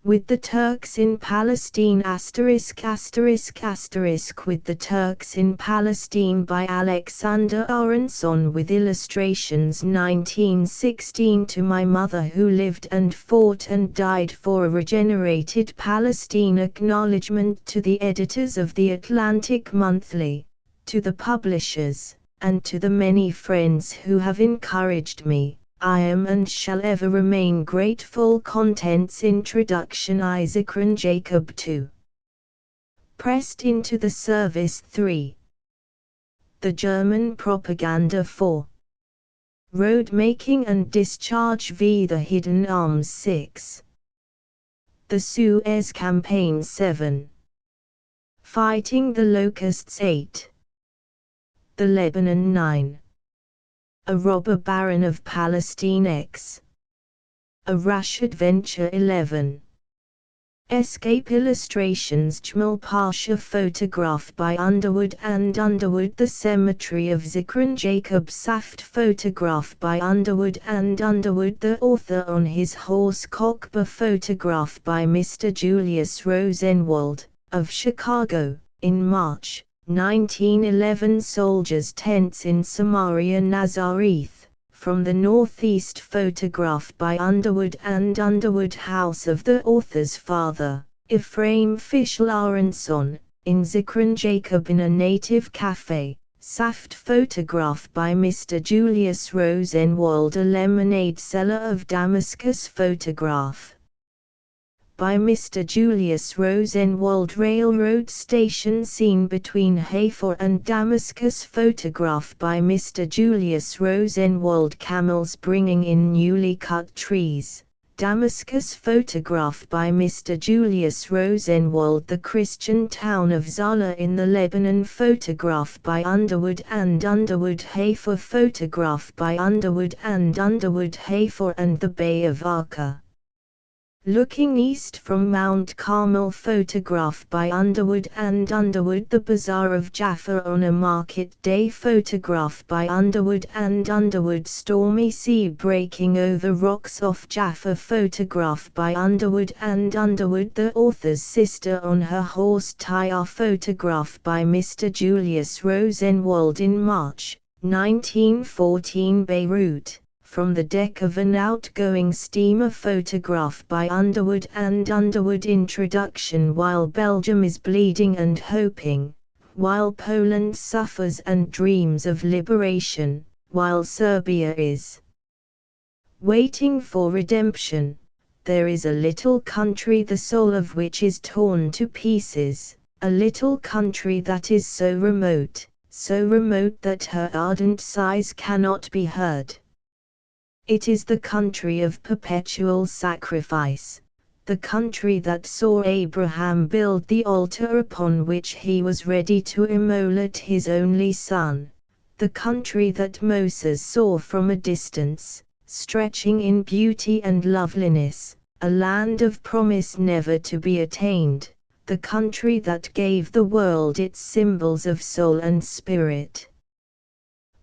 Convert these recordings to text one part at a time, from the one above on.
With the Turks in Palestine ***** With the Turks in Palestine by Alexander Aaronsohn with illustrations 1916 To my mother who lived and fought and died for a regenerated Palestine. Acknowledgement to the editors of the Atlantic Monthly, to the publishers, and to the many friends who have encouraged me. I am and shall ever remain grateful. Contents Introduction Isaac and Jacob 2. Pressed into the service 3. The German propaganda 4. Road making and discharge v. The hidden arms 6. The Suez campaign 7. Fighting the locusts 8. The Lebanon 9. A robber baron of Palestine X. A rash adventure 11. Escape illustrations Jamal Pasha photograph by Underwood and Underwood The Cemetery of Zikran Jacob Saft photograph by Underwood and Underwood The author on his horse Cockburn photograph by Mr. Julius Rosenwald, of Chicago, in March 1911 Soldiers' tents in Samaria Nazareth, from the northeast photograph by Underwood and Underwood House of the author's father, Ephraim Fischl Aaronsohn, in Zikran Jacob in a native cafe, Saft photograph by Mr. Julius Rosenwald A lemonade seller of Damascus photograph by Mr. Julius Rosenwald Railroad station scene between Haifa and Damascus photograph by Mr. Julius Rosenwald Camels bringing in newly cut trees, Damascus photograph by Mr. Julius Rosenwald The Christian town of Zala in the Lebanon photograph by Underwood and Underwood Haifa photograph by Underwood and Underwood Haifa and the Bay of Arka. Looking east from Mount Carmel photograph by Underwood and Underwood The Bazaar of Jaffa on a market day photograph by Underwood and Underwood Stormy sea breaking over rocks off Jaffa photograph by Underwood and Underwood The author's sister on her horse Tyre photograph by Mr. Julius Rosenwald in March 1914 Beirut, from the deck of an outgoing steamer photograph by Underwood and Underwood Introduction While Belgium is bleeding and hoping, while Poland suffers and dreams of liberation, while Serbia is waiting for redemption, there is a little country the soul of which is torn to pieces, a little country that is so remote that her ardent sighs cannot be heard. It is the country of perpetual sacrifice, the country that saw Abraham build the altar upon which he was ready to immolate his only son, the country that Moses saw from a distance, stretching in beauty and loveliness, a land of promise never to be attained, the country that gave the world its symbols of soul and spirit.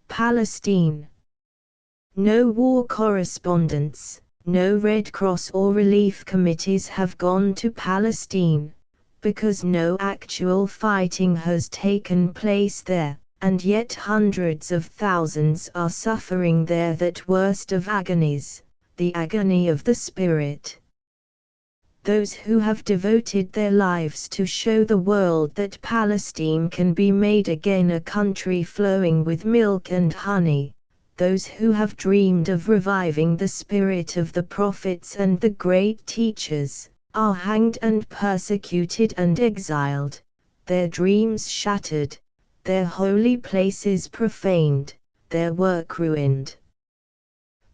Palestine. No war correspondents, no Red Cross or relief committees have gone to Palestine, because no actual fighting has taken place there, and yet hundreds of thousands are suffering there that worst of agonies, the agony of the spirit. Those who have devoted their lives to show the world that Palestine can be made again a country flowing with milk and honey, those who have dreamed of reviving the spirit of the prophets and the great teachers, are hanged and persecuted and exiled, their dreams shattered, their holy places profaned, their work ruined.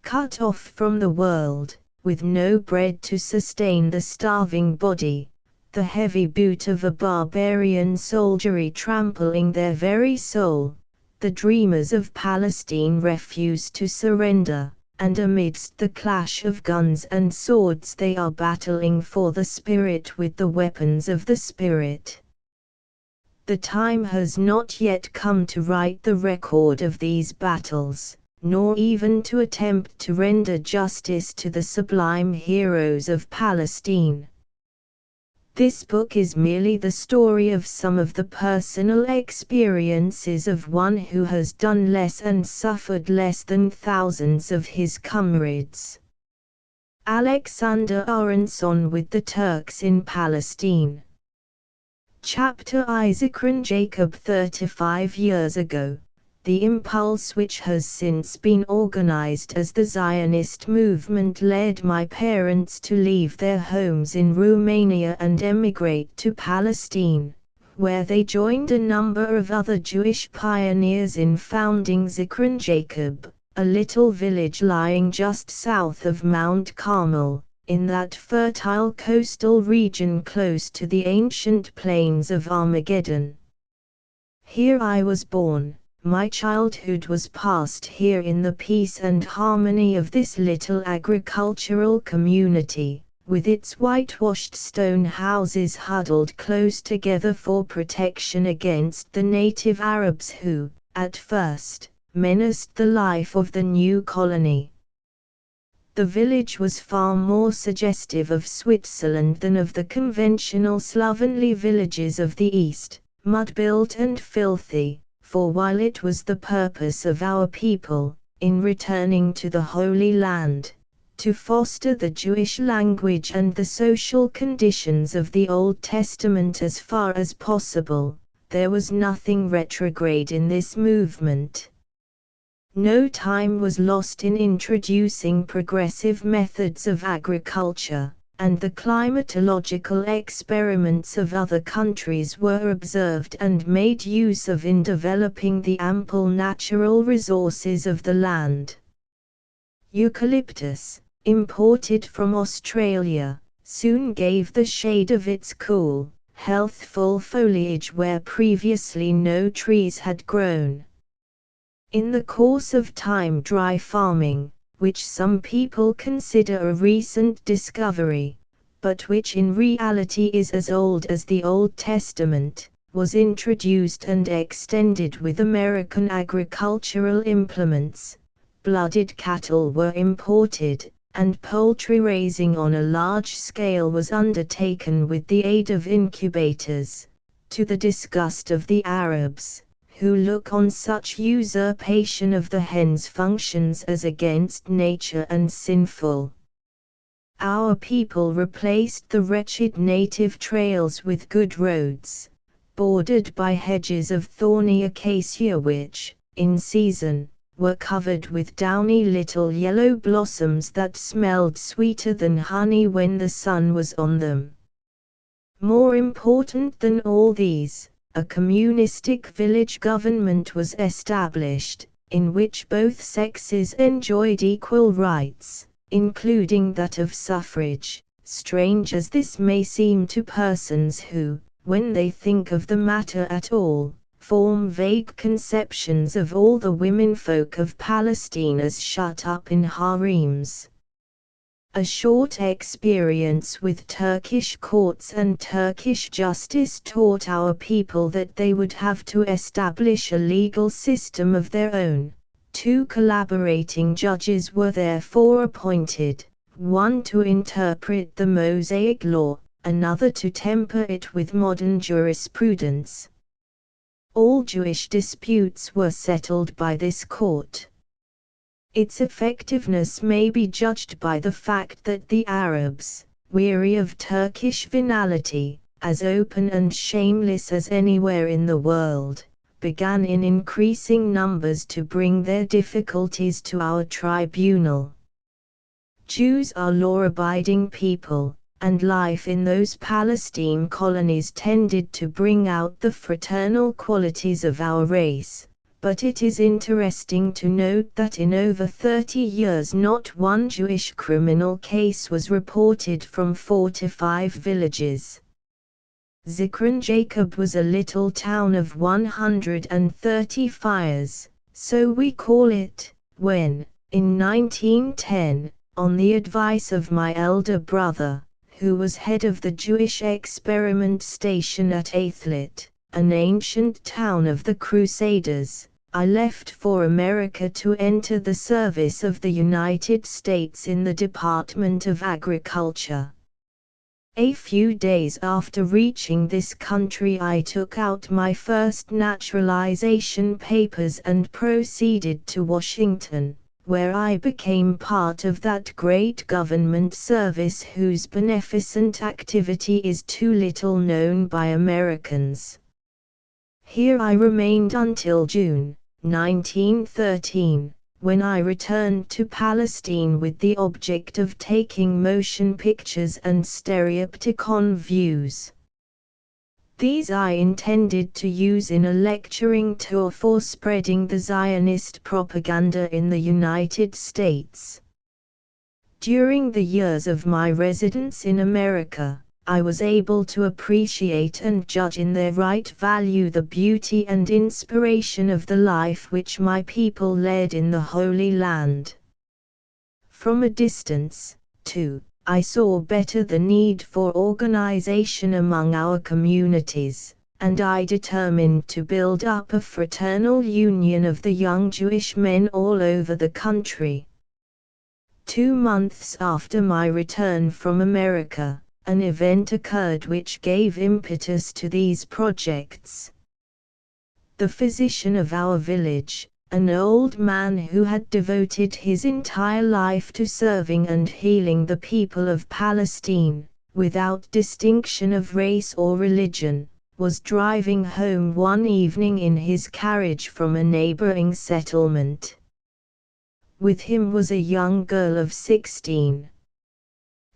Cut off from the world, with no bread to sustain the starving body, the heavy boot of a barbarian soldiery trampling their very soul, the dreamers of Palestine refuse to surrender, and amidst the clash of guns and swords they are battling for the spirit with the weapons of the spirit. The time has not yet come to write the record of these battles, nor even to attempt to render justice to the sublime heroes of Palestine. This book is merely the story of some of the personal experiences of one who has done less and suffered less than thousands of his comrades. Alexander Aaronsohn with the Turks in Palestine. Chapter Isaacron Jacob 35 years ago, the impulse which has since been organized as the Zionist movement led my parents to leave their homes in Romania and emigrate to Palestine, where they joined a number of other Jewish pioneers in founding Zichron Jacob, a little village lying just south of Mount Carmel, in that fertile coastal region close to the ancient plains of Armageddon. Here I was born. My childhood was passed here in the peace and harmony of this little agricultural community, with its whitewashed stone houses huddled close together for protection against the native Arabs who, at first, menaced the life of the new colony. The village was far more suggestive of Switzerland than of the conventional slovenly villages of the East, mud-built and filthy. For while it was the purpose of our people, in returning to the Holy Land, to foster the Jewish language and the social conditions of the Old Testament as far as possible, there was nothing retrograde in this movement. No time was lost in introducing progressive methods of agriculture, and the climatological experiments of other countries were observed and made use of in developing the ample natural resources of the land. Eucalyptus, imported from Australia, soon gave the shade of its cool, healthful foliage where previously no trees had grown. In the course of time, dry farming, which some people consider a recent discovery, but which in reality is as old as the Old Testament, was introduced and extended with American agricultural implements. Blooded cattle were imported, and poultry raising on a large scale was undertaken with the aid of incubators, to the disgust of the Arabs, who look on such usurpation of the hen's functions as against nature and sinful. Our people replaced the wretched native trails with good roads, bordered by hedges of thorny acacia which, in season, were covered with downy little yellow blossoms that smelled sweeter than honey when the sun was on them. More important than all these, a communistic village government was established, in which both sexes enjoyed equal rights, including that of suffrage, strange as this may seem to persons who, when they think of the matter at all, form vague conceptions of all the womenfolk of Palestine as shut up in harems. A short experience with Turkish courts and Turkish justice taught our people that they would have to establish a legal system of their own. 2 collaborating judges were therefore appointed, one to interpret the Mosaic law, another to temper it with modern jurisprudence. All Jewish disputes were settled by this court. Its effectiveness may be judged by the fact that the Arabs, weary of Turkish venality, as open and shameless as anywhere in the world, began in increasing numbers to bring their difficulties to our tribunal. Jews are law-abiding people, and life in those Palestine colonies tended to bring out the fraternal qualities of our race. But it is interesting to note that in over 30 years not one Jewish criminal case was reported from 45 villages. Zichron Jacob was a little town of 130 fires, so we call it, when, in 1910, on the advice of my elder brother, who was head of the Jewish experiment station at Athlet, an ancient town of the Crusaders, I left for America to enter the service of the United States in the Department of Agriculture. A few days after reaching this country, I took out my first naturalization papers and proceeded to Washington, where I became part of that great government service whose beneficent activity is too little known by Americans. Here I remained until June 1913, when I returned to Palestine with the object of taking motion pictures and stereopticon views. These I intended to use in a lecturing tour for spreading the Zionist propaganda in the United States. During the years of my residence in America, I was able to appreciate and judge in their right value the beauty and inspiration of the life which my people led in the Holy Land. From a distance, too, I saw better the need for organization among our communities, and I determined to build up a fraternal union of the young Jewish men all over the country. 2 months after my return from America, an event occurred which gave impetus to these projects. The physician of our village, an old man who had devoted his entire life to serving and healing the people of Palestine, without distinction of race or religion, was driving home one evening in his carriage from a neighboring settlement. With him was a young girl of 16.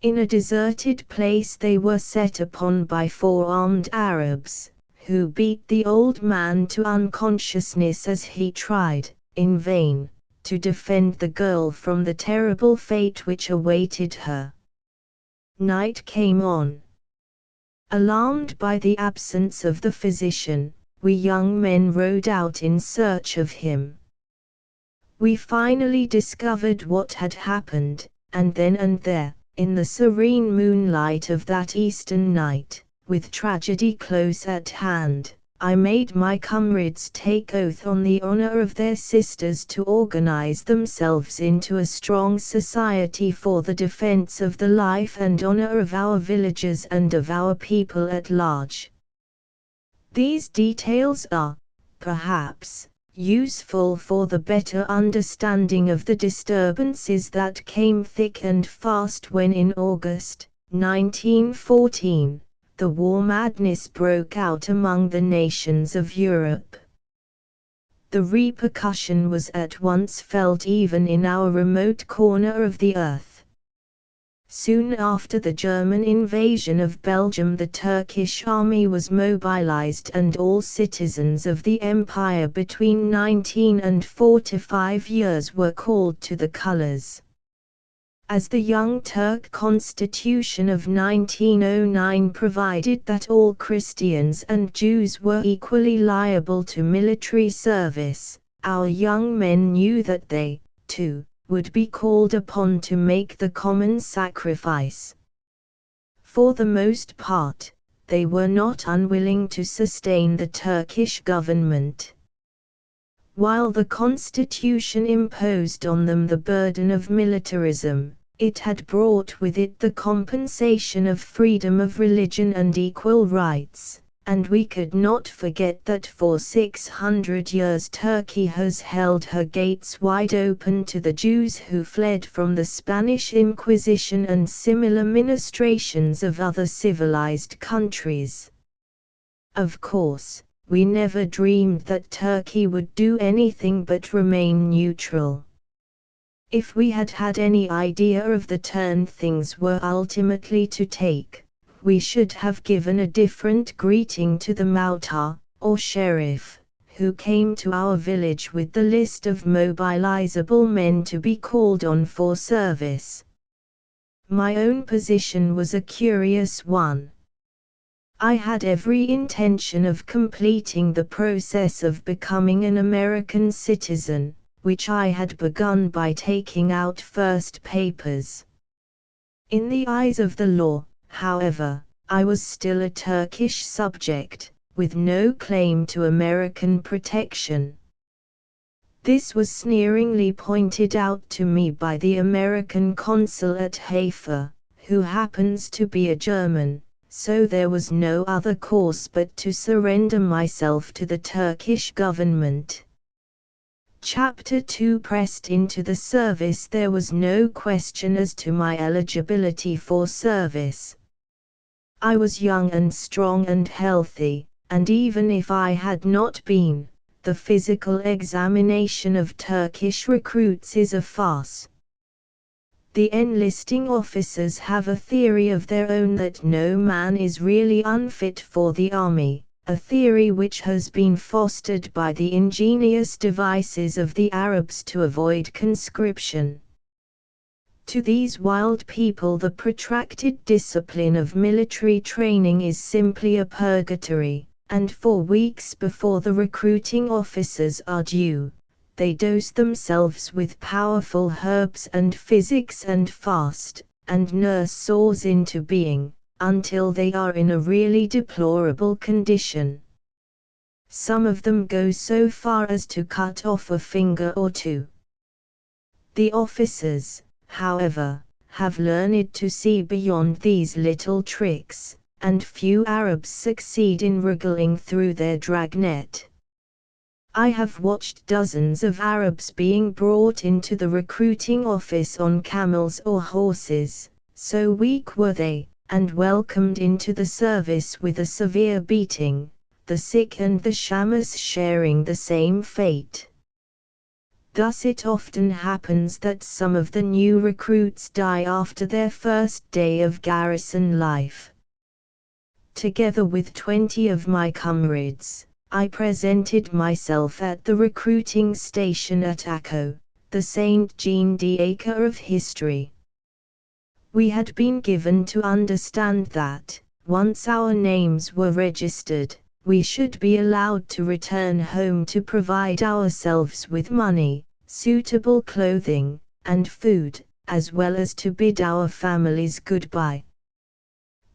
In a deserted place they were set upon by 4 armed Arabs, who beat the old man to unconsciousness as he tried, in vain, to defend the girl from the terrible fate which awaited her. Night came on. Alarmed by the absence of the physician, we young men rode out in search of him. We finally discovered what had happened, and then and there, in the serene moonlight of that Eastern night, with tragedy close at hand, I made my comrades take oath on the honor of their sisters to organize themselves into a strong society for the defense of the life and honor of our villagers and of our people at large. These details are, perhaps, useful for the better understanding of the disturbances that came thick and fast when in August 1914, the war madness broke out among the nations of Europe. The repercussion was at once felt even in our remote corner of the earth. Soon after the German invasion of Belgium, the Turkish army was mobilized and all citizens of the empire between 19 and 45 years were called to the colors. As the Young Turk Constitution of 1909 provided that all Christians and Jews were equally liable to military service, our young men knew that they, too, would be called upon to make the common sacrifice. For the most part, they were not unwilling to sustain the Turkish government. While the constitution imposed on them the burden of militarism, it had brought with it the compensation of freedom of religion and equal rights. And we could not forget that for 600 years Turkey has held her gates wide open to the Jews who fled from the Spanish Inquisition and similar ministrations of other civilized countries. Of course, we never dreamed that Turkey would do anything but remain neutral. If we had had any idea of the turn things were ultimately to take, we should have given a different greeting to the Mautar, or sheriff, who came to our village with the list of mobilizable men to be called on for service. My own position was a curious one. I had every intention of completing the process of becoming an American citizen, which I had begun by taking out first papers. In the eyes of the law, however, I was still a Turkish subject, with no claim to American protection. This was sneeringly pointed out to me by the American consul at Haifa, who happens to be a German, so there was no other course but to surrender myself to the Turkish government. Chapter 2 Pressed into the service. There was no question as to my eligibility for service. I was young and strong and healthy, and even if I had not been, the physical examination of Turkish recruits is a farce. The enlisting officers have a theory of their own that no man is really unfit for the army, a theory which has been fostered by the ingenious devices of the Arabs to avoid conscription. To these wild people the protracted discipline of military training is simply a purgatory, and for weeks before the recruiting officers are due, they dose themselves with powerful herbs and physics and fast, and nurse sores into being, until they are in a really deplorable condition. Some of them go so far as to cut off a finger or two. The officers, however, have learned to see beyond these little tricks, and few Arabs succeed in wriggling through their dragnet. I have watched dozens of Arabs being brought into the recruiting office on camels or horses, so weak were they, and welcomed into the service with a severe beating, the sick and the shamas sharing the same fate. Thus it often happens that some of the new recruits die after their first day of garrison life. Together with 20 of my comrades, I presented myself at the recruiting station at Akko, the St. Jean d'Acre of history. We had been given to understand that, once our names were registered, we should be allowed to return home to provide ourselves with money, suitable clothing, and food, as well as to bid our families goodbye.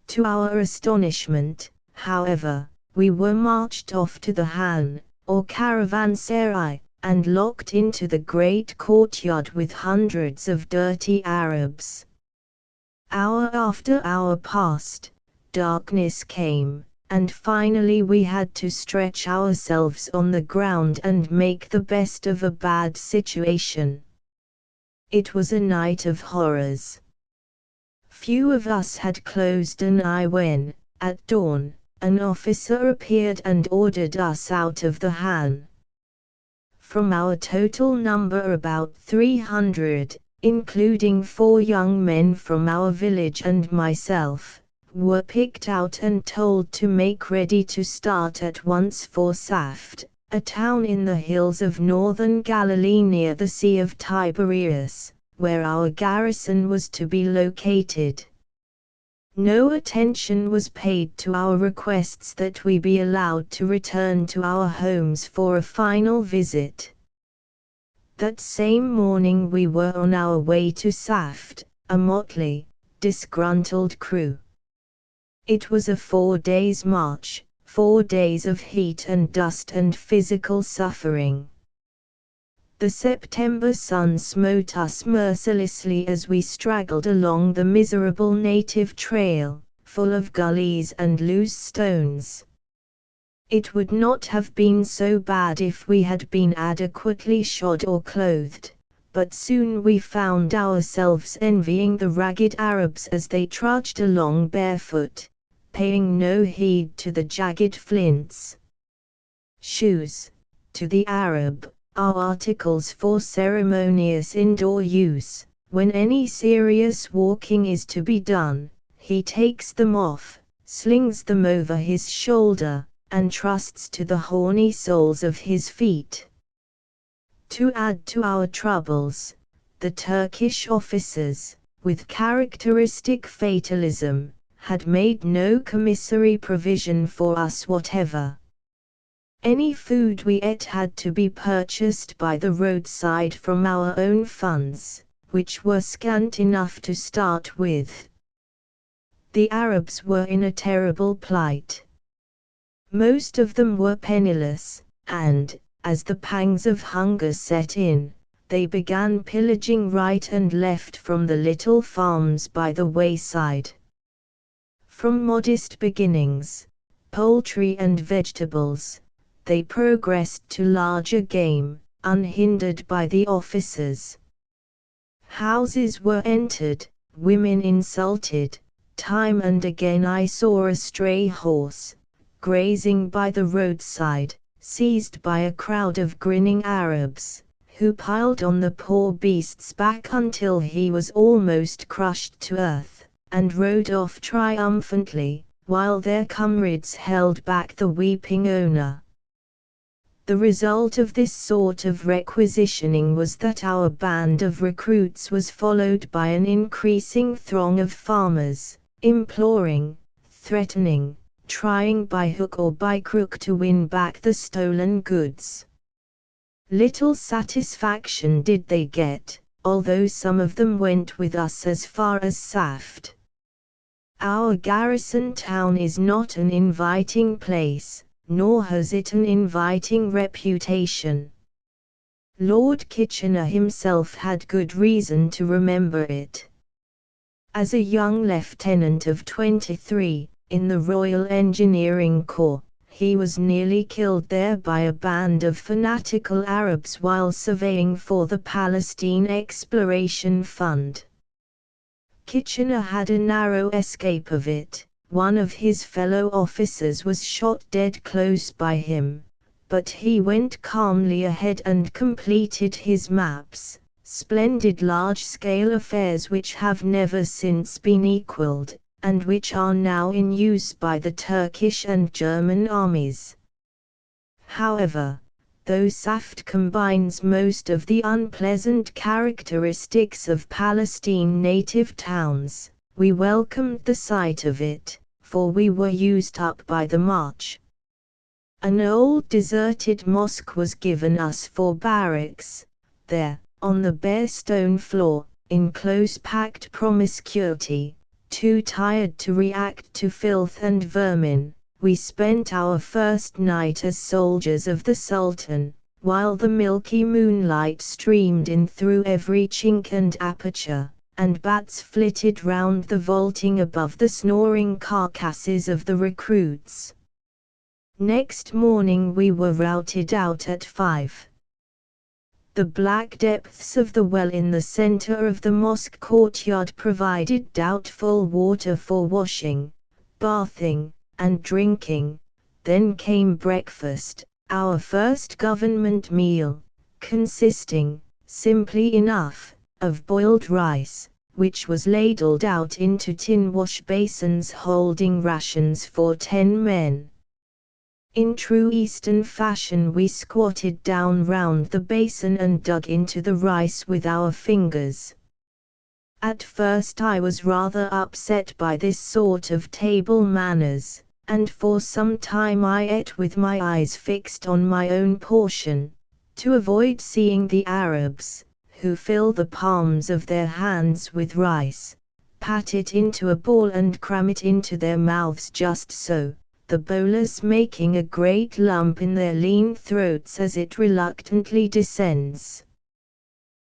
To our astonishment, however, we were marched off to the Han, or caravanserai, and locked into the great courtyard with hundreds of dirty Arabs. Hour after hour passed, darkness came, and finally we had to stretch ourselves on the ground and make the best of a bad situation. It was a night of horrors. Few of us had closed an eye when, at dawn, an officer appeared and ordered us out of the Han. From our total number about 300, including 4 young men from our village and myself, were picked out and told to make ready to start at once for Saft, a town in the hills of northern Galilee near the Sea of Tiberias, where our garrison was to be located. No attention was paid to our requests that we be allowed to return to our homes for a final visit. That same morning we were on our way to Saft, a motley, disgruntled crew. It was a 4 days' march, 4 days of heat and dust and physical suffering. The September sun smote us mercilessly as we straggled along the miserable native trail, full of gullies and loose stones. It would not have been so bad if we had been adequately shod or clothed, but soon we found ourselves envying the ragged Arabs as they trudged along barefoot, paying no heed to the jagged flints. Shoes, to the Arab, are articles for ceremonious indoor use. When any serious walking is to be done, he takes them off, slings them over his shoulder, and trusts to the horny soles of his feet. To add to our troubles, the Turkish officers, with characteristic fatalism, had made no commissary provision for us whatever. Any food we ate had to be purchased by the roadside from our own funds, which were scant enough to start with. The Arabs were in a terrible plight. Most of them were penniless, and, as the pangs of hunger set in, they began pillaging right and left from the little farms by the wayside. From modest beginnings, poultry and vegetables, they progressed to larger game, unhindered by the officers. Houses were entered, women insulted. Time and again I saw a stray horse, grazing by the roadside, seized by a crowd of grinning Arabs, who piled on the poor beast's back until he was almost crushed to earth, and rode off triumphantly, while their comrades held back the weeping owner. The result of this sort of requisitioning was that our band of recruits was followed by an increasing throng of farmers, imploring, threatening, trying by hook or by crook to win back the stolen goods. Little satisfaction did they get, although some of them went with us as far as Saft. Our garrison town is not an inviting place, nor has it an inviting reputation. Lord Kitchener himself had good reason to remember it. As a young lieutenant of 23, in the Royal Engineering Corps, he was nearly killed there by a band of fanatical Arabs while surveying for the Palestine Exploration Fund. Kitchener had a narrow escape of it. One of his fellow officers was shot dead close by him, but he went calmly ahead and completed his maps, splendid large-scale affairs which have never since been equaled, and which are now in use by the Turkish and German armies. However, though Saft combines most of the unpleasant characteristics of Palestine native towns, we welcomed the sight of it, for we were used up by the march. An old deserted mosque was given us for barracks. There, on the bare stone floor, in close-packed promiscuity, too tired to react to filth and vermin, we spent our first night as soldiers of the Sultan, while the milky moonlight streamed in through every chink and aperture, and bats flitted round the vaulting above the snoring carcasses of the recruits. Next morning we were routed out at 5. The black depths of the well in the center of the mosque courtyard provided doubtful water for washing, bathing, and drinking. Then came breakfast, our first government meal, consisting, simply enough, of boiled rice, which was ladled out into tin wash basins holding rations for 10 men. In true Eastern fashion we squatted down round the basin and dug into the rice with our fingers. At first I was rather upset by this sort of table manners, and for some time I ate with my eyes fixed on my own portion, to avoid seeing the Arabs, who fill the palms of their hands with rice, pat it into a ball and cram it into their mouths just so, the bolus making a great lump in their lean throats as it reluctantly descends.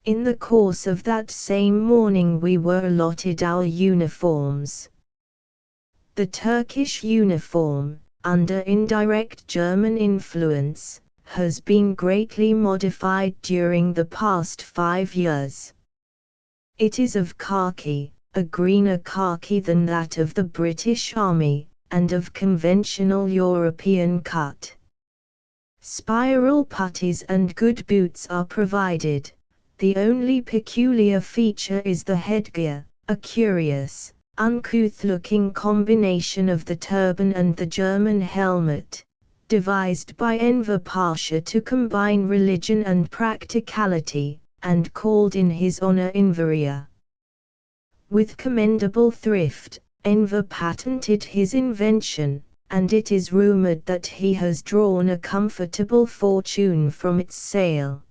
In the course of that same morning we were allotted our uniforms. The Turkish uniform, under indirect German influence, has been greatly modified during the past 5 years. It is of khaki, a greener khaki than that of the British Army, and of conventional European cut. Spiral puttees and good boots are provided. The only peculiar feature is the headgear, a curious, uncouth-looking combination of the turban and the German helmet, devised by Enver Pasha to combine religion and practicality, and called in his honor Enveria. With commendable thrift, Enver patented his invention, and it is rumored that he has drawn a comfortable fortune from its sale.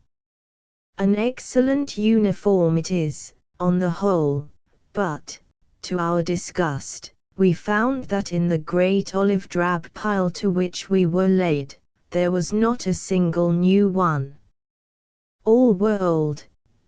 An excellent uniform it is, on the whole, but, to our disgust, we found that in the great olive drab pile to which we were laid, there was not a single new one. All were old,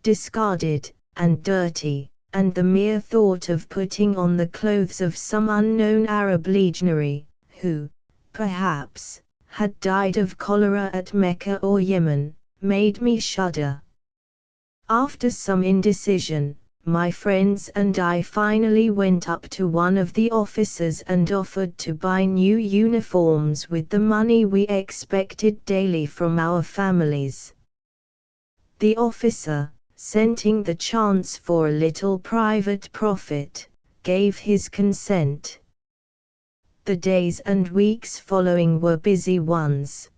discarded, and dirty, and the mere thought of putting on the clothes of some unknown Arab legionary, who, perhaps, had died of cholera at Mecca or Yemen, made me shudder. After some indecision, my friends and I finally went up to one of the officers and offered to buy new uniforms with the money we expected daily from our families. The officer, scenting the chance for a little private profit, gave his consent. The days and weeks following were busy ones.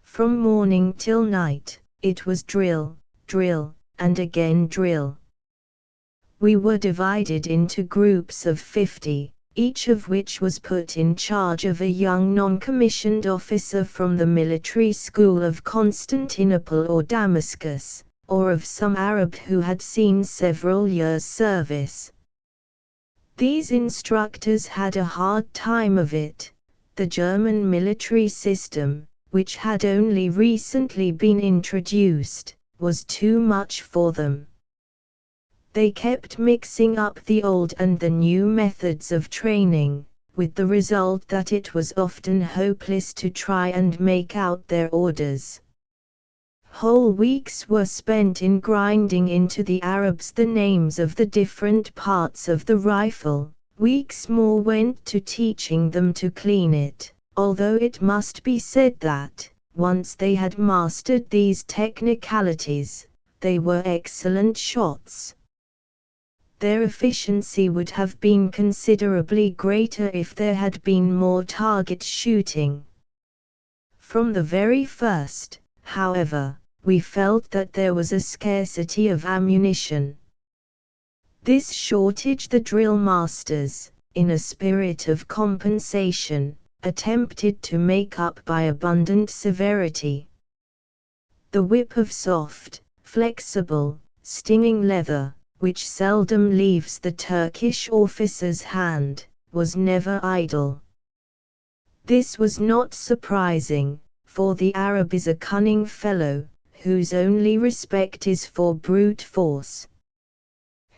From morning till night, it was drill, drill, and again drill. We were divided into groups of 50, each of which was put in charge of a young non-commissioned officer from the military school of Constantinople or Damascus, or of some Arab who had seen several years' service. These instructors had a hard time of it. The German military system, which had only recently been introduced, was too much for them. They kept mixing up the old and the new methods of training, with the result that it was often hopeless to try and make out their orders. Whole weeks were spent in grinding into the Arabs the names of the different parts of the rifle. Weeks more went to teaching them to clean it, although it must be said that, once they had mastered these technicalities, they were excellent shots. Their efficiency would have been considerably greater if there had been more target shooting. From the very first, however, we felt that there was a scarcity of ammunition. This shortage the drill masters, in a spirit of compensation, attempted to make up by abundant severity. The whip of soft, flexible, stinging leather, which seldom leaves the Turkish officer's hand, was never idle. This was not surprising, for the Arab is a cunning fellow, whose only respect is for brute force.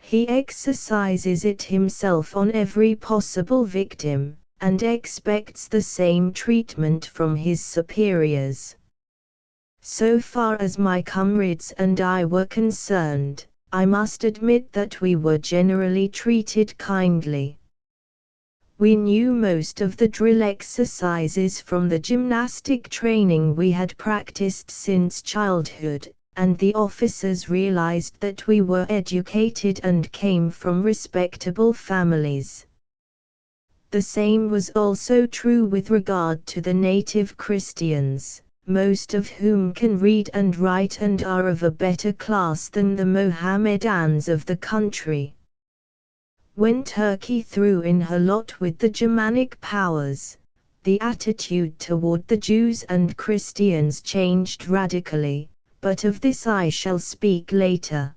He exercises it himself on every possible victim, and expects the same treatment from his superiors. So far as my comrades and I were concerned, I must admit that we were generally treated kindly. We knew most of the drill exercises from the gymnastic training we had practiced since childhood, and the officers realized that we were educated and came from respectable families. The same was also true with regard to the native Christians, most of whom can read and write and are of a better class than the Mohammedans of the country. When Turkey threw in her lot with the Germanic powers, the attitude toward the Jews and Christians changed radically, but of this I shall speak later.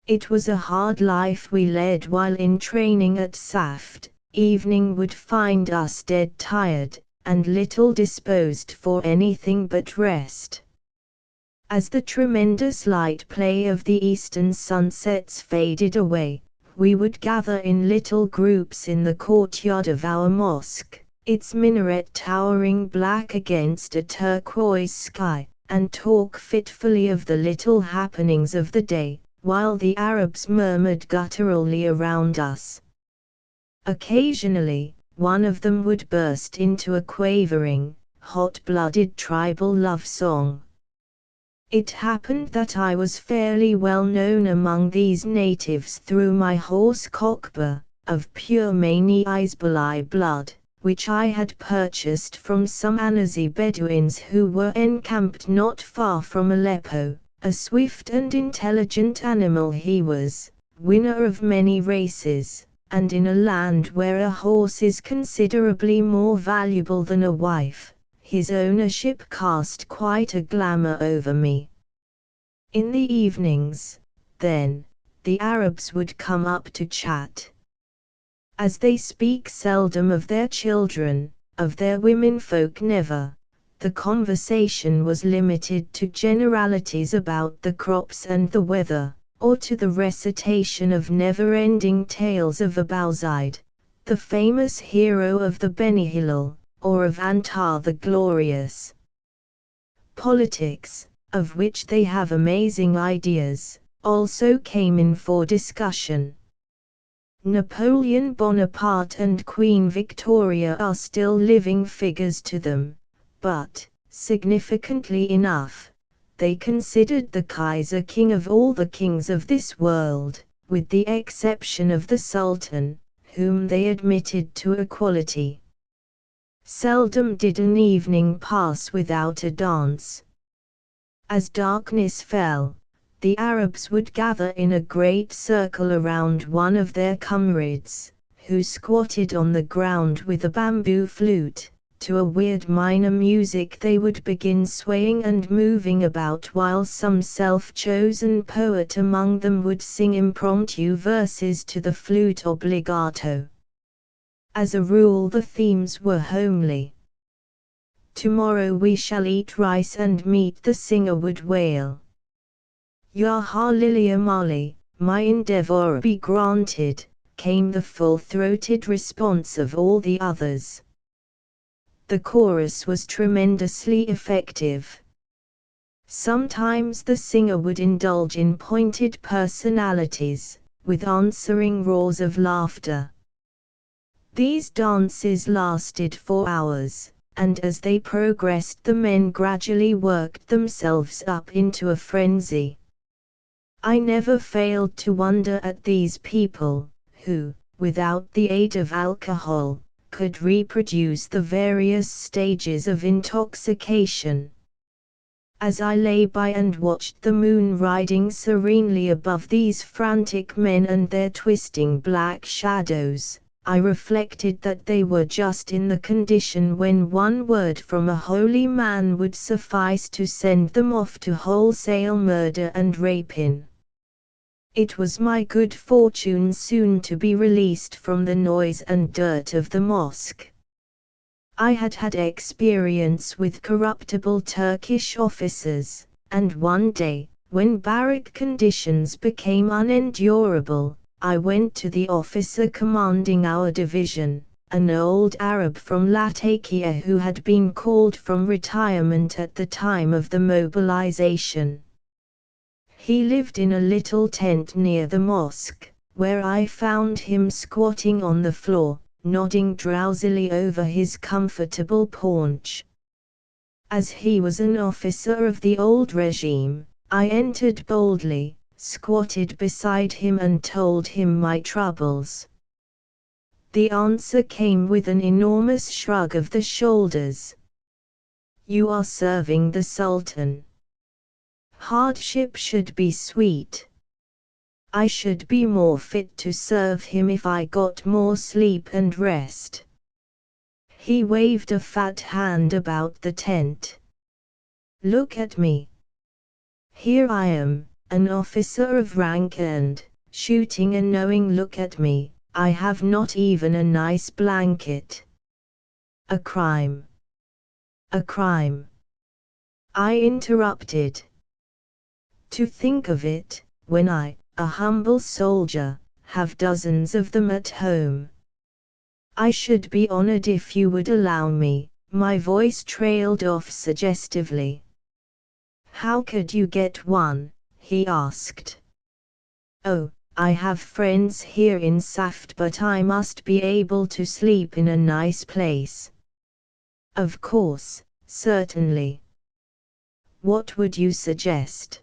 It was a hard life we led while in training at Saft. Evening would find us dead tired, and little disposed for anything but rest. As the tremendous light play of the eastern sunsets faded away, we would gather in little groups in the courtyard of our mosque, its minaret towering black against a turquoise sky, and talk fitfully of the little happenings of the day, while the Arabs murmured gutturally around us. Occasionally, one of them would burst into a quavering, hot-blooded tribal love song. It happened that I was fairly well known among these natives through my horse Kokba, of pure Mani Isbali blood, which I had purchased from some Anazi Bedouins who were encamped not far from Aleppo. A swift and intelligent animal he was, winner of many races, and in a land where a horse is considerably more valuable than a wife, his ownership cast quite a glamour over me. In the evenings, then, the Arabs would come up to chat. As they speak seldom of their children, of their womenfolk never, The conversation was limited to generalities about the crops and the weather, or to the recitation of never-ending tales of Abauzide, the famous hero of the Beni Hillel, or of Antar the Glorious. Politics, of which they have amazing ideas, also came in for discussion. Napoleon Bonaparte and Queen Victoria are still living figures to them, but, significantly enough, they considered the Kaiser king of all the kings of this world, with the exception of the Sultan, whom they admitted to equality. Seldom did an evening pass without a dance. As darkness fell, the Arabs would gather in a great circle around one of their comrades, who squatted on the ground with a bamboo flute. To a weird minor music they would begin swaying and moving about while some self-chosen poet among them would sing impromptu verses to the flute obbligato. As a rule the themes were homely. "Tomorrow we shall eat rice and meat," the singer would wail. "Ya Halilia Mali, my endeavor be granted," came the full-throated response of all the others. The chorus was tremendously effective. Sometimes the singer would indulge in pointed personalities, with answering roars of laughter. These dances lasted for hours, and as they progressed the men gradually worked themselves up into a frenzy. I never failed to wonder at these people, who, without the aid of alcohol, could reproduce the various stages of intoxication. As I lay by and watched the moon riding serenely above these frantic men and their twisting black shadows, I reflected that they were just in the condition when one word from a holy man would suffice to send them off to wholesale murder and rapine. It was my good fortune soon to be released from the noise and dirt of the mosque. I had had experience with corruptible Turkish officers, and one day, when barrack conditions became unendurable, I went to the officer commanding our division, an old Arab from Latakia who had been called from retirement at the time of the mobilization. He lived in a little tent near the mosque, where I found him squatting on the floor, nodding drowsily over his comfortable paunch. As he was an officer of the old regime, I entered boldly, squatted beside him and told him my troubles. The answer came with an enormous shrug of the shoulders. "You are serving the Sultan. Hardship should be sweet. I should be more fit to serve him if I got more sleep and rest." He waved a fat hand about the tent. "Look at me. Here I am, an officer of rank and, shooting a knowing look at me, I have not even a nice blanket. A crime. A crime," I interrupted. "To think of it, when I, a humble soldier, have dozens of them at home. I should be honored if you would allow me." My voice trailed off suggestively. "How could you get one?" he asked. "Oh, I have friends here in Saft, but I must be able to sleep in a nice place." "Of course, certainly. What would you suggest?"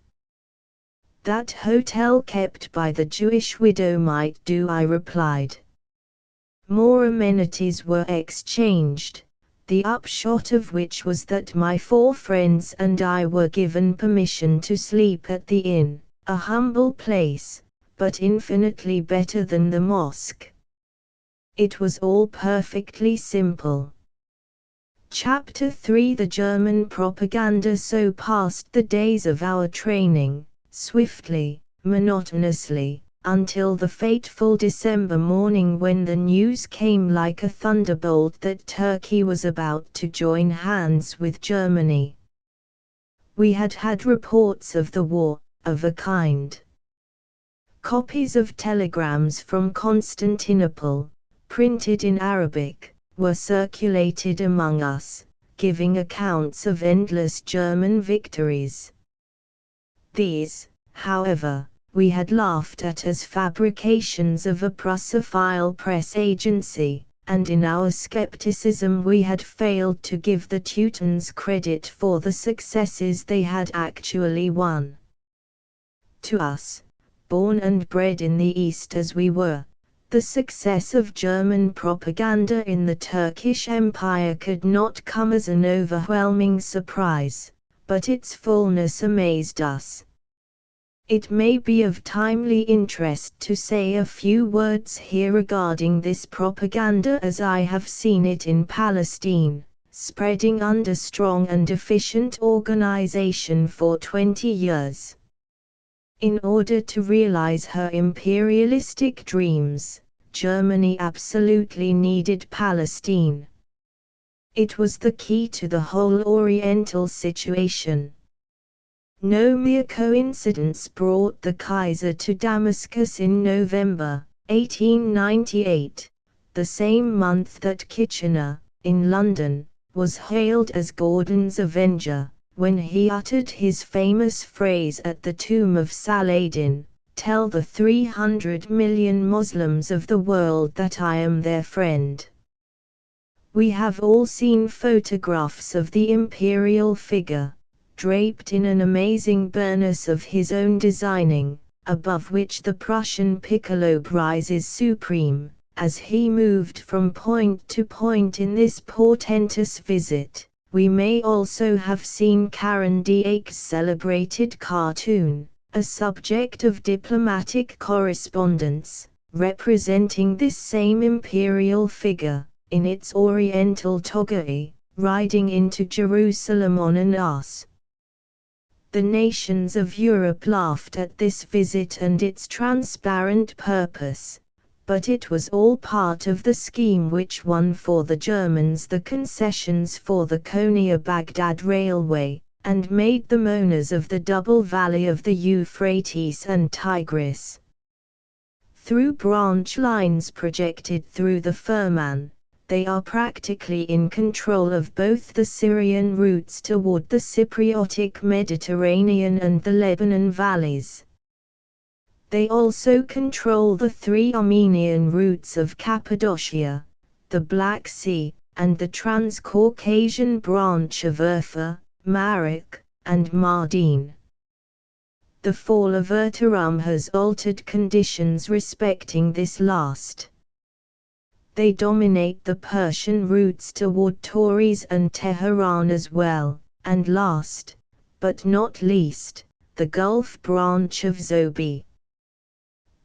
"That hotel kept by the Jewish widow might do," I replied. More amenities were exchanged, the upshot of which was that my 4 friends and I were given permission to sleep at the inn, a humble place, but infinitely better than the mosque. It was all perfectly simple. Chapter 3 The German propaganda so passed the days of our training, swiftly, monotonously, until the fateful December morning when the news came like a thunderbolt that Turkey was about to join hands with Germany. We had had reports of the war, of a kind. Copies of telegrams from Constantinople, printed in Arabic, were circulated among us, giving accounts of endless German victories. These, however, we had laughed at as fabrications of a Prussophile press agency, and in our skepticism we had failed to give the Teutons credit for the successes they had actually won. To us, born and bred in the East as we were, the success of German propaganda in the Turkish Empire could not come as an overwhelming surprise, but its fullness amazed us. It may be of timely interest to say a few words here regarding this propaganda as I have seen it in Palestine, spreading under strong and efficient organization for 20 years. In order to realize her imperialistic dreams, Germany absolutely needed Palestine. It was the key to the whole Oriental situation. No mere coincidence brought the Kaiser to Damascus in November 1898, the same month that Kitchener, in London, was hailed as Gordon's Avenger, when he uttered his famous phrase at the tomb of Saladin, "Tell the 300 million Muslims of the world that I am their friend." We have all seen photographs of the imperial figure, draped in an amazing burnous of his own designing, above which the Prussian piccolo rises supreme, as he moved from point to point in this portentous visit. We may also have seen Karen Dieck's celebrated cartoon, a subject of diplomatic correspondence, representing this same imperial figure, in its oriental toga, riding into Jerusalem on an ass. The nations of Europe laughed at this visit and its transparent purpose, but it was all part of the scheme which won for the Germans the concessions for the Konya-Baghdad Railway, and made them owners of the double valley of the Euphrates and Tigris. Through branch lines projected through the Firman, they are practically in control of both the Syrian routes toward the Cypriotic Mediterranean and the Lebanon valleys. They also control the three Armenian routes of Cappadocia, the Black Sea, and the Transcaucasian branch of Urfa, Marek, and Mardin. The fall of Erzurum has altered conditions respecting this last. They dominate the Persian routes toward Tauriz and Tehran as well, and last, but not least, the Gulf branch of Zobi.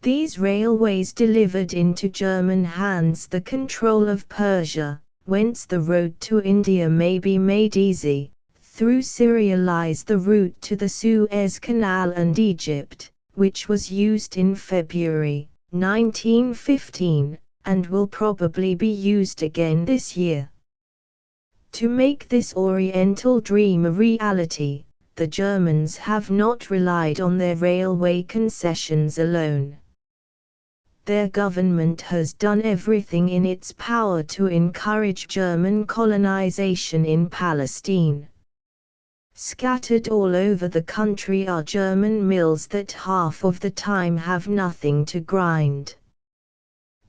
These railways delivered into German hands the control of Persia, whence the road to India may be made easy. Through Syria lies the route to the Suez Canal and Egypt, which was used in February 1915. And will probably be used again this year. To make this Oriental dream a reality, the Germans have not relied on their railway concessions alone. Their government has done everything in its power to encourage German colonization in Palestine. Scattered all over the country are German mills that half of the time have nothing to grind.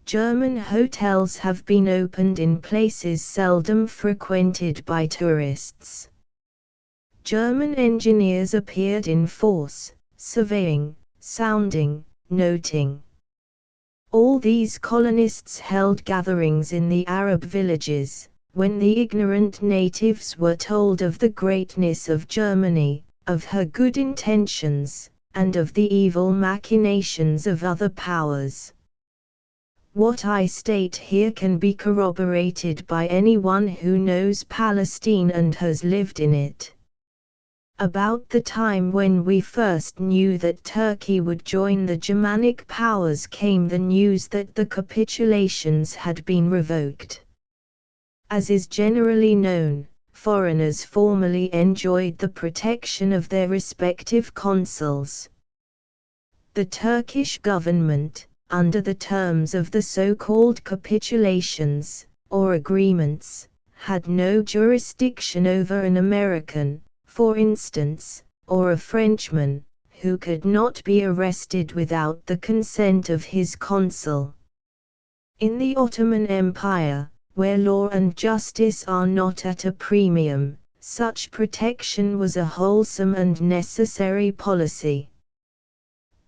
German hotels have been opened in places seldom frequented by tourists. German engineers appeared in force, surveying, sounding, noting. All these colonists held gatherings in the Arab villages, when the ignorant natives were told of the greatness of Germany, of her good intentions, and of the evil machinations of other powers. What I state here can be corroborated by anyone who knows Palestine and has lived in it. About the time when we first knew that Turkey would join the Germanic powers came the news that the capitulations had been revoked. As is generally known, foreigners formerly enjoyed the protection of their respective consuls. The Turkish government, under the terms of the so-called capitulations, or agreements, had no jurisdiction over an American, for instance, or a Frenchman, who could not be arrested without the consent of his consul. In the Ottoman Empire, where law and justice are not at a premium, such protection was a wholesome and necessary policy.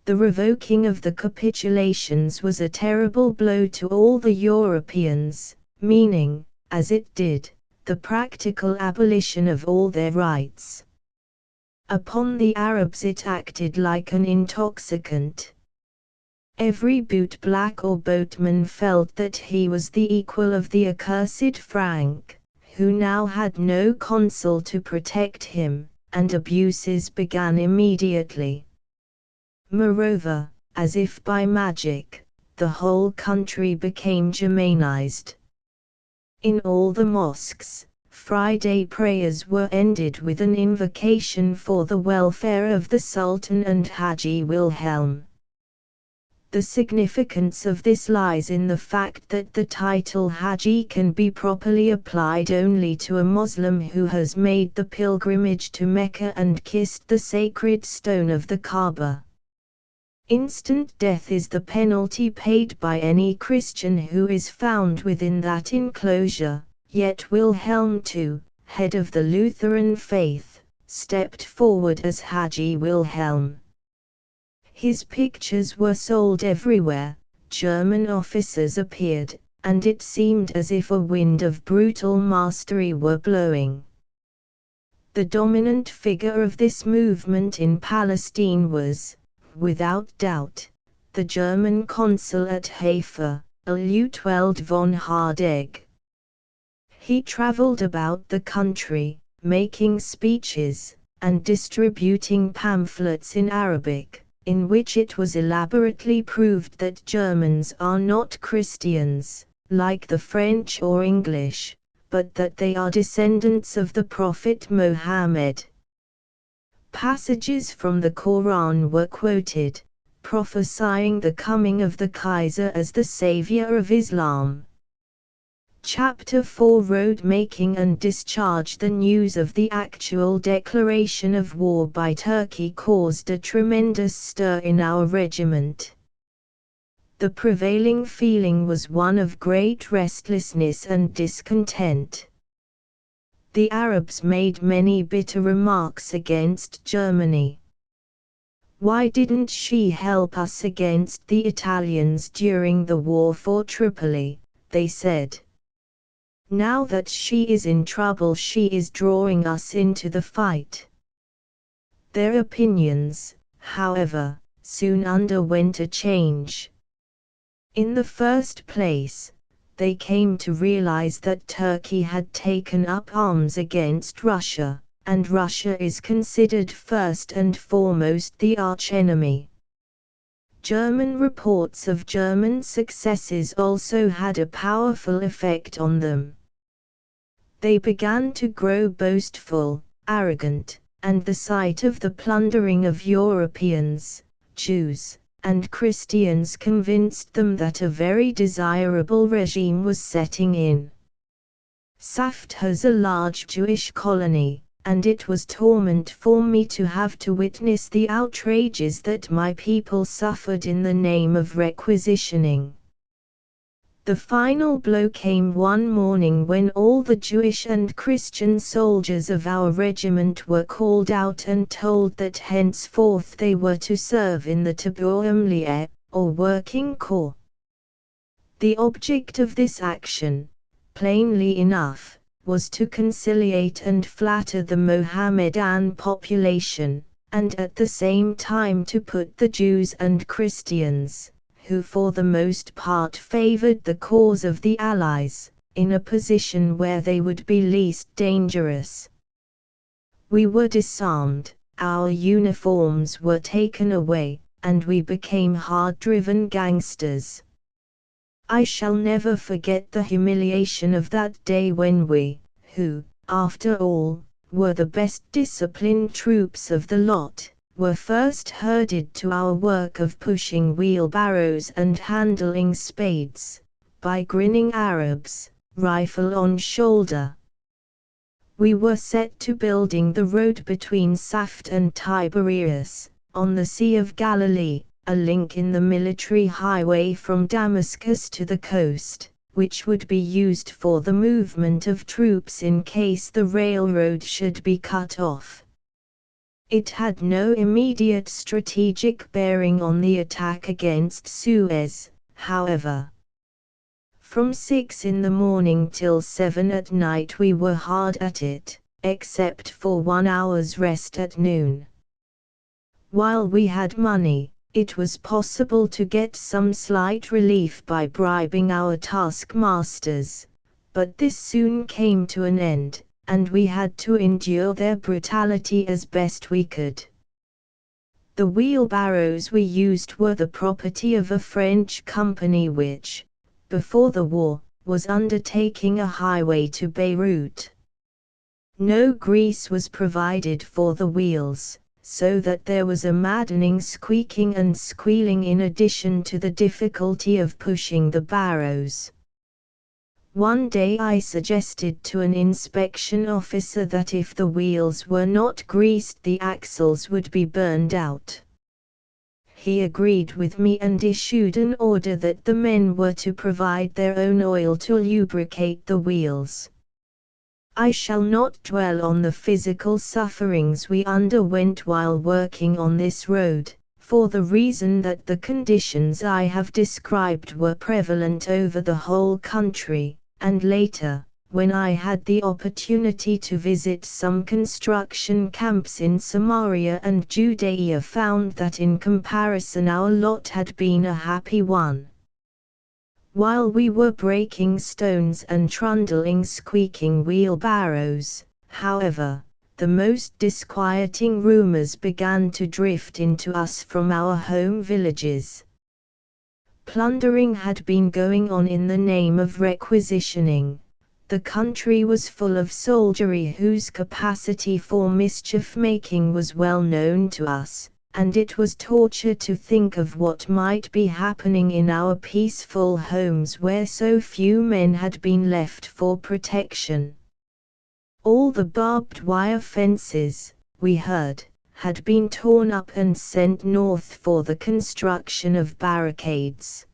The revoking of the capitulations was a terrible blow to all the Europeans, meaning, as it did, the practical abolition of all their rights. Upon the Arabs it acted like an intoxicant. Every bootblack or boatman felt that he was the equal of the accursed Frank, who now had no consul to protect him, and abuses began immediately. Moreover, as if by magic, the whole country became Germanized. In all the mosques, Friday prayers were ended with an invocation for the welfare of the Sultan and Haji Wilhelm. The significance of this lies in the fact that the title Haji can be properly applied only to a Muslim who has made the pilgrimage to Mecca and kissed the sacred stone of the Kaaba. Instant death is the penalty paid by any Christian who is found within that enclosure, yet Wilhelm II, head of the Lutheran faith, stepped forward as Haji Wilhelm. His pictures were sold everywhere, German officers appeared, and it seemed as if a wind of brutal mastery were blowing. The dominant figure of this movement in Palestine was, without doubt, the German consul at Haifa, Luitweld von Hardegg. He traveled about the country, making speeches, and distributing pamphlets in Arabic, in which it was elaborately proved that Germans are not Christians, like the French or English, but that they are descendants of the Prophet Mohammed. Passages from the Quran were quoted, prophesying the coming of the Kaiser as the savior of Islam. Chapter 4 Road making and discharge. The news of the actual declaration of war by Turkey caused a tremendous stir in our regiment. The prevailing feeling was one of great restlessness and discontent. The Arabs made many bitter remarks against Germany. Why didn't she help us against the Italians during the war for Tripoli, they said. Now that she is in trouble, she is drawing us into the fight. Their opinions, however, soon underwent a change. In the first place, they came to realize that Turkey had taken up arms against Russia, and Russia is considered first and foremost the archenemy. German reports of German successes also had a powerful effect on them. They began to grow boastful, arrogant, and the sight of the plundering of Europeans, Jews, and Christians convinced them that a very desirable regime was setting in. Saft has a large Jewish colony, and it was torment for me to have to witness the outrages that my people suffered in the name of requisitioning. The final blow came one morning when all the Jewish and Christian soldiers of our regiment were called out and told that henceforth they were to serve in the Tabor Umlieh, or working corps. The object of this action, plainly enough, was to conciliate and flatter the Mohammedan population, and at the same time to put the Jews and Christians, who for the most part favored the cause of the Allies, in a position where they would be least dangerous. We were disarmed, our uniforms were taken away, and we became hard-driven gangsters. I shall never forget the humiliation of that day when we, who, after all, were the best disciplined troops of the lot, were first herded to our work of pushing wheelbarrows and handling spades, by grinning Arabs, rifle on shoulder. We were set to building the road between Saft and Tiberias, on the Sea of Galilee, a link in the military highway from Damascus to the coast, which would be used for the movement of troops in case the railroad should be cut off. It had no immediate strategic bearing on the attack against Suez, however. From 6 in the morning till 7 at night we were hard at it, except for 1 hour's rest at noon. While we had money, it was possible to get some slight relief by bribing our taskmasters, but this soon came to an end, and we had to endure their brutality as best we could. The wheelbarrows we used were the property of a French company which, before the war, was undertaking a highway to Beirut. No grease was provided for the wheels, so that there was a maddening squeaking and squealing in addition to the difficulty of pushing the barrows. One day I suggested to an inspection officer that if the wheels were not greased the axles would be burned out. He agreed with me and issued an order that the men were to provide their own oil to lubricate the wheels. I shall not dwell on the physical sufferings we underwent while working on this road, for the reason that the conditions I have described were prevalent over the whole country, and later, when I had the opportunity to visit some construction camps in Samaria and Judea, found that in comparison our lot had been a happy one. While we were breaking stones and trundling squeaking wheelbarrows, however, the most disquieting rumors began to drift into us from our home villages. Plundering had been going on in the name of requisitioning. The country was full of soldiery whose capacity for mischief-making was well known to us, and it was torture to think of what might be happening in our peaceful homes where so few men had been left for protection. All the barbed wire fences, we heard, had been torn up and sent north for the construction of barricades.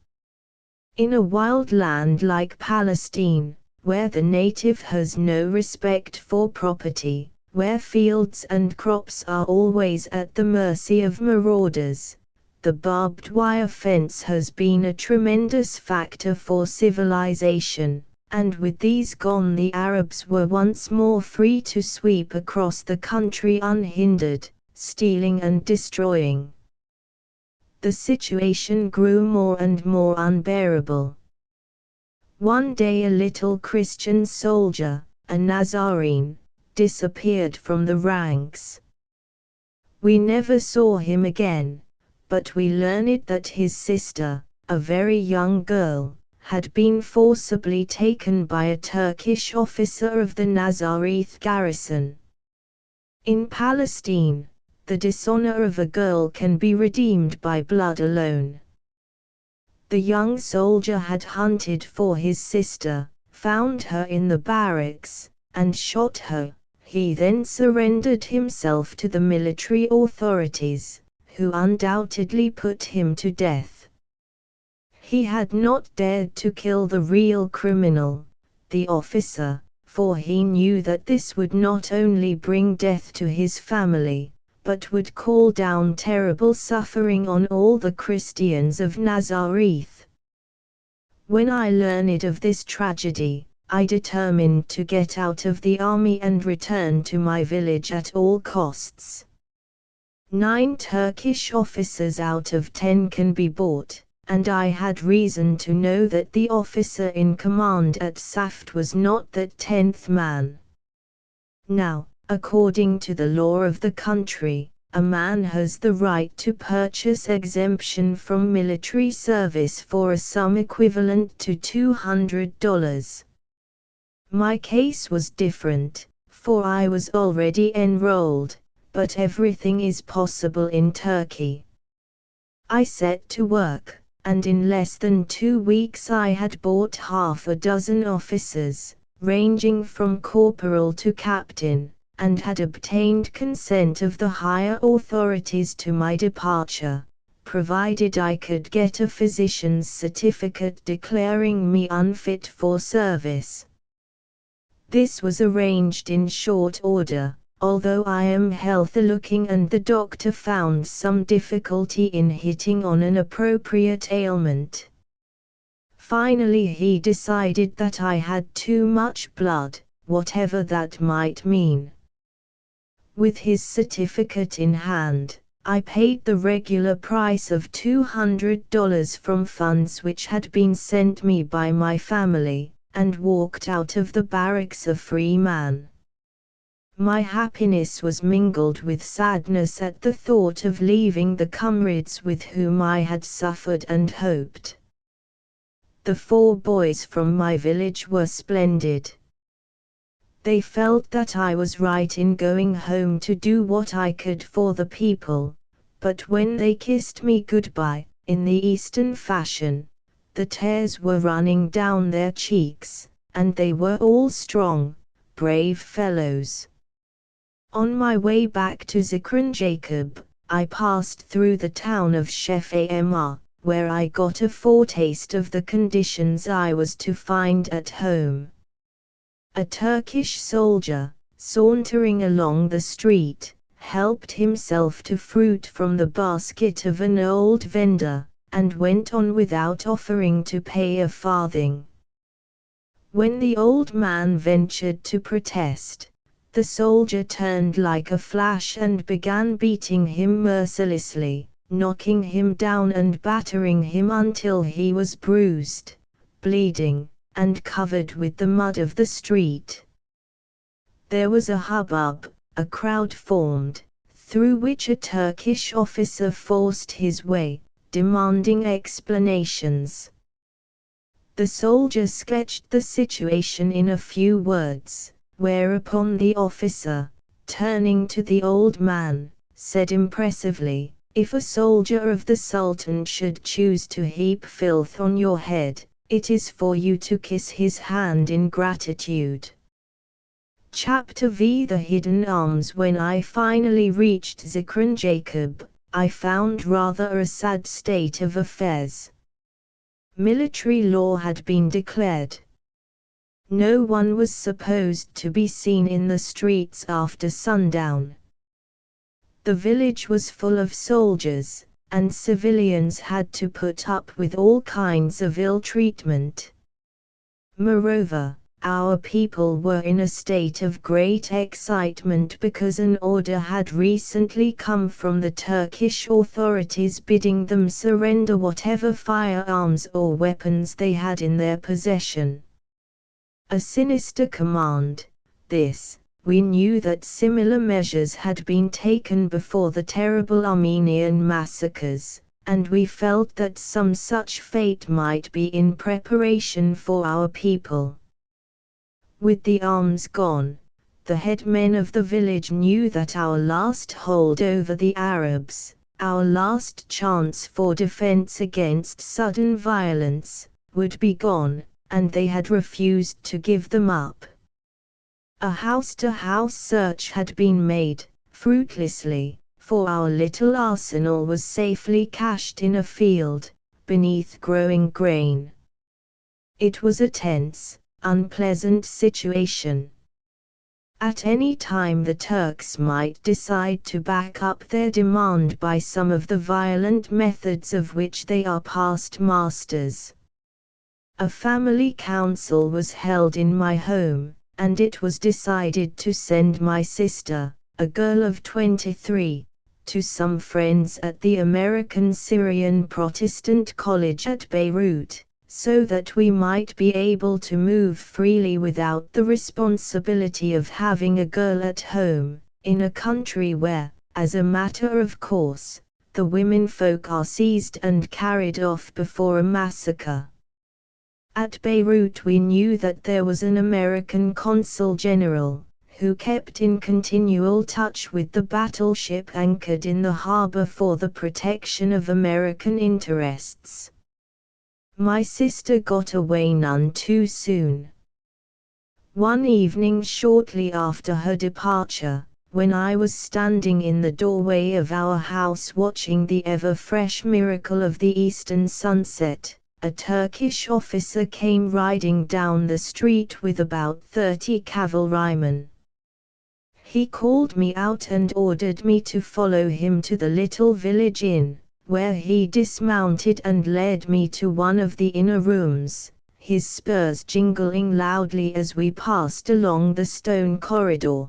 In a wild land like Palestine, where the native has no respect for property, where fields and crops are always at the mercy of marauders, the barbed wire fence has been a tremendous factor for civilization, and with these gone the Arabs were once more free to sweep across the country unhindered, stealing and destroying. The situation grew more and more unbearable. One day a little Christian soldier, a Nazarene, disappeared from the ranks. We never saw him again, but we learned that his sister, a very young girl, had been forcibly taken by a Turkish officer of the Nazareth garrison. In Palestine, the dishonor of a girl can be redeemed by blood alone. The young soldier had hunted for his sister, found her in the barracks, and shot her. He then surrendered himself to the military authorities, who undoubtedly put him to death. He had not dared to kill the real criminal, the officer, for he knew that this would not only bring death to his family, but would call down terrible suffering on all the Christians of Nazareth. When I learned of this tragedy, I determined to get out of the army and return to my village at all costs. 9 Turkish officers out of 10 can be bought, and I had reason to know that the officer in command at Saft was not that 10th man. Now, According to the law of the country, a man has the right to purchase exemption from military service for a sum equivalent to $200. My case was different, for I was already enrolled, but everything is possible in Turkey. I set to work, and in less than 2 weeks I had bought half a dozen officers, ranging from corporal to captain, and had obtained consent of the higher authorities to my departure, provided I could get a physician's certificate declaring me unfit for service. This was arranged in short order, although I am healthy looking and the doctor found some difficulty in hitting on an appropriate ailment. Finally he decided that I had too much blood, whatever that might mean. With his certificate in hand, I paid the regular price of $200 from funds which had been sent me by my family, and walked out of the barracks a free man. My happiness was mingled with sadness at the thought of leaving the comrades with whom I had suffered and hoped. The 4 boys from my village were splendid. They felt that I was right in going home to do what I could for the people, but when they kissed me goodbye, in the Eastern fashion, the tears were running down their cheeks, and they were all strong, brave fellows. On my way back to Zikran Jacob, I passed through the town of Shef-Amar, where I got a foretaste of the conditions I was to find at home. A Turkish soldier, sauntering along the street, helped himself to fruit from the basket of an old vendor, and went on without offering to pay a farthing. When the old man ventured to protest, the soldier turned like a flash and began beating him mercilessly, knocking him down and battering him until he was bruised, bleeding, and covered with the mud of the street. There was a hubbub, a crowd formed, through which a Turkish officer forced his way, demanding explanations. The soldier sketched the situation in a few words, whereupon the officer, turning to the old man, said impressively, "If a soldier of the Sultan should choose to heap filth on your head, it is for you to kiss his hand in gratitude." Chapter V. The Hidden Arms. When I finally reached Zikran Jacob, I found rather a sad state of affairs. Military law had been declared. No one was supposed to be seen in the streets after sundown. The village was full of soldiers, and civilians had to put up with all kinds of ill treatment. Moreover, our people were in a state of great excitement because an order had recently come from the Turkish authorities bidding them surrender whatever firearms or weapons they had in their possession. A sinister command, this. We knew that similar measures had been taken before the terrible Armenian massacres, and we felt that some such fate might be in preparation for our people. With the arms gone, the headmen of the village knew that our last hold over the Arabs, our last chance for defense against sudden violence, would be gone, and they had refused to give them up. A house-to-house search had been made, fruitlessly, for our little arsenal was safely cached in a field, beneath growing grain. It was a tense, unpleasant situation. At any time the Turks might decide to back up their demand by some of the violent methods of which they are past masters. A family council was held in my home, and it was decided to send my sister, a girl of 23, to some friends at the American Syrian Protestant College at Beirut, so that we might be able to move freely without the responsibility of having a girl at home, in a country where, as a matter of course, the women folk are seized and carried off before a massacre. At Beirut we knew that there was an American consul general, who kept in continual touch with the battleship anchored in the harbor for the protection of American interests. My sister got away none too soon. One evening shortly after her departure, when I was standing in the doorway of our house watching the ever-fresh miracle of the eastern sunset, a Turkish officer came riding down the street with about 30 cavalrymen. He called me out and ordered me to follow him to the little village inn, where he dismounted and led me to one of the inner rooms, his spurs jingling loudly as we passed along the stone corridor.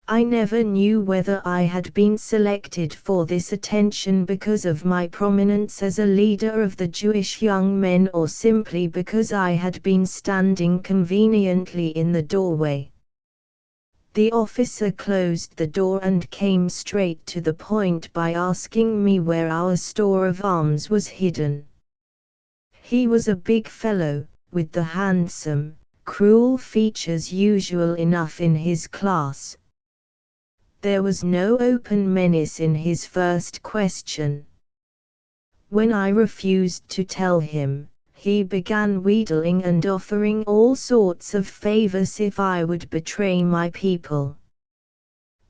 I never knew whether I had been selected for this attention because of my prominence as a leader of the Jewish young men or simply because I had been standing conveniently in the doorway. The officer closed the door and came straight to the point by asking me where our store of arms was hidden. He was a big fellow, with the handsome, cruel features usual enough in his class. There was no open menace in his first question. When I refused to tell him, he began wheedling and offering all sorts of favors if I would betray my people.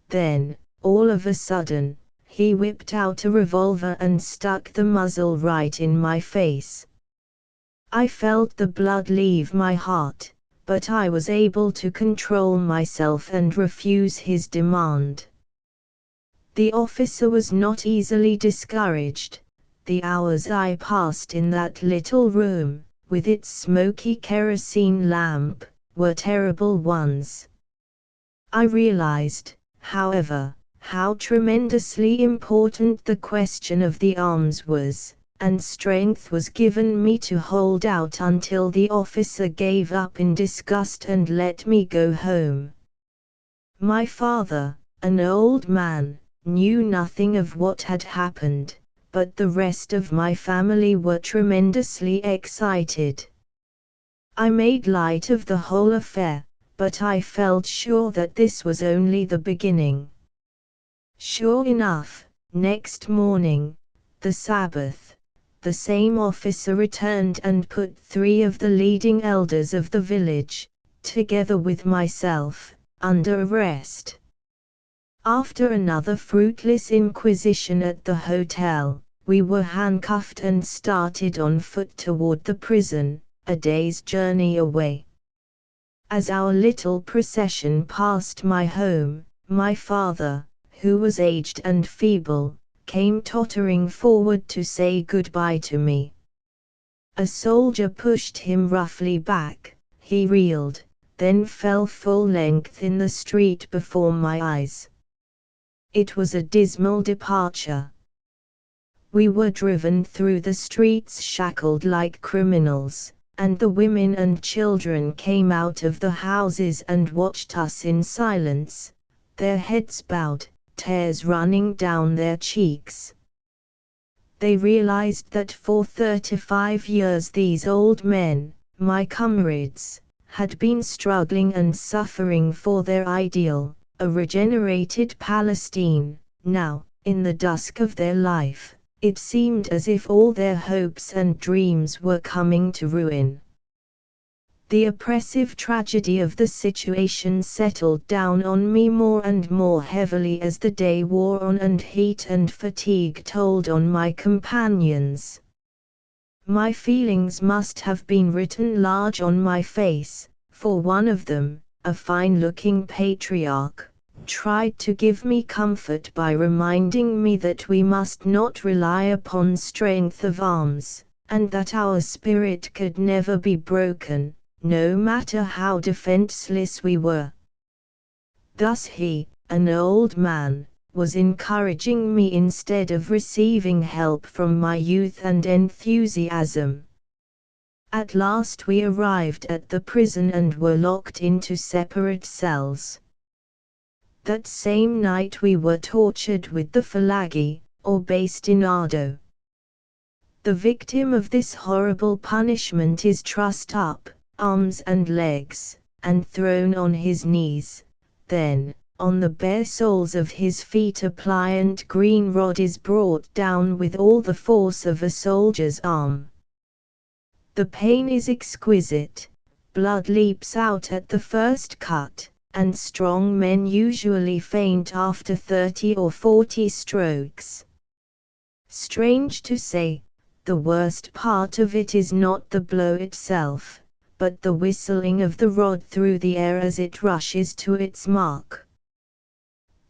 Then, all of a sudden, he whipped out a revolver and stuck the muzzle right in my face. I felt the blood leave my heart, but I was able to control myself and refuse his demand. The officer was not easily discouraged. The hours I passed in that little room, with its smoky kerosene lamp, were terrible ones. I realized, however, how tremendously important the question of the arms was, and strength was given me to hold out until the officer gave up in disgust and let me go home. My father, an old man, knew nothing of what had happened, but the rest of my family were tremendously excited. I made light of the whole affair, but I felt sure that this was only the beginning. Sure enough, next morning, the Sabbath, the same officer returned and put 3 of the leading elders of the village, together with myself, under arrest. After another fruitless inquisition at the hotel, we were handcuffed and started on foot toward the prison, a day's journey away. As our little procession passed my home, my father, who was aged and feeble, came tottering forward to say goodbye to me. A soldier pushed him roughly back, he reeled, then fell full length in the street before my eyes. It was a dismal departure. We were driven through the streets shackled like criminals, and the women and children came out of the houses and watched us in silence, their heads bowed, tears running down their cheeks. They realized that for 35 years these old men, my comrades, had been struggling and suffering for their ideal, a regenerated Palestine. Now, in the dusk of their life, it seemed as if all their hopes and dreams were coming to ruin. The oppressive tragedy of the situation settled down on me more and more heavily as the day wore on, and heat and fatigue told on my companions. My feelings must have been written large on my face, for one of them, a fine-looking patriarch, tried to give me comfort by reminding me that we must not rely upon strength of arms, and that our spirit could never be broken, no matter how defenseless we were. Thus he, an old man, was encouraging me instead of receiving help from my youth and enthusiasm. At last we arrived at the prison and were locked into separate cells. That same night we were tortured with the falagi, or bastinado. The victim of this horrible punishment is trussed up, arms and legs, and thrown on his knees. Then, on the bare soles of his feet a pliant green rod is brought down with all the force of a soldier's arm. The pain is exquisite, blood leaps out at the first cut, and strong men usually faint after 30 or 40 strokes. Strange to say, the worst part of it is not the blow itself, but the whistling of the rod through the air as it rushes to its mark.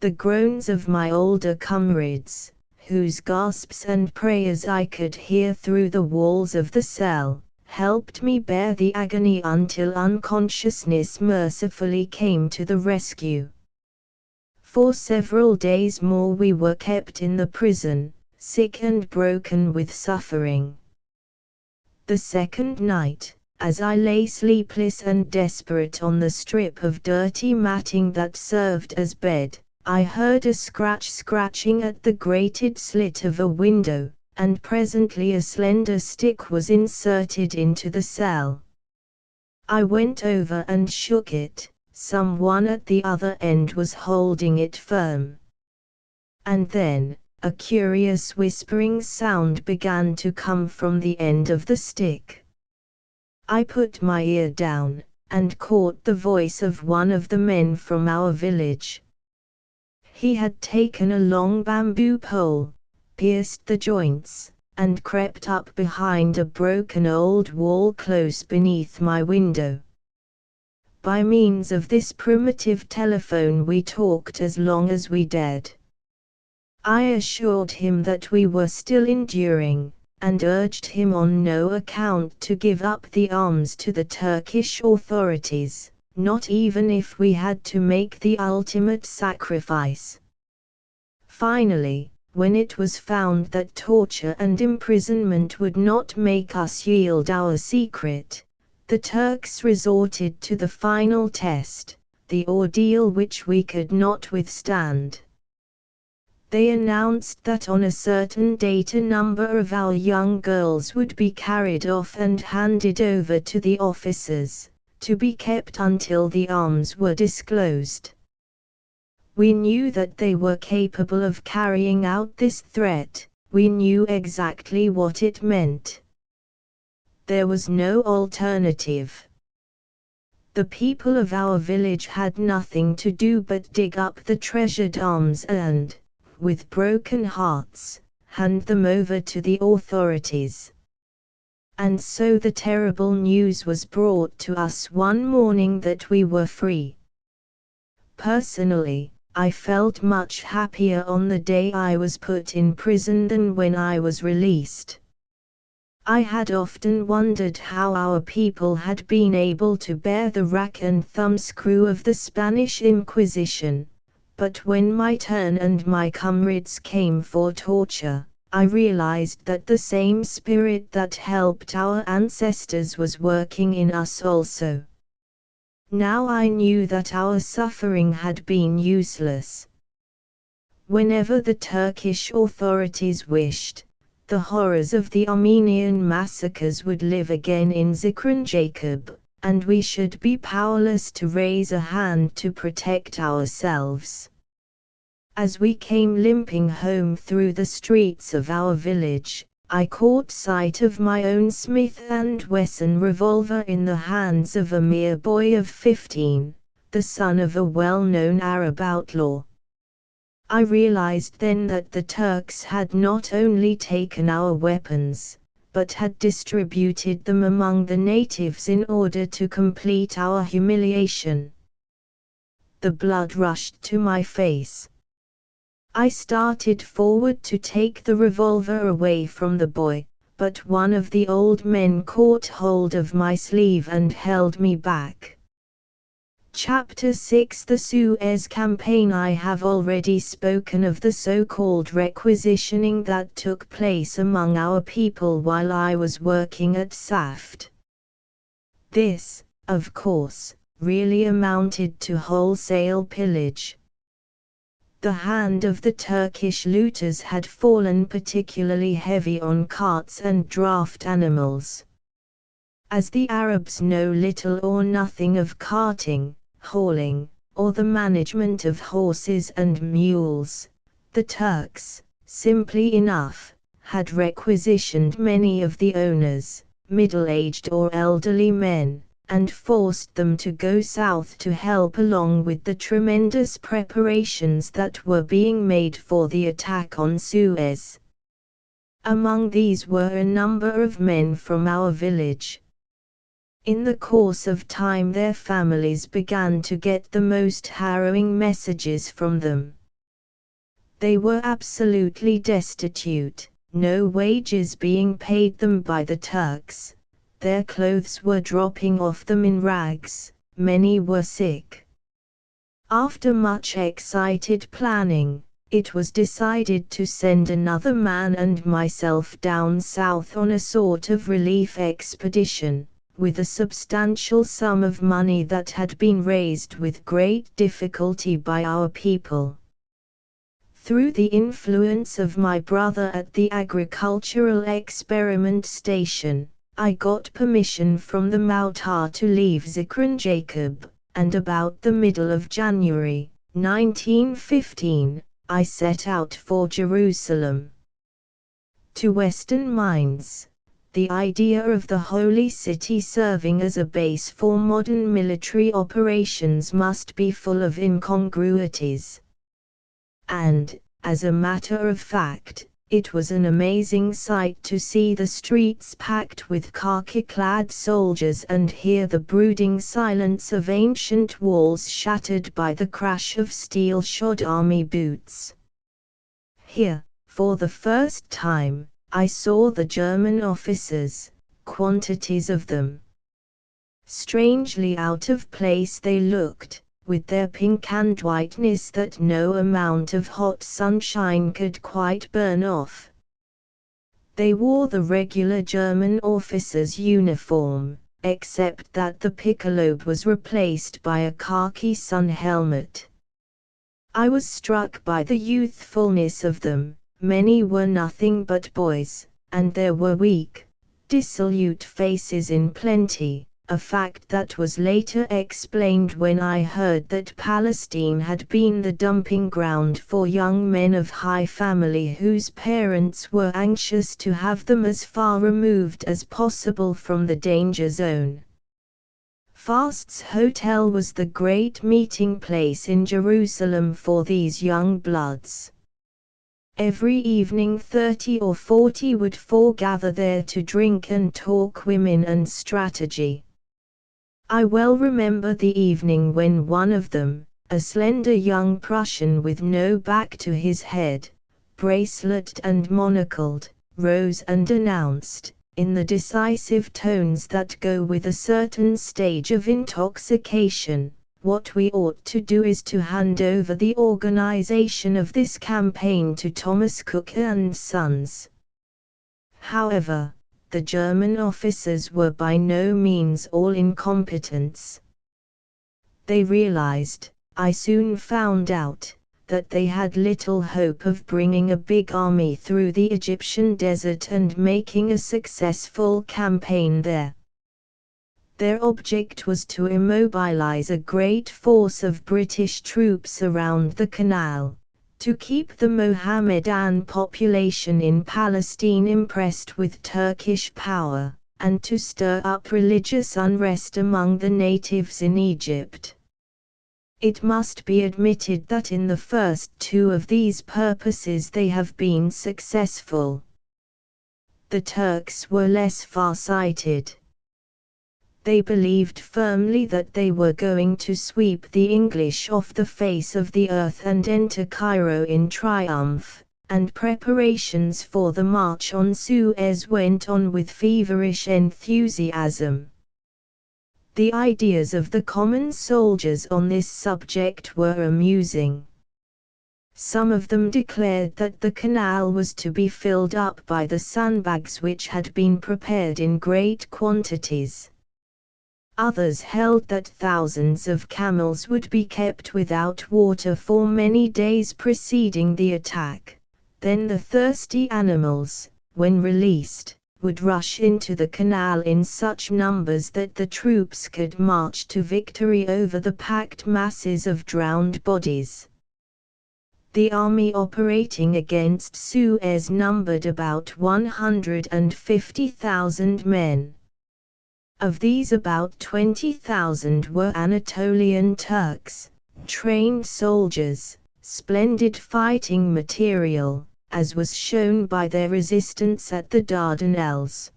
The groans of my older comrades, whose gasps and prayers I could hear through the walls of the cell, helped me bear the agony until unconsciousness mercifully came to the rescue. For several days more we were kept in the prison, sick and broken with suffering. The second night, as I lay sleepless and desperate on the strip of dirty matting that served as bed, I heard a scratching at the grated slit of a window, and presently a slender stick was inserted into the cell. I went over and shook it. Someone at the other end was holding it firm. And then, a curious whispering sound began to come from the end of the stick. I put my ear down, and caught the voice of one of the men from our village. He had taken a long bamboo pole, pierced the joints, and crept up behind a broken old wall close beneath my window. By means of this primitive telephone we talked as long as we dared. I assured him that we were still enduring, and urged him on no account to give up the arms to the Turkish authorities, not even if we had to make the ultimate sacrifice. Finally, when it was found that torture and imprisonment would not make us yield our secret, the Turks resorted to the final test, the ordeal which we could not withstand. They announced that on a certain date a number of our young girls would be carried off and handed over to the officers, to be kept until the arms were disclosed. We knew that they were capable of carrying out this threat, we knew exactly what it meant. There was no alternative. The people of our village had nothing to do but dig up the treasured arms and, with broken hearts, hand them over to the authorities. And so the terrible news was brought to us one morning that we were free. Personally, I felt much happier on the day I was put in prison than when I was released. I had often wondered how our people had been able to bear the rack and thumbscrew of the Spanish Inquisition, but when my turn and my comrades came for torture, I realized that the same spirit that helped our ancestors was working in us also. Now I knew that our suffering had been useless. Whenever the Turkish authorities wished, the horrors of the Armenian massacres would live again in Zikran Jacob, and we should be powerless to raise a hand to protect ourselves. As we came limping home through the streets of our village, I caught sight of my own Smith & Wesson revolver in the hands of a mere boy of 15, the son of a well-known Arab outlaw. I realized then that the Turks had not only taken our weapons, but had distributed them among the natives in order to complete our humiliation. The blood rushed to my face. I started forward to take the revolver away from the boy, but one of the old men caught hold of my sleeve and held me back. Chapter 6 The Suez Campaign. I have already spoken of the so-called requisitioning that took place among our people while I was working at Saft. This, of course, really amounted to wholesale pillage. The hand of the Turkish looters had fallen particularly heavy on carts and draft animals. As the Arabs know little or nothing of carting, hauling, or the management of horses and mules, the Turks, simply enough, had requisitioned many of the owners, middle-aged or elderly men, and forced them to go south to help along with the tremendous preparations that were being made for the attack on Suez. Among these were a number of men from our village. In the course of time their families began to get the most harrowing messages from them. They were absolutely destitute, no wages being paid them by the Turks, their clothes were dropping off them in rags, many were sick. After much excited planning, it was decided to send another man and myself down south on a sort of relief expedition, with a substantial sum of money that had been raised with great difficulty by our people. Through the influence of my brother at the agricultural experiment station, I got permission from the Mautar to leave Zikran Jacob, and about the middle of January, 1915, I set out for Jerusalem. To Western minds, the idea of the Holy City serving as a base for modern military operations must be full of incongruities. And, as a matter of fact, it was an amazing sight to see the streets packed with khaki-clad soldiers and hear the brooding silence of ancient walls shattered by the crash of steel-shod army boots. Here, for the first time, I saw the German officers, quantities of them. Strangely out of place they looked, with their pink and whiteness that no amount of hot sunshine could quite burn off. They wore the regular German officer's uniform, except that the piccolobe was replaced by a khaki sun helmet. I was struck by the youthfulness of them. Many were nothing but boys, and there were weak, dissolute faces in plenty, a fact that was later explained when I heard that Palestine had been the dumping ground for young men of high family whose parents were anxious to have them as far removed as possible from the danger zone. Fast's Hotel was the great meeting place in Jerusalem for these young bloods. Every evening 30 or 40 would foregather there to drink and talk women and strategy. I well remember the evening when one of them, a slender young Prussian with no back to his head, braceleted and monocled, rose and announced, in the decisive tones that go with a certain stage of intoxication, "What we ought to do is to hand over the organization of this campaign to Thomas Cook and Sons." However, the German officers were by no means all incompetents. They realized, I soon found out, that they had little hope of bringing a big army through the Egyptian desert and making a successful campaign there. Their object was to immobilize a great force of British troops around the canal, to keep the Mohammedan population in Palestine impressed with Turkish power, and to stir up religious unrest among the natives in Egypt. It must be admitted that in the first two of these purposes they have been successful. The Turks were less far-sighted. They believed firmly that they were going to sweep the English off the face of the earth and enter Cairo in triumph, and preparations for the march on Suez went on with feverish enthusiasm. The ideas of the common soldiers on this subject were amusing. Some of them declared that the canal was to be filled up by the sandbags which had been prepared in great quantities. Others held that thousands of camels would be kept without water for many days preceding the attack. Then the thirsty animals, when released, would rush into the canal in such numbers that the troops could march to victory over the packed masses of drowned bodies. The army operating against Suez numbered about 150,000 men. Of these about 20,000 were Anatolian Turks, trained soldiers, splendid fighting material, as was shown by their resistance at the Dardanelles.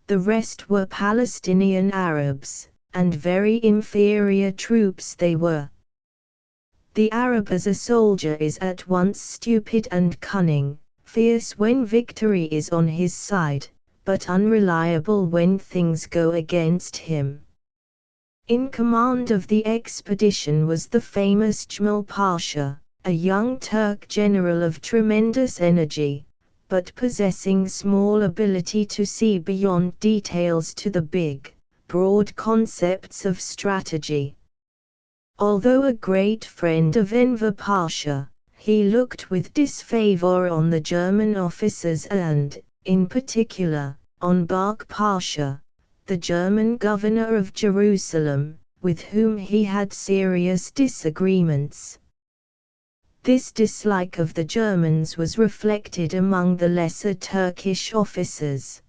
The rest were Palestinian Arabs, and very inferior troops they were. The Arab as a soldier is at once stupid and cunning, fierce when victory is on his side, but unreliable when things go against him. In command of the expedition was the famous Jmal Pasha, a young Turk general of tremendous energy, but possessing small ability to see beyond details to the big, broad concepts of strategy. Although a great friend of Enver Pasha, he looked with disfavor on the German officers and, in particular, on Bark Pasha, the German governor of Jerusalem, with whom he had serious disagreements. This dislike of the Germans was reflected among the lesser Turkish officers.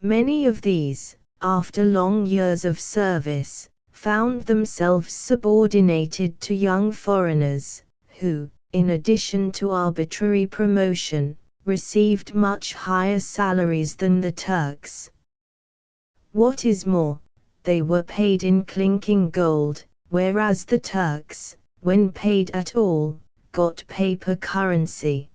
Many of these, after long years of service, found themselves subordinated to young foreigners, who, in addition to arbitrary promotion, received much higher salaries than the Turks. What is more, they were paid in clinking gold, whereas the Turks, when paid at all, got paper currency.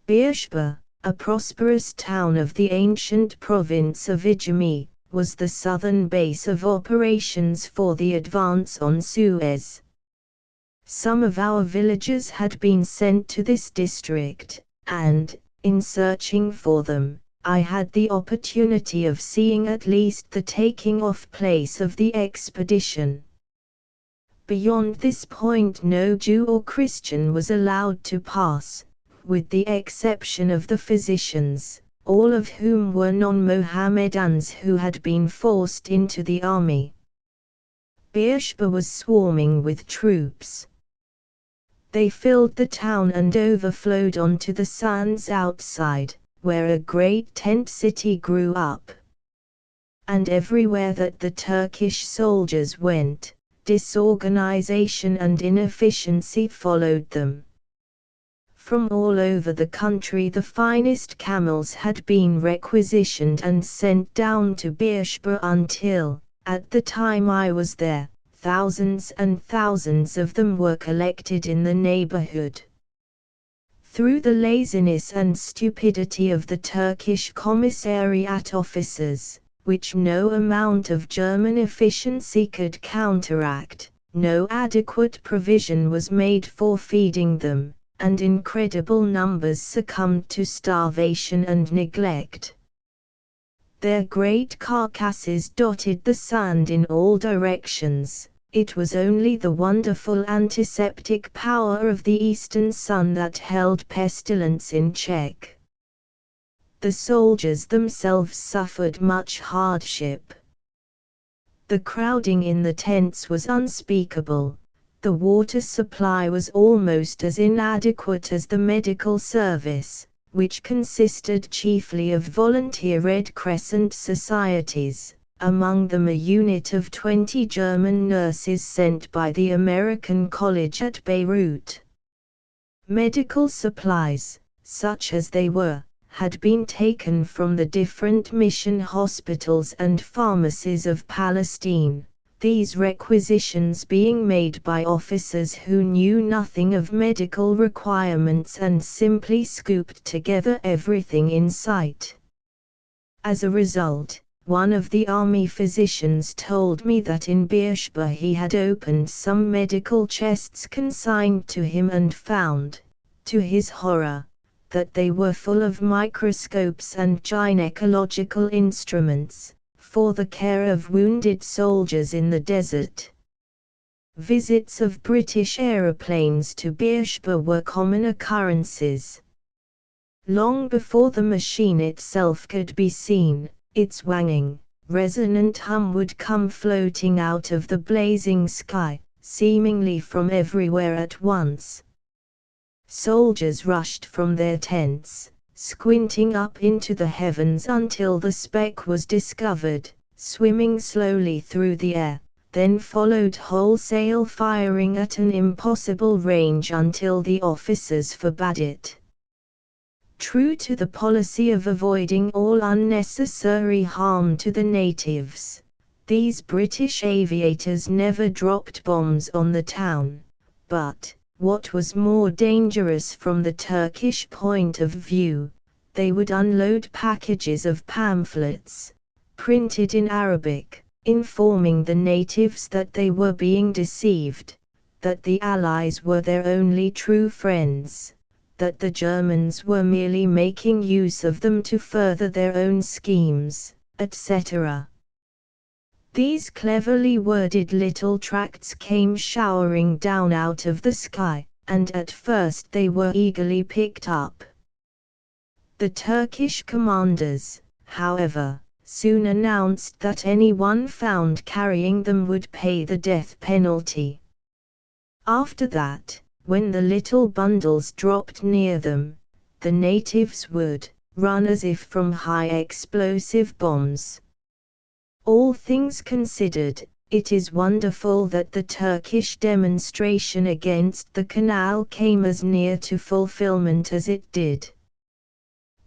Beersheba, a prosperous town of the ancient province of Ijami, was the southern base of operations for the advance on Suez. Some of our villagers had been sent to this district, and, in searching for them, I had the opportunity of seeing at least the taking off place of the expedition. Beyond this point no Jew or Christian was allowed to pass, with the exception of the physicians, all of whom were non-Mohammedans who had been forced into the army. Beersheba was swarming with troops. They filled the town and overflowed onto the sands outside, where a great tent city grew up. And everywhere that the Turkish soldiers went, disorganization and inefficiency followed them. From all over the country the finest camels had been requisitioned and sent down to Beersheba until, at the time I was there, thousands and thousands of them were collected in the neighborhood. Through the laziness and stupidity of the Turkish commissariat officers, which no amount of German efficiency could counteract, no adequate provision was made for feeding them, and incredible numbers succumbed to starvation and neglect. Their great carcasses dotted the sand in all directions. It was only the wonderful antiseptic power of the eastern sun that held pestilence in check. The soldiers themselves suffered much hardship. The crowding in the tents was unspeakable. The water supply was almost as inadequate as the medical service, which consisted chiefly of volunteer Red Crescent societies, among them a unit of 20 German nurses sent by the American College at Beirut. Medical supplies, such as they were, had been taken from the different mission hospitals and pharmacies of Palestine, these requisitions being made by officers who knew nothing of medical requirements and simply scooped together everything in sight. As a result, one of the army physicians told me that in Beersheba he had opened some medical chests consigned to him and found, to his horror, that they were full of microscopes and gynecological instruments, for the care of wounded soldiers in the desert. Visits of British aeroplanes to Beersheba were common occurrences. Long before the machine itself could be seen, its wanging, resonant hum would come floating out of the blazing sky, seemingly from everywhere at once. Soldiers rushed from their tents, squinting up into the heavens until the speck was discovered, swimming slowly through the air, then followed wholesale firing at an impossible range until the officers forbade it. True to the policy of avoiding all unnecessary harm to the natives, these British aviators never dropped bombs on the town, but, what was more dangerous from the Turkish point of view, they would unload packages of pamphlets, printed in Arabic, informing the natives that they were being deceived, that the Allies were their only true friends, that the Germans were merely making use of them to further their own schemes, etc. These cleverly worded little tracts came showering down out of the sky, and at first they were eagerly picked up. The Turkish commanders, however, soon announced that anyone found carrying them would pay the death penalty. After that, when the little bundles dropped near them, the natives would run as if from high explosive bombs. All things considered, it is wonderful that the Turkish demonstration against the canal came as near to fulfillment as it did.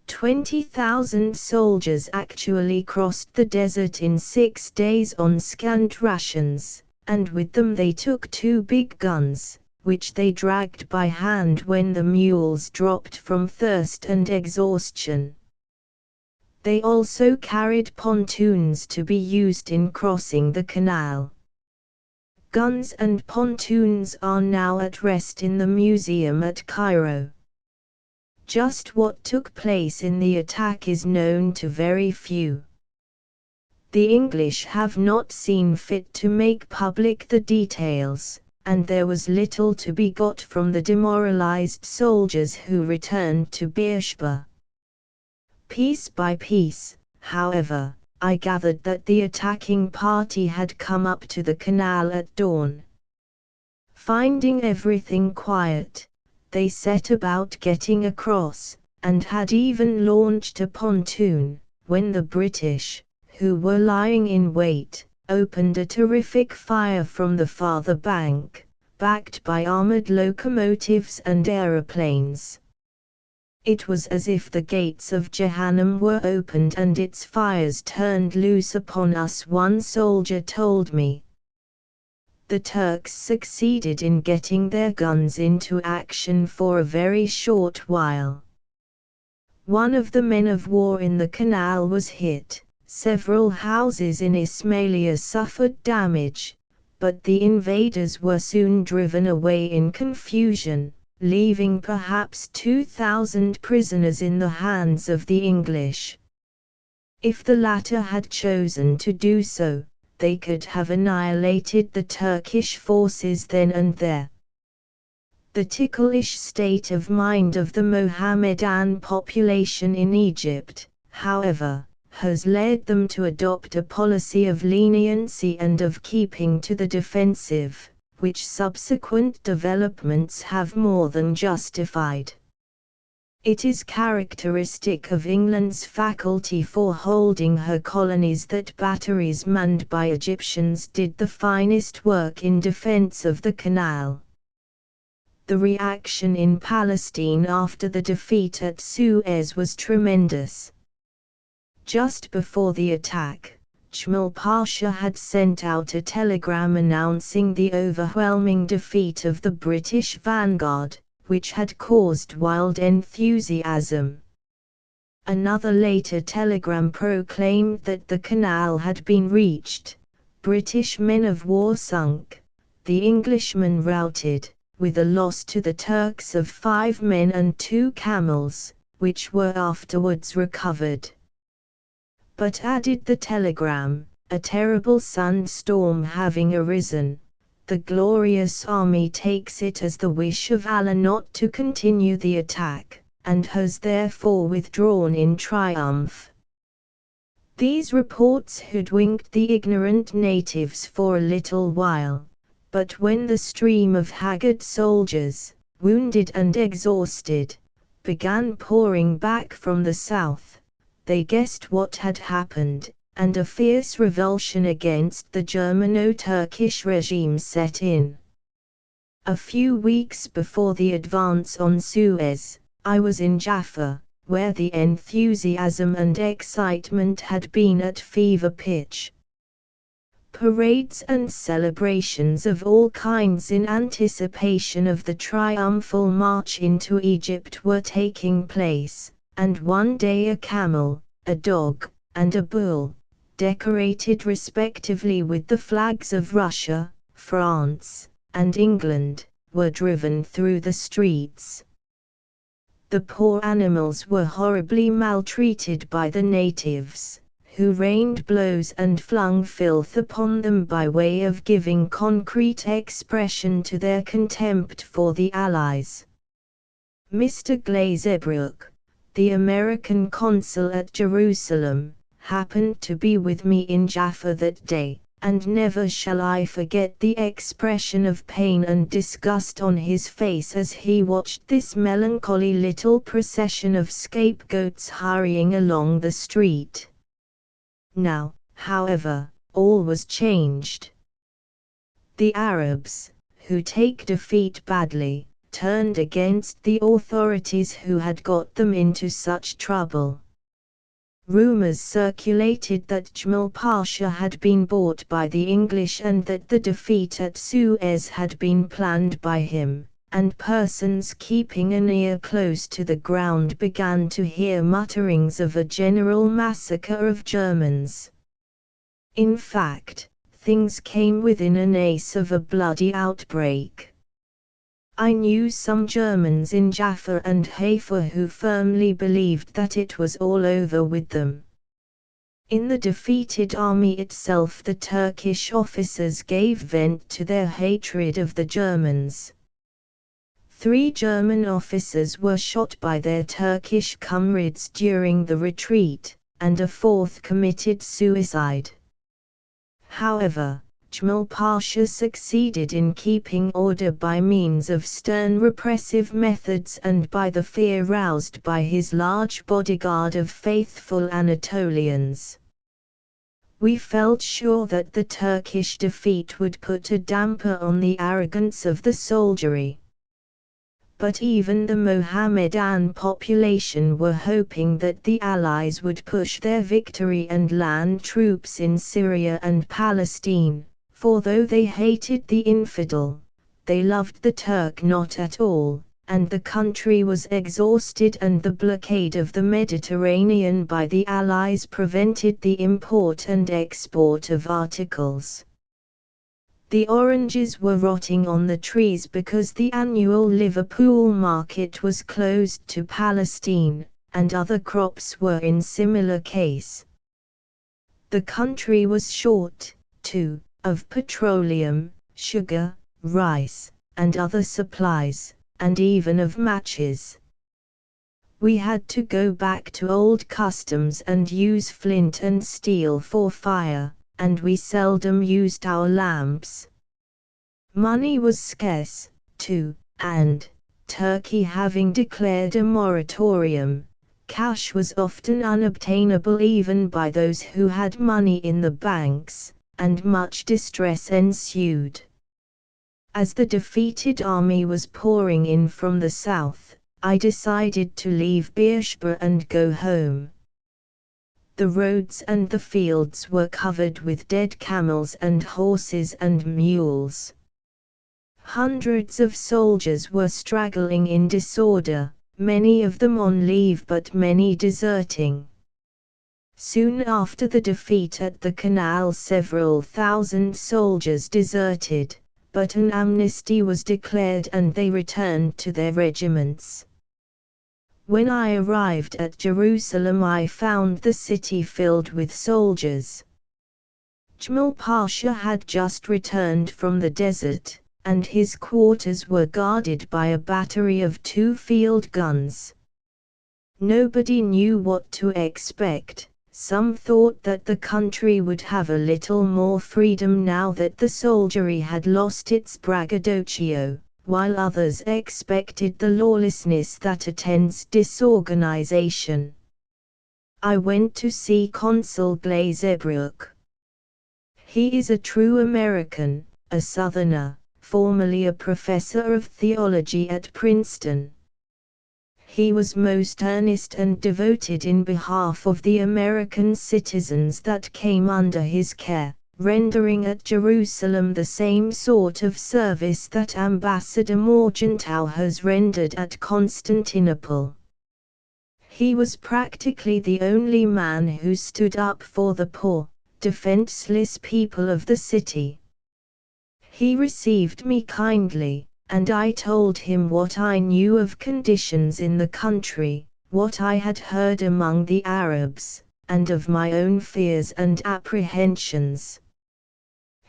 20,000 soldiers actually crossed the desert in 6 days on scant rations, and with them they took 2 big guns, which they dragged by hand when the mules dropped from thirst and exhaustion. They also carried pontoons to be used in crossing the canal. Guns and pontoons are now at rest in the museum at Cairo. Just what took place in the attack is known to very few. The English have not seen fit to make public the details, and there was little to be got from the demoralized soldiers who returned to Beersheba. Piece by piece, however, I gathered that the attacking party had come up to the canal at dawn. Finding everything quiet, they set about getting across, and had even launched a pontoon, when the British, who were lying in wait, opened a terrific fire from the farther bank, backed by armored locomotives and aeroplanes. It was as if the gates of Jahannam were opened and its fires turned loose upon us, one soldier told me. The Turks succeeded in getting their guns into action for a very short while. One of the men of war in the canal was hit, several houses in Ismailia suffered damage, but the invaders were soon driven away in confusion, leaving perhaps 2,000 prisoners in the hands of the English. If the latter had chosen to do so, they could have annihilated the Turkish forces then and there. The ticklish state of mind of the Mohammedan population in Egypt, however, has led them to adopt a policy of leniency and of keeping to the defensive, which subsequent developments have more than justified. It is characteristic of England's faculty for holding her colonies that batteries manned by Egyptians did the finest work in defense of the canal. The reaction in Palestine after the defeat at Suez was tremendous. Just before the attack, Jamal Pasha had sent out a telegram announcing the overwhelming defeat of the British vanguard, which had caused wild enthusiasm. Another later telegram proclaimed that the canal had been reached, British men of war sunk, the Englishmen routed, with a loss to the Turks of 5 men and 2 camels, which were afterwards recovered. But added the telegram, a terrible sandstorm having arisen, the glorious army takes it as the wish of Allah not to continue the attack, and has therefore withdrawn in triumph. These reports hoodwinked the ignorant natives for a little while, but when the stream of haggard soldiers, wounded and exhausted, began pouring back from the south, they guessed what had happened, and a fierce revulsion against the Germano-Turkish regime set in. A few weeks before the advance on Suez, I was in Jaffa, where the enthusiasm and excitement had been at fever pitch. Parades and celebrations of all kinds in anticipation of the triumphal march into Egypt were taking place, and one day a camel, a dog, and a bull, decorated respectively with the flags of Russia, France, and England, were driven through the streets. The poor animals were horribly maltreated by the natives, who rained blows and flung filth upon them by way of giving concrete expression to their contempt for the Allies. Mr. Glazebrook, the American consul at Jerusalem, happened to be with me in Jaffa that day, and never shall I forget the expression of pain and disgust on his face as he watched this melancholy little procession of scapegoats hurrying along the street. Now, however, all was changed. The Arabs, who take defeat badly, turned against the authorities who had got them into such trouble. Rumors circulated that Jmal Pasha had been bought by the English and that the defeat at Suez had been planned by him, and persons keeping an ear close to the ground began to hear mutterings of a general massacre of Germans. In fact, things came within an ace of a bloody outbreak. I knew some Germans in Jaffa and Haifa who firmly believed that it was all over with them. In the defeated army itself, the Turkish officers gave vent to their hatred of the Germans. 3 German officers were shot by their Turkish comrades during the retreat, and a 4th committed suicide. However, Jmal Pasha succeeded in keeping order by means of stern repressive methods and by the fear roused by his large bodyguard of faithful Anatolians. We felt sure that the Turkish defeat would put a damper on the arrogance of the soldiery. But even the Mohammedan population were hoping that the Allies would push their victory and land troops in Syria and Palestine. For though they hated the infidel, they loved the Turk not at all, and the country was exhausted and the blockade of the Mediterranean by the Allies prevented the import and export of articles. The oranges were rotting on the trees because the annual Liverpool market was closed to Palestine, and other crops were in similar case. The country was short, too, of petroleum, sugar, rice, and other supplies, and even of matches. We had to go back to old customs and use flint and steel for fire, and we seldom used our lamps. Money was scarce, too, and, Turkey having declared a moratorium, cash was often unobtainable even by those who had money in the banks, and much distress ensued. As the defeated army was pouring in from the south, I decided to leave Beersheba and go home. The roads and the fields were covered with dead camels and horses and mules. Hundreds of soldiers were straggling in disorder, many of them on leave but many deserting. Soon after the defeat at the canal several thousand soldiers deserted, but an amnesty was declared and they returned to their regiments. When I arrived at Jerusalem, I found the city filled with soldiers. Jamal Pasha had just returned from the desert, and his quarters were guarded by a battery of 2 field guns. Nobody knew what to expect. Some thought that the country would have a little more freedom now that the soldiery had lost its braggadocio, while others expected the lawlessness that attends disorganization. I went to see Consul Glazebrook. He is a true American, a Southerner, formerly a professor of theology at Princeton. He was most earnest and devoted in behalf of the American citizens that came under his care, rendering at Jerusalem the same sort of service that Ambassador Morgenthau has rendered at Constantinople. He was practically the only man who stood up for the poor, defenseless people of the city. He received me kindly, and I told him what I knew of conditions in the country, what I had heard among the Arabs, and of my own fears and apprehensions.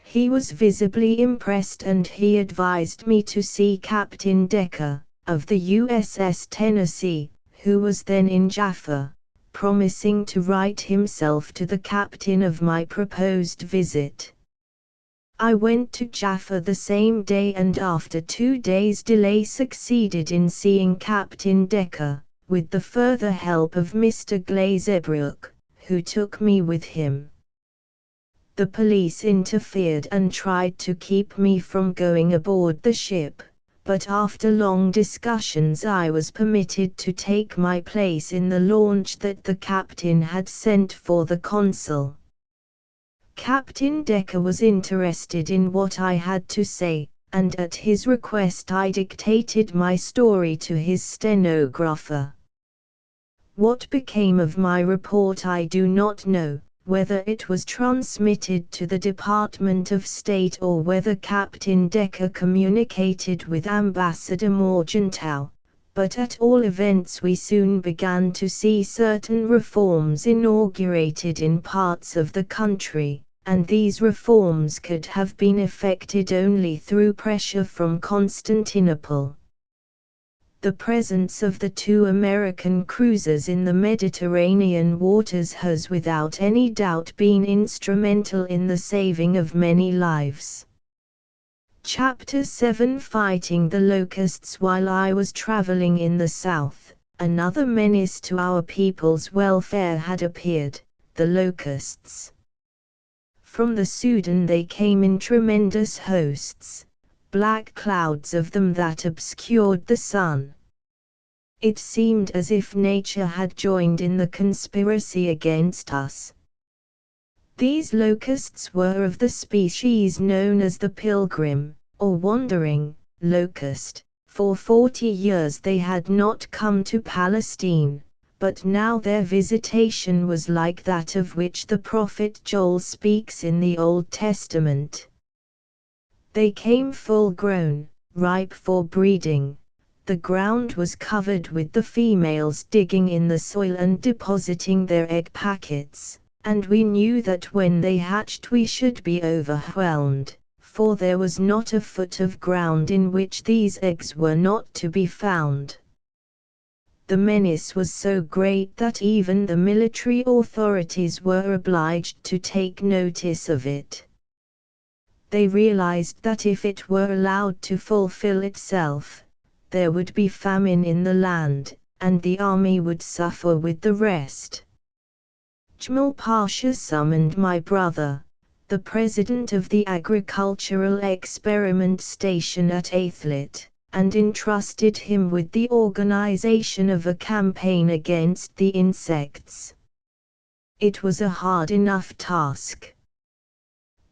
He was visibly impressed, and he advised me to see Captain Decker, of the USS Tennessee, who was then in Jaffa, promising to write himself to the captain of my proposed visit. I went to Jaffa the same day, and after 2 days' delay succeeded in seeing Captain Decker, with the further help of Mr. Glazebrook, who took me with him. The police interfered and tried to keep me from going aboard the ship, but after long discussions I was permitted to take my place in the launch that the captain had sent for the consul. Captain Decker was interested in what I had to say, and at his request I dictated my story to his stenographer. What became of my report I do not know, whether it was transmitted to the Department of State or whether Captain Decker communicated with Ambassador Morgenthau, but at all events we soon began to see certain reforms inaugurated in parts of the country, and these reforms could have been effected only through pressure from Constantinople. The presence of the 2 American cruisers in the Mediterranean waters has without any doubt been instrumental in the saving of many lives. Chapter 7 Fighting the Locusts. While I was traveling in the south, another menace to our people's welfare had appeared, the locusts. From the Sudan they came in tremendous hosts, black clouds of them that obscured the sun. It seemed as if nature had joined in the conspiracy against us. These locusts were of the species known as the pilgrim, or wandering, locust. For 40 years they had not come to Palestine, but now their visitation was like that of which the prophet Joel speaks in the Old Testament. They came full grown, ripe for breeding. The ground was covered with the females digging in the soil and depositing their egg packets, and we knew that when they hatched we should be overwhelmed, for there was not a foot of ground in which these eggs were not to be found. The menace was so great that even the military authorities were obliged to take notice of it. They realized that if it were allowed to fulfill itself, there would be famine in the land, and the army would suffer with the rest. Jamal Pasha summoned my brother, the president of the Agricultural Experiment Station at Athlit, and entrusted him with the organization of a campaign against the insects. It was a hard enough task.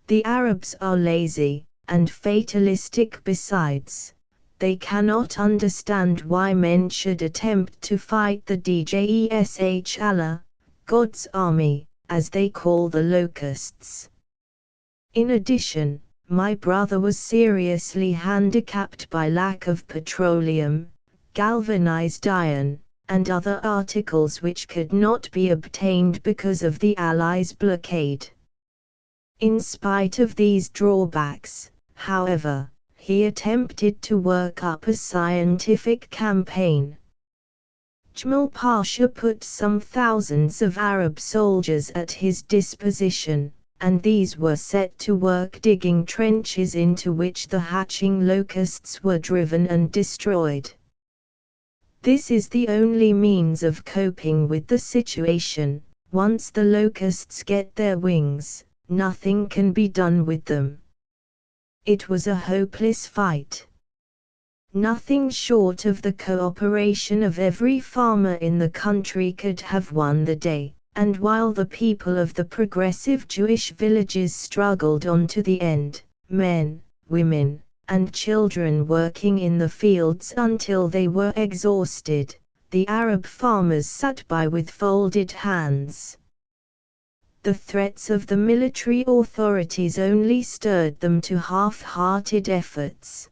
The Arabs are lazy, and fatalistic besides. They cannot understand why men should attempt to fight the Djesh Allah, God's army, as they call the locusts. In addition, my brother was seriously handicapped by lack of petroleum, galvanized iron, and other articles which could not be obtained because of the Allies' blockade. In spite of these drawbacks, however, he attempted to work up a scientific campaign. Jamal Pasha put some thousands of Arab soldiers at his disposition, and these were set to work digging trenches into which the hatching locusts were driven and destroyed. This is the only means of coping with the situation. Once the locusts get their wings, nothing can be done with them. It was a hopeless fight. Nothing short of the cooperation of every farmer in the country could have won the day, and while the people of the progressive Jewish villages struggled on to the end, men, women, and children working in the fields until they were exhausted, the Arab farmers sat by with folded hands. The threats of the military authorities only stirred them to half-hearted efforts.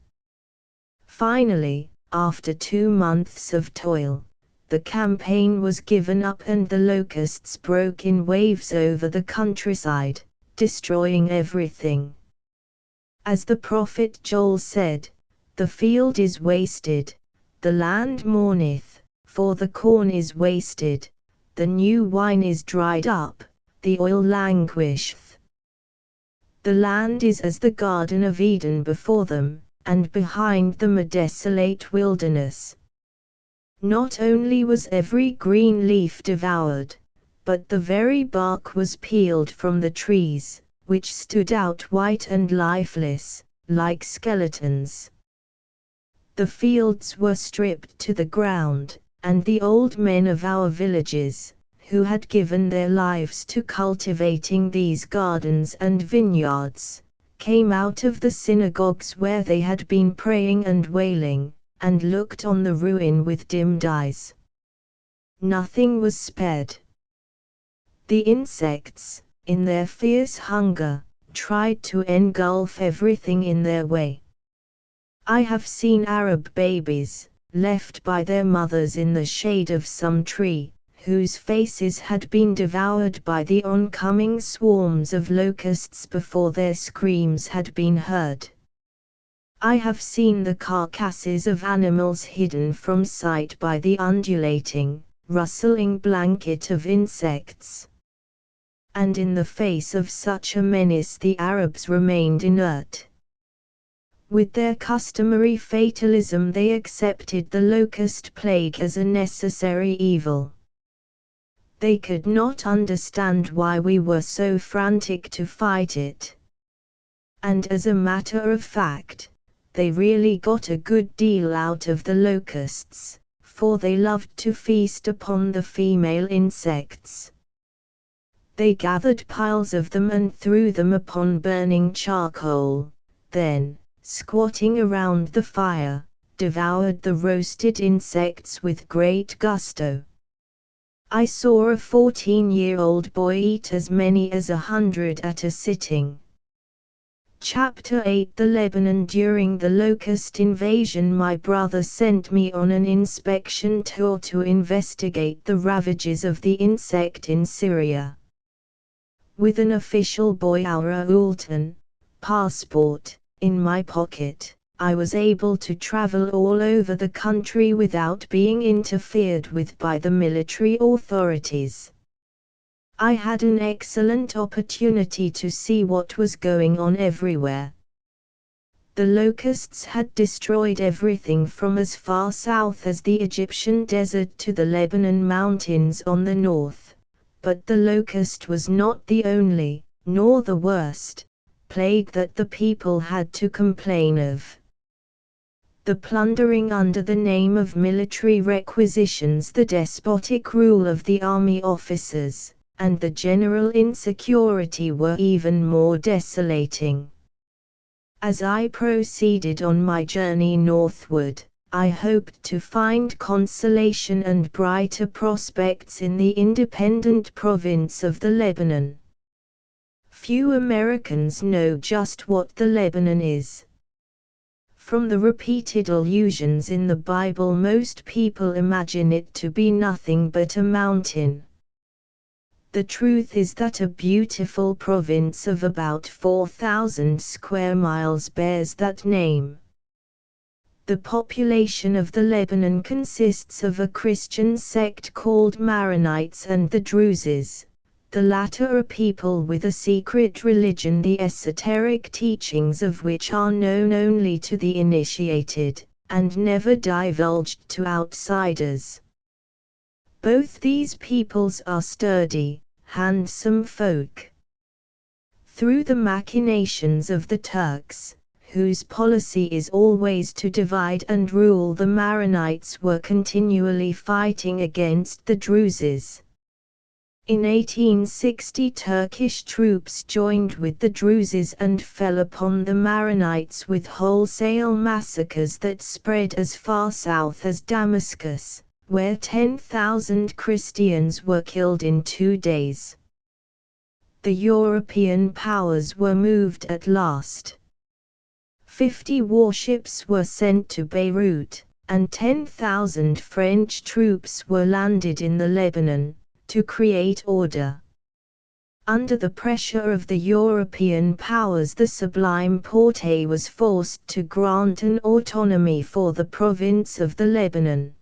Finally, after 2 months of toil, the campaign was given up and the locusts broke in waves over the countryside, destroying everything. As the prophet Joel said, "The field is wasted, the land mourneth, for the corn is wasted, the new wine is dried up, the oil languisheth. The land is as the Garden of Eden before them, and behind them a desolate wilderness." Not only was every green leaf devoured, but the very bark was peeled from the trees, which stood out white and lifeless, like skeletons. The fields were stripped to the ground, and the old men of our villages, who had given their lives to cultivating these gardens and vineyards, came out of the synagogues where they had been praying and wailing, and looked on the ruin with dimmed eyes. Nothing was spared. The insects, in their fierce hunger, tried to engulf everything in their way. I have seen Arab babies, left by their mothers in the shade of some tree, whose faces had been devoured by the oncoming swarms of locusts before their screams had been heard. I have seen the carcasses of animals hidden from sight by the undulating, rustling blanket of insects. And in the face of such a menace the Arabs remained inert. With their customary fatalism they accepted the locust plague as a necessary evil. They could not understand why we were so frantic to fight it. And as a matter of fact, they really got a good deal out of the locusts, for they loved to feast upon the female insects. They gathered piles of them and threw them upon burning charcoal, then, squatting around the fire, devoured the roasted insects with great gusto. I saw a 14-year-old boy eat as many as 100 at a sitting. Chapter 8 The Lebanon. During the locust invasion, my brother sent me on an inspection tour to investigate the ravages of the insect in Syria. With an official Aaronsohn passport in my pocket, I was able to travel all over the country without being interfered with by the military authorities. I had an excellent opportunity to see what was going on everywhere. The locusts had destroyed everything from as far south as the Egyptian desert to the Lebanon mountains on the north, but the locust was not the only, nor the worst, plague that the people had to complain of. The plundering under the name of military requisitions, the despotic rule of the army officers, and the general insecurity were even more desolating. As I proceeded on my journey northward, I hoped to find consolation and brighter prospects in the independent province of the Lebanon. Few Americans know just what the Lebanon is. From the repeated allusions in the Bible, most people imagine it to be nothing but a mountain. The truth is that a beautiful province of about 4,000 square miles bears that name. The population of the Lebanon consists of a Christian sect called Maronites and the Druzes. The latter are people with a secret religion, the esoteric teachings of which are known only to the initiated, and never divulged to outsiders. Both these peoples are sturdy, handsome folk. Through the machinations of the Turks, whose policy is always to divide and rule, the Maronites were continually fighting against the Druzes. In 1860, Turkish troops joined with the Druzes and fell upon the Maronites with wholesale massacres that spread as far south as Damascus, where 10,000 Christians were killed in 2 days. The European powers were moved at last. 50 warships were sent to Beirut, and 10,000 French troops were landed in the Lebanon, to create order. Under the pressure of the European powers, the Sublime Porte was forced to grant an autonomy for the province of the Lebanon.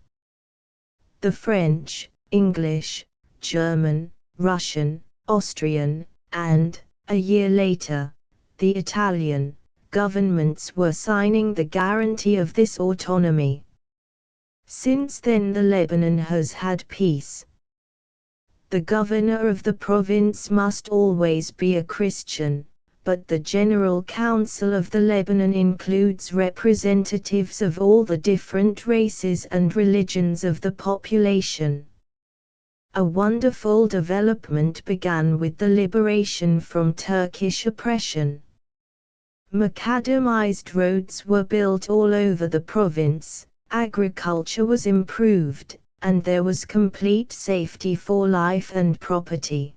The French, English, German, Russian, Austrian, and, a year later, the Italian governments were signing the guarantee of this autonomy. Since then the Lebanon has had peace. The governor of the province must always be a Christian, but the General Council of the Lebanon includes representatives of all the different races and religions of the population. A wonderful development began with the liberation from Turkish oppression. Macadamized roads were built all over the province, agriculture was improved, and there was complete safety for life and property.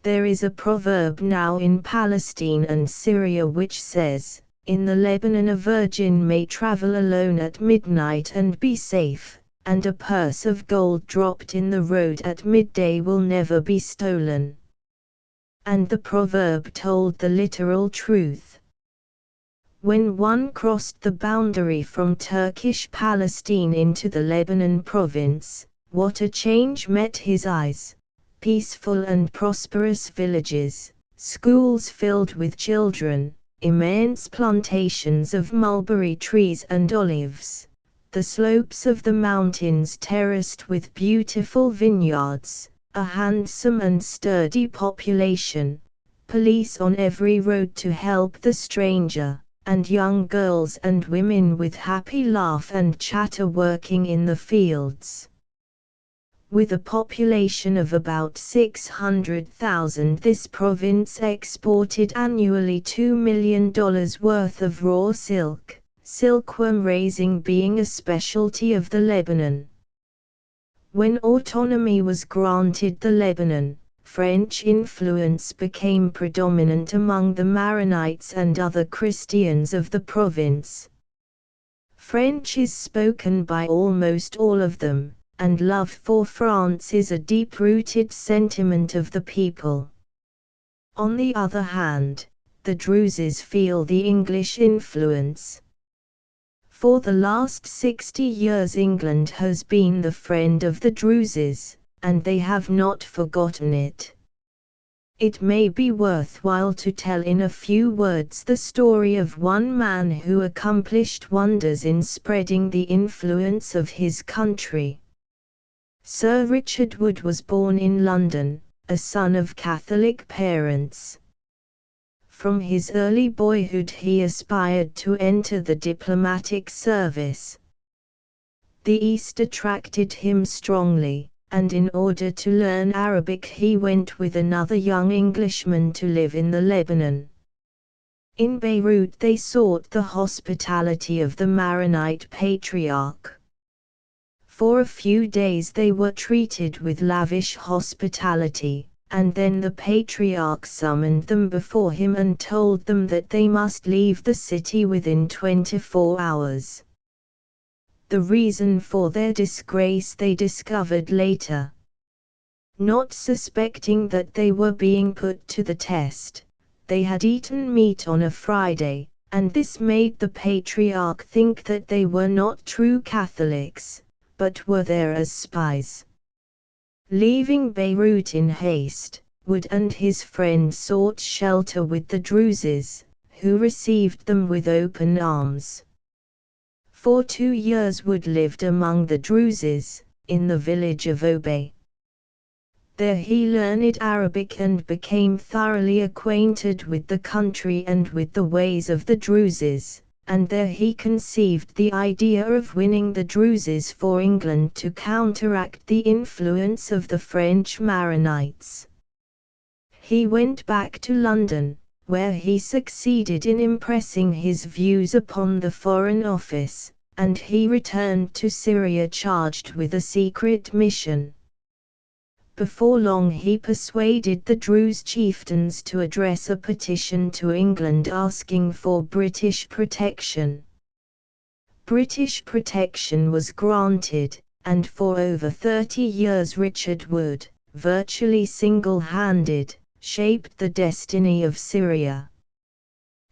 There is a proverb now in Palestine and Syria which says, "In the Lebanon a virgin may travel alone at midnight and be safe, and a purse of gold dropped in the road at midday will never be stolen." And the proverb told the literal truth. When one crossed the boundary from Turkish Palestine into the Lebanon province, what a change met his eyes! Peaceful and prosperous villages, schools filled with children, immense plantations of mulberry trees and olives, the slopes of the mountains terraced with beautiful vineyards, a handsome and sturdy population, police on every road to help the stranger, and young girls and women with happy laugh and chatter working in the fields. With a population of about 600,000, this province exported annually $2 million worth of raw silk, silkworm raising being a specialty of the Lebanon. When autonomy was granted the Lebanon, French influence became predominant among the Maronites and other Christians of the province. French is spoken by almost all of them, and love for France is a deep-rooted sentiment of the people. On the other hand, the Druzes feel the English influence. For the last 60 years England has been the friend of the Druzes, and they have not forgotten it. It may be worthwhile to tell in a few words the story of one man who accomplished wonders in spreading the influence of his country. Sir Richard Wood was born in London, a son of Catholic parents. From his early boyhood he aspired to enter the diplomatic service. The East attracted him strongly, and in order to learn Arabic he went with another young Englishman to live in the Lebanon. In Beirut they sought the hospitality of the Maronite patriarch. For a few days they were treated with lavish hospitality, and then the patriarch summoned them before him and told them that they must leave the city within 24 hours. The reason for their disgrace they discovered later. Not suspecting that they were being put to the test, they had eaten meat on a Friday, and this made the patriarch think that they were not true Catholics, but were there as spies. Leaving Beirut in haste, Wood and his friend sought shelter with the Druses, who received them with open arms. For 2 years Wood lived among the Druses, in the village of Obey. There he learned Arabic and became thoroughly acquainted with the country and with the ways of the Druses, and there he conceived the idea of winning the Druses for England to counteract the influence of the French Maronites. He went back to London, where he succeeded in impressing his views upon the Foreign Office, and he returned to Syria charged with a secret mission. Before long he persuaded the Druze chieftains to address a petition to England asking for British protection. British protection was granted, and for over 30 years Richard Wood, virtually single-handed, shaped the destiny of Syria.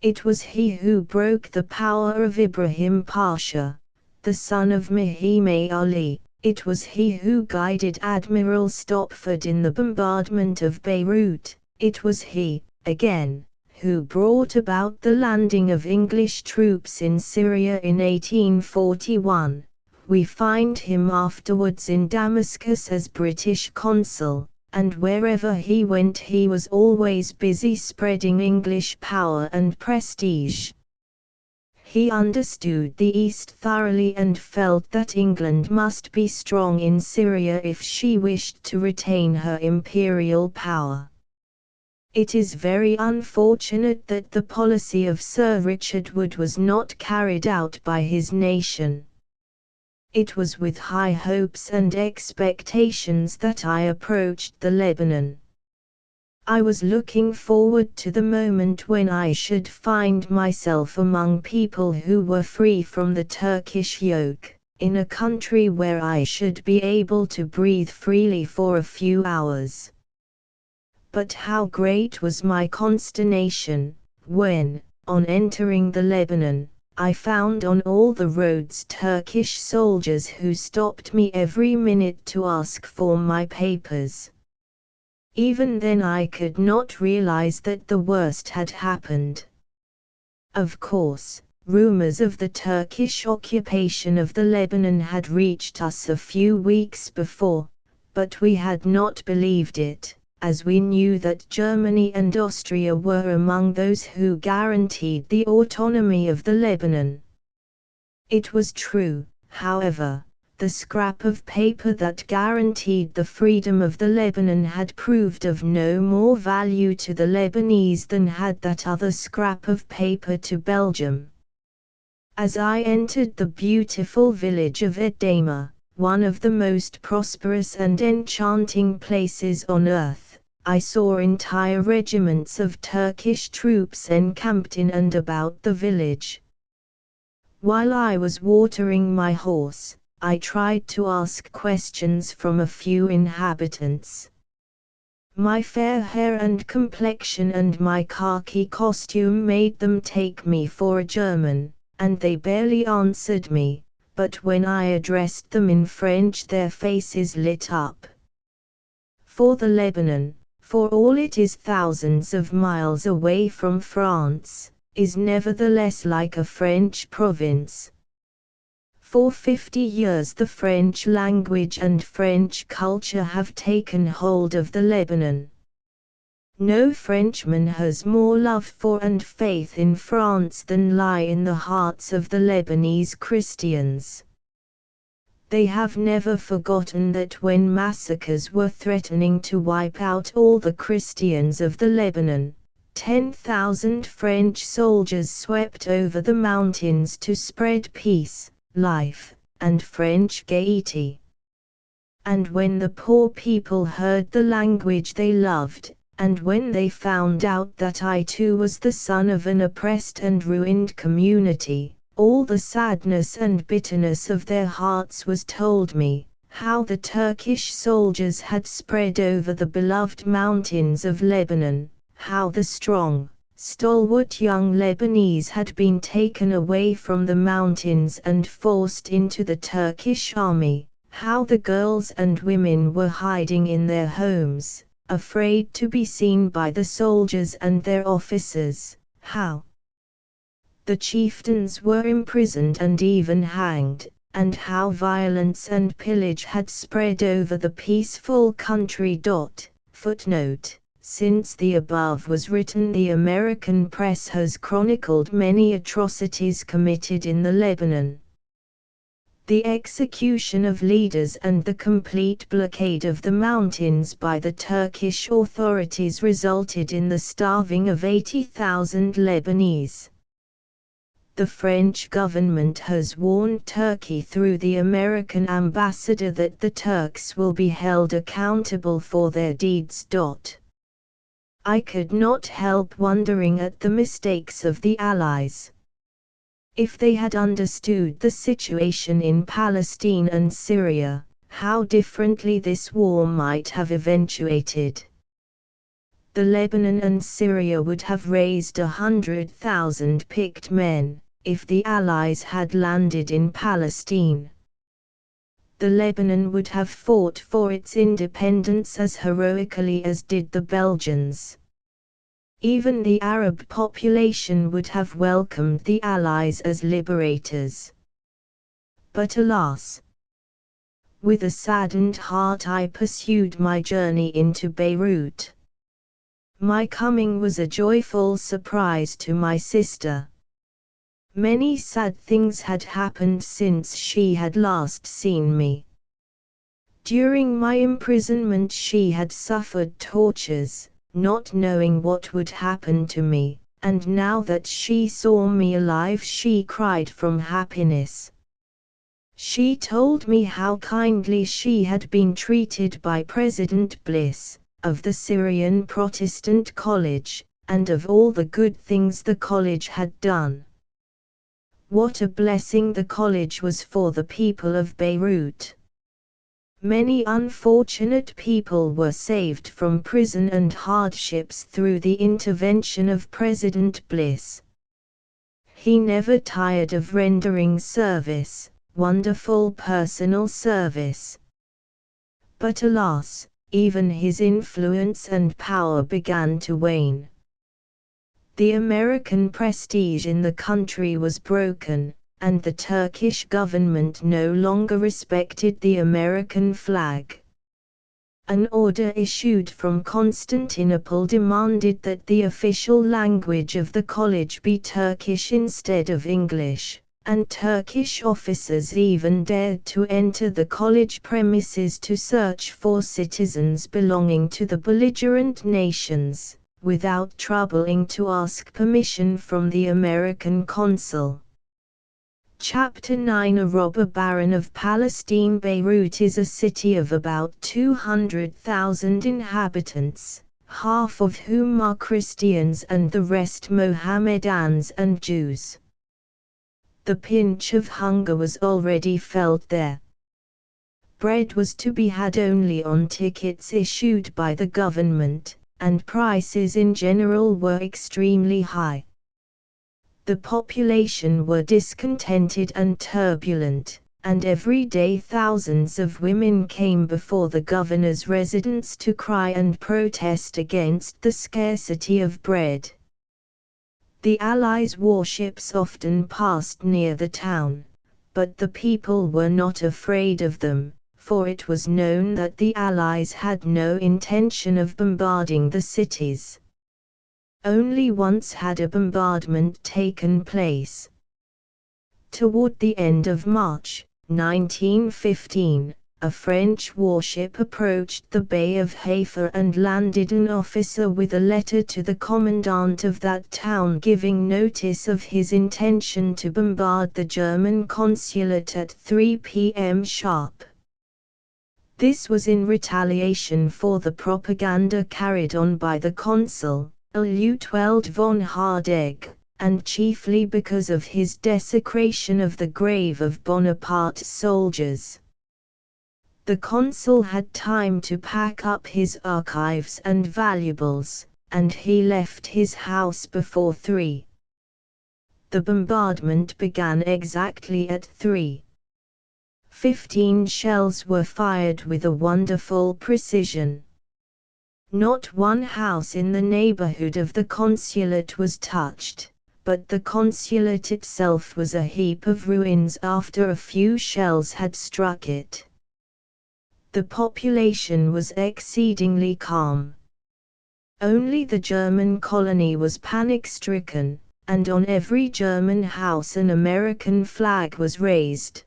It was he who broke the power of Ibrahim Pasha, the son of Muhammad Ali. It was he who guided Admiral Stopford in the bombardment of Beirut. It was he, again, who brought about the landing of English troops in Syria in 1841. We find him afterwards in Damascus as British consul, and wherever he went he was always busy spreading English power and prestige. He understood the East thoroughly and felt that England must be strong in Syria if she wished to retain her imperial power. It is very unfortunate that the policy of Sir Richard Wood was not carried out by his nation. It was with high hopes and expectations that I approached the Lebanon. I was looking forward to the moment when I should find myself among people who were free from the Turkish yoke, in a country where I should be able to breathe freely for a few hours. But how great was my consternation, when, on entering the Lebanon, I found on all the roads Turkish soldiers who stopped me every minute to ask for my papers. Even then I could not realize that the worst had happened. Of course, rumors of the Turkish occupation of the Lebanon had reached us a few weeks before, but we had not believed it, as we knew that Germany and Austria were among those who guaranteed the autonomy of the Lebanon. It was true, however. The scrap of paper that guaranteed the freedom of the Lebanon had proved of no more value to the Lebanese than had that other scrap of paper to Belgium. As I entered the beautiful village of Edama, one of the most prosperous and enchanting places on earth, I saw entire regiments of Turkish troops encamped in and about the village. While I was watering my horse, I tried to ask questions from a few inhabitants. My fair hair and complexion and my khaki costume made them take me for a German, and they barely answered me, but when I addressed them in French their faces lit up. For the Lebanon, for all it is thousands of miles away from France, is nevertheless like a French province. For 50 years the French language and French culture have taken hold of the Lebanon. No Frenchman has more love for and faith in France than lie in the hearts of the Lebanese Christians. They have never forgotten that when massacres were threatening to wipe out all the Christians of the Lebanon, 10,000 French soldiers swept over the mountains to spread peace, life, and French gaiety. And when the poor people heard the language they loved, and when they found out that I too was the son of an oppressed and ruined community, all the sadness and bitterness of their hearts was told me, how the Turkish soldiers had spread over the beloved mountains of Lebanon, how the strong, stalwart young Lebanese had been taken away from the mountains and forced into the Turkish army, how the girls and women were hiding in their homes, afraid to be seen by the soldiers and their officers, how the chieftains were imprisoned and even hanged, and how violence and pillage had spread over the peaceful country. Footnote: since the above was written, the American press has chronicled many atrocities committed in the Lebanon. The execution of leaders and the complete blockade of the mountains by the Turkish authorities resulted in the starving of 80,000 Lebanese. The French government has warned Turkey through the American ambassador that the Turks will be held accountable for their deeds. I could not help wondering at the mistakes of the Allies. If they had understood the situation in Palestine and Syria, how differently this war might have eventuated. The Lebanon and Syria would have raised 100,000 picked men, if the Allies had landed in Palestine. The Lebanon would have fought for its independence as heroically as did the Belgians. Even the Arab population would have welcomed the Allies as liberators. But alas! With a saddened heart I pursued my journey into Beirut. My coming was a joyful surprise to my sister. Many sad things had happened since she had last seen me. During my imprisonment she had suffered tortures, not knowing what would happen to me, and now that she saw me alive she cried from happiness. She told me how kindly she had been treated by President Bliss, of the Syrian Protestant College, and of all the good things the college had done. What a blessing the college was for the people of Beirut. Many unfortunate people were saved from prison and hardships through the intervention of President Bliss. He never tired of rendering service, wonderful personal service. But alas, even his influence and power began to wane. The American prestige in the country was broken, and the Turkish government no longer respected the American flag. An order issued from Constantinople demanded that the official language of the college be Turkish instead of English, and Turkish officers even dared to enter the college premises to search for citizens belonging to the belligerent nations, without troubling to ask permission from the American consul. Chapter 9 A robber baron of Palestine. Beirut is a city of about 200,000 inhabitants, half of whom are Christians and the rest Mohammedans and Jews. The pinch of hunger was already felt there. Bread was to be had only on tickets issued by the government, and prices in general were extremely high. The population were discontented and turbulent, and every day thousands of women came before the governor's residence to cry and protest against the scarcity of bread. The Allies' warships often passed near the town, but the people were not afraid of them, for it was known that the Allies had no intention of bombarding the cities. Only once had a bombardment taken place. Toward the end of March, 1915, a French warship approached the Bay of Haifa and landed an officer with a letter to the commandant of that town giving notice of his intention to bombard the German consulate at 3 p.m. sharp. This was in retaliation for the propaganda carried on by the consul, Lieutenant von Hardegg, and chiefly because of his desecration of the grave of Bonaparte's soldiers. The consul had time to pack up his archives and valuables, and he left his house before 3. The bombardment began exactly at 3. 15 shells were fired with a wonderful precision. Not one house in the neighborhood of the consulate was touched, but the consulate itself was a heap of ruins after a few shells had struck it. The population was exceedingly calm. Only the German colony was panic-stricken, and on every German house an American flag was raised.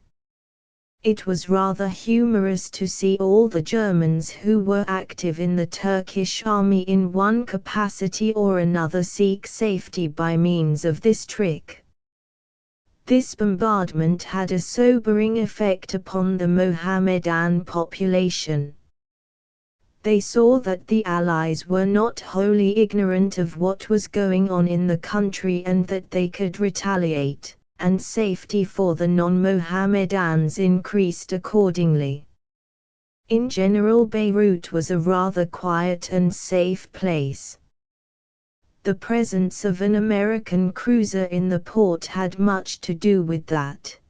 It was rather humorous to see all the Germans who were active in the Turkish army in one capacity or another seek safety by means of this trick. This bombardment had a sobering effect upon the Mohammedan population. They saw that the Allies were not wholly ignorant of what was going on in the country and that they could retaliate, and safety for the non-Mohammedans increased accordingly. In general, Beirut was a rather quiet and safe place. The presence of an American cruiser in the port had much to do with that.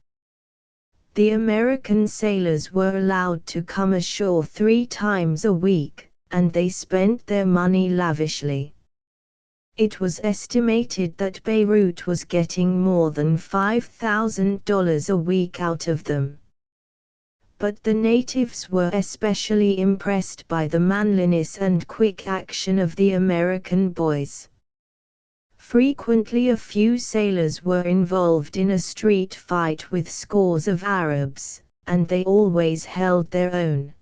The American sailors were allowed to come ashore 3 times a week, and they spent their money lavishly. It was estimated that Beirut was getting more than $5,000 a week out of them. But the natives were especially impressed by the manliness and quick action of the American boys. Frequently a few sailors were involved in a street fight with scores of Arabs, and they always held their own.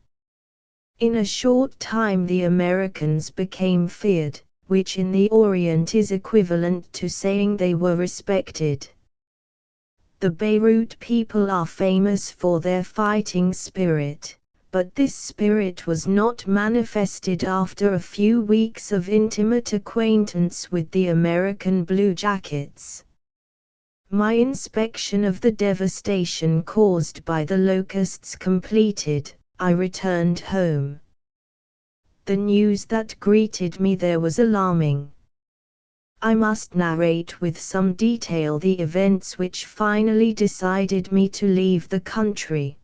In a short time the Americans became feared, which in the Orient is equivalent to saying they were respected. The Beirut people are famous for their fighting spirit, but this spirit was not manifested after a few weeks of intimate acquaintance with the American bluejackets. My inspection of the devastation caused by the locusts completed, I returned home. The news that greeted me there was alarming. I must narrate with some detail the events which finally decided me to leave the country.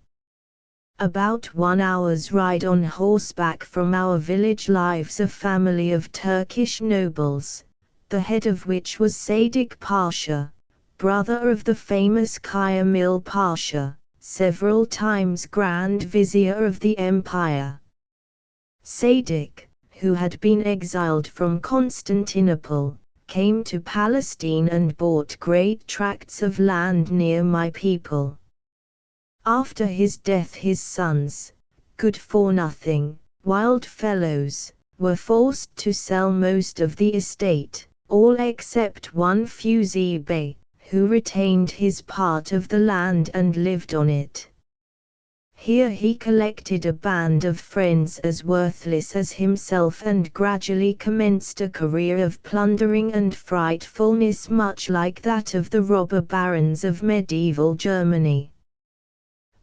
About 1 hour's ride on horseback from our village lives a family of Turkish nobles, the head of which was Sadik Pasha, brother of the famous Kamil Pasha, several times Grand Vizier of the Empire. Sadik, who had been exiled from Constantinople, came to Palestine and bought great tracts of land near my people. After his death his sons, good-for-nothing, wild fellows, were forced to sell most of the estate, all except one Fuzi Bey, who retained his part of the land and lived on it. Here he collected a band of friends as worthless as himself and gradually commenced a career of plundering and frightfulness much like that of the robber barons of medieval Germany.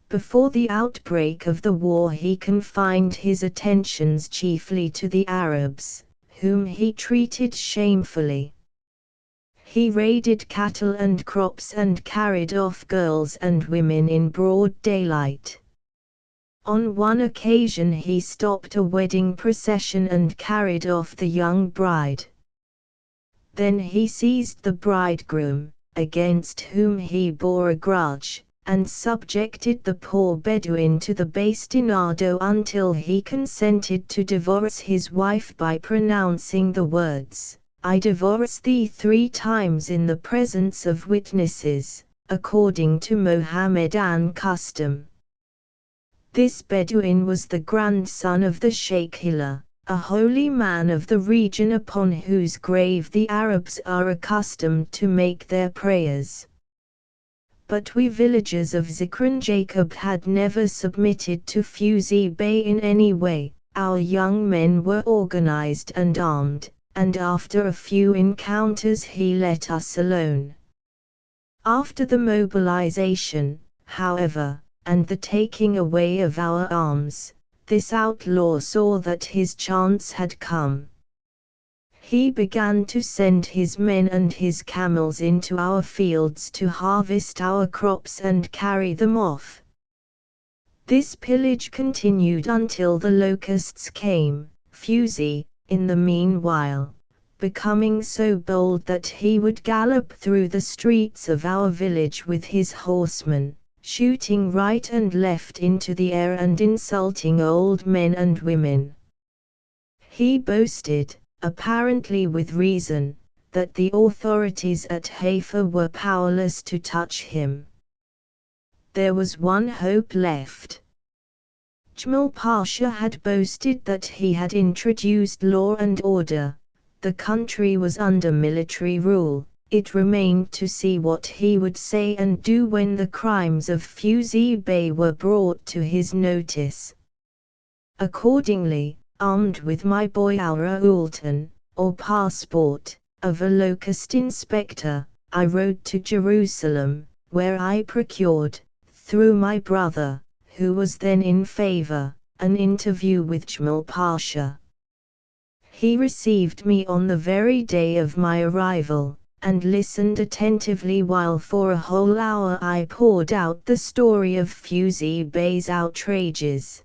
Before the outbreak of the war he confined his attentions chiefly to the Arabs, whom he treated shamefully. He raided cattle and crops and carried off girls and women in broad daylight. On one occasion he stopped a wedding procession and carried off the young bride. Then he seized the bridegroom, against whom he bore a grudge, and subjected the poor Bedouin to the bastinado until he consented to divorce his wife by pronouncing the words, "I divorce thee 3 times in the presence of witnesses," according to Mohammedan custom. This Bedouin was the grandson of the Sheikh Hila, a holy man of the region upon whose grave the Arabs are accustomed to make their prayers. But we villagers of Zikran Jacob had never submitted to Fuzi Bey in any way. Our young men were organized and armed, and after a few encounters he let us alone. After the mobilization, however, and the taking away of our arms, this outlaw saw that his chance had come. He began to send his men and his camels into our fields to harvest our crops and carry them off. This pillage continued until the locusts came. Fuzi, in the meanwhile, becoming so bold that he would gallop through the streets of our village with his horsemen, shooting right and left into the air and insulting old men and women. He boasted, apparently with reason, that the authorities at Haifa were powerless to touch him. There was one hope left. Jmal Pasha had boasted that he had introduced law and order. The country was under military rule. It remained to see what he would say and do when the crimes of Fuzi Bey were brought to his notice. Accordingly, armed with my boy Aaronsohn, or passport, of a locust inspector, I rode to Jerusalem, where I procured, through my brother, who was then in favor, an interview with Jmal Pasha. He received me on the very day of my arrival, and listened attentively while for a whole hour I poured out the story of Fuzi Bey's outrages.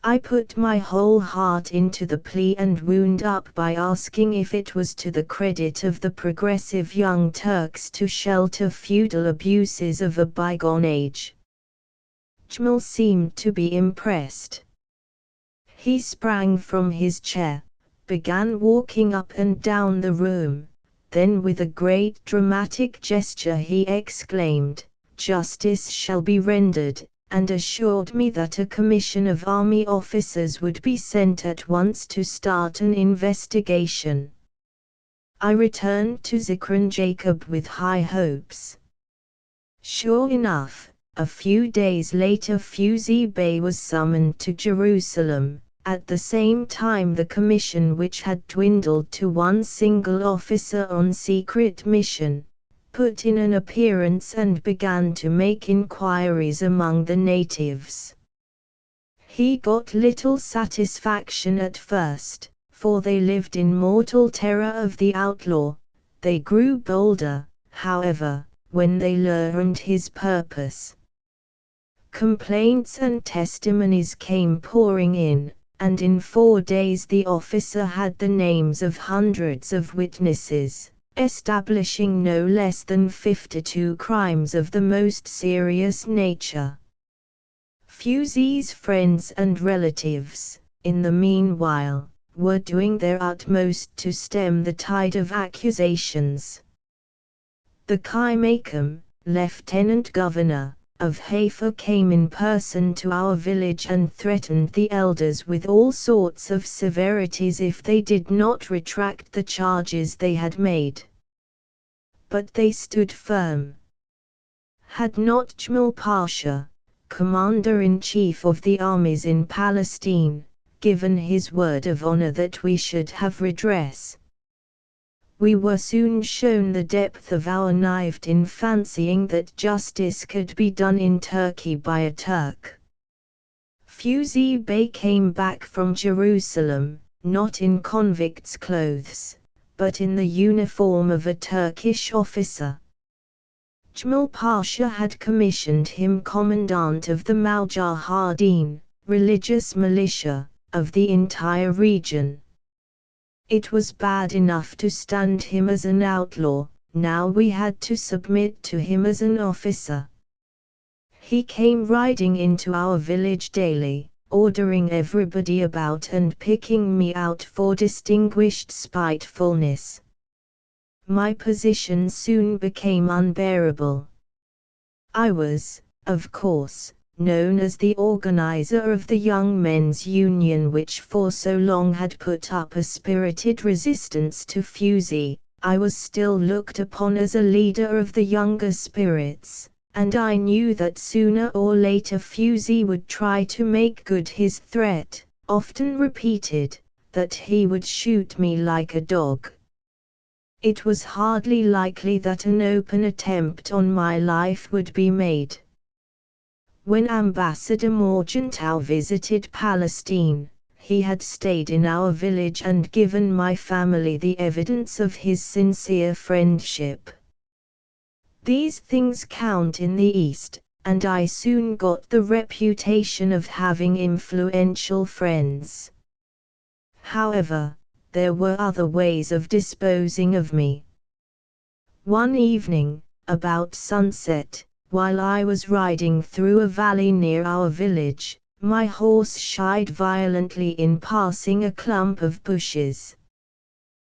I put my whole heart into the plea and wound up by asking if it was to the credit of the progressive young Turks to shelter feudal abuses of a bygone age. Jmal seemed to be impressed. He sprang from his chair, began walking up and down the room, then with a great dramatic gesture he exclaimed, "Justice shall be rendered," and assured me that a commission of army officers would be sent at once to start an investigation. I returned to Zikran Jacob with high hopes. Sure enough, a few days later Fuzi Bey was summoned to Jerusalem. At the same time the commission, which had dwindled to one single officer on secret mission, put in an appearance and began to make inquiries among the natives. He got little satisfaction at first, for they lived in mortal terror of the outlaw. They grew bolder, however, when they learned his purpose. Complaints and testimonies came pouring in, and in 4 days the officer had the names of hundreds of witnesses, establishing no less than 52 crimes of the most serious nature. Fuzi's friends and relatives, in the meanwhile, were doing their utmost to stem the tide of accusations. The Kaimakam, lieutenant governor, of Haifa came in person to our village and threatened the elders with all sorts of severities if they did not retract the charges they had made. But they stood firm. Had not Jmal Pasha, commander-in-chief of the armies in Palestine, given his word of honor that we should have redress, we were soon shown the depth of our naivete in fancying that justice could be done in Turkey by a Turk. Fuzi Bey came back from Jerusalem, not in convict's clothes, but in the uniform of a Turkish officer. Jmal Pasha had commissioned him commandant of the Mujahideen, religious militia, of the entire region. It was bad enough to stand him as an outlaw, now we had to submit to him as an officer. He came riding into our village daily, ordering everybody about and picking me out for distinguished spitefulness. My position soon became unbearable. I was, of course, known as the organizer of the Young Men's Union, which for so long had put up a spirited resistance to Fuzi. I was still looked upon as a leader of the younger spirits, and I knew that sooner or later Fusey would try to make good his threat, often repeated, that he would shoot me like a dog. It was hardly likely that an open attempt on my life would be made. When Ambassador Morgenthau visited Palestine, he had stayed in our village and given my family the evidence of his sincere friendship. These things count in the East, and I soon got the reputation of having influential friends. However, there were other ways of disposing of me. One evening, about sunset, while I was riding through a valley near our village, my horse shied violently in passing a clump of bushes.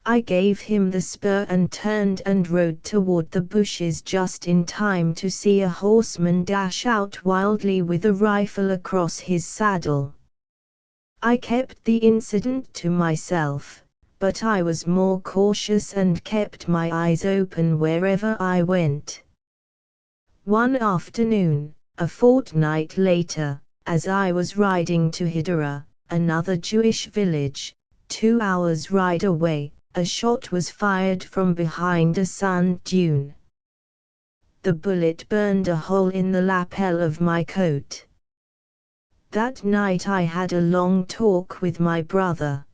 I gave him the spur and turned and rode toward the bushes just in time to see a horseman dash out wildly with a rifle across his saddle. I kept the incident to myself, but I was more cautious and kept my eyes open wherever I went. One afternoon, a fortnight later, as I was riding to Hidera, another Jewish village, 2 hours' ride away, a shot was fired from behind a sand dune. The bullet burned a hole in the lapel of my coat. That night I had a long talk with my brother.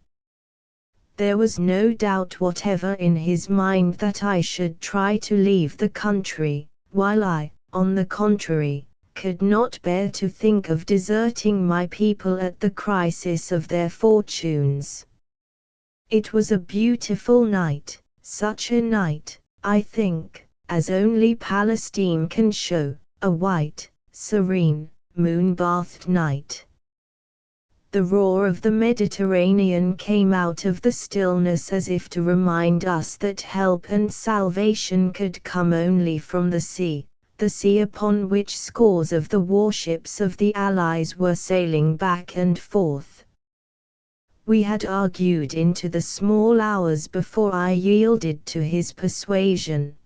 There was no doubt whatever in his mind that I should try to leave the country, while I, on the contrary, could not bear to think of deserting my people at the crisis of their fortunes. It was a beautiful night, such a night, I think, as only Palestine can show, a white, serene, moon-bathed night. The roar of the Mediterranean came out of the stillness as if to remind us that help and salvation could come only from the sea upon which scores of the warships of the Allies were sailing back and forth. We had argued into the small hours before I yielded to his persuasion.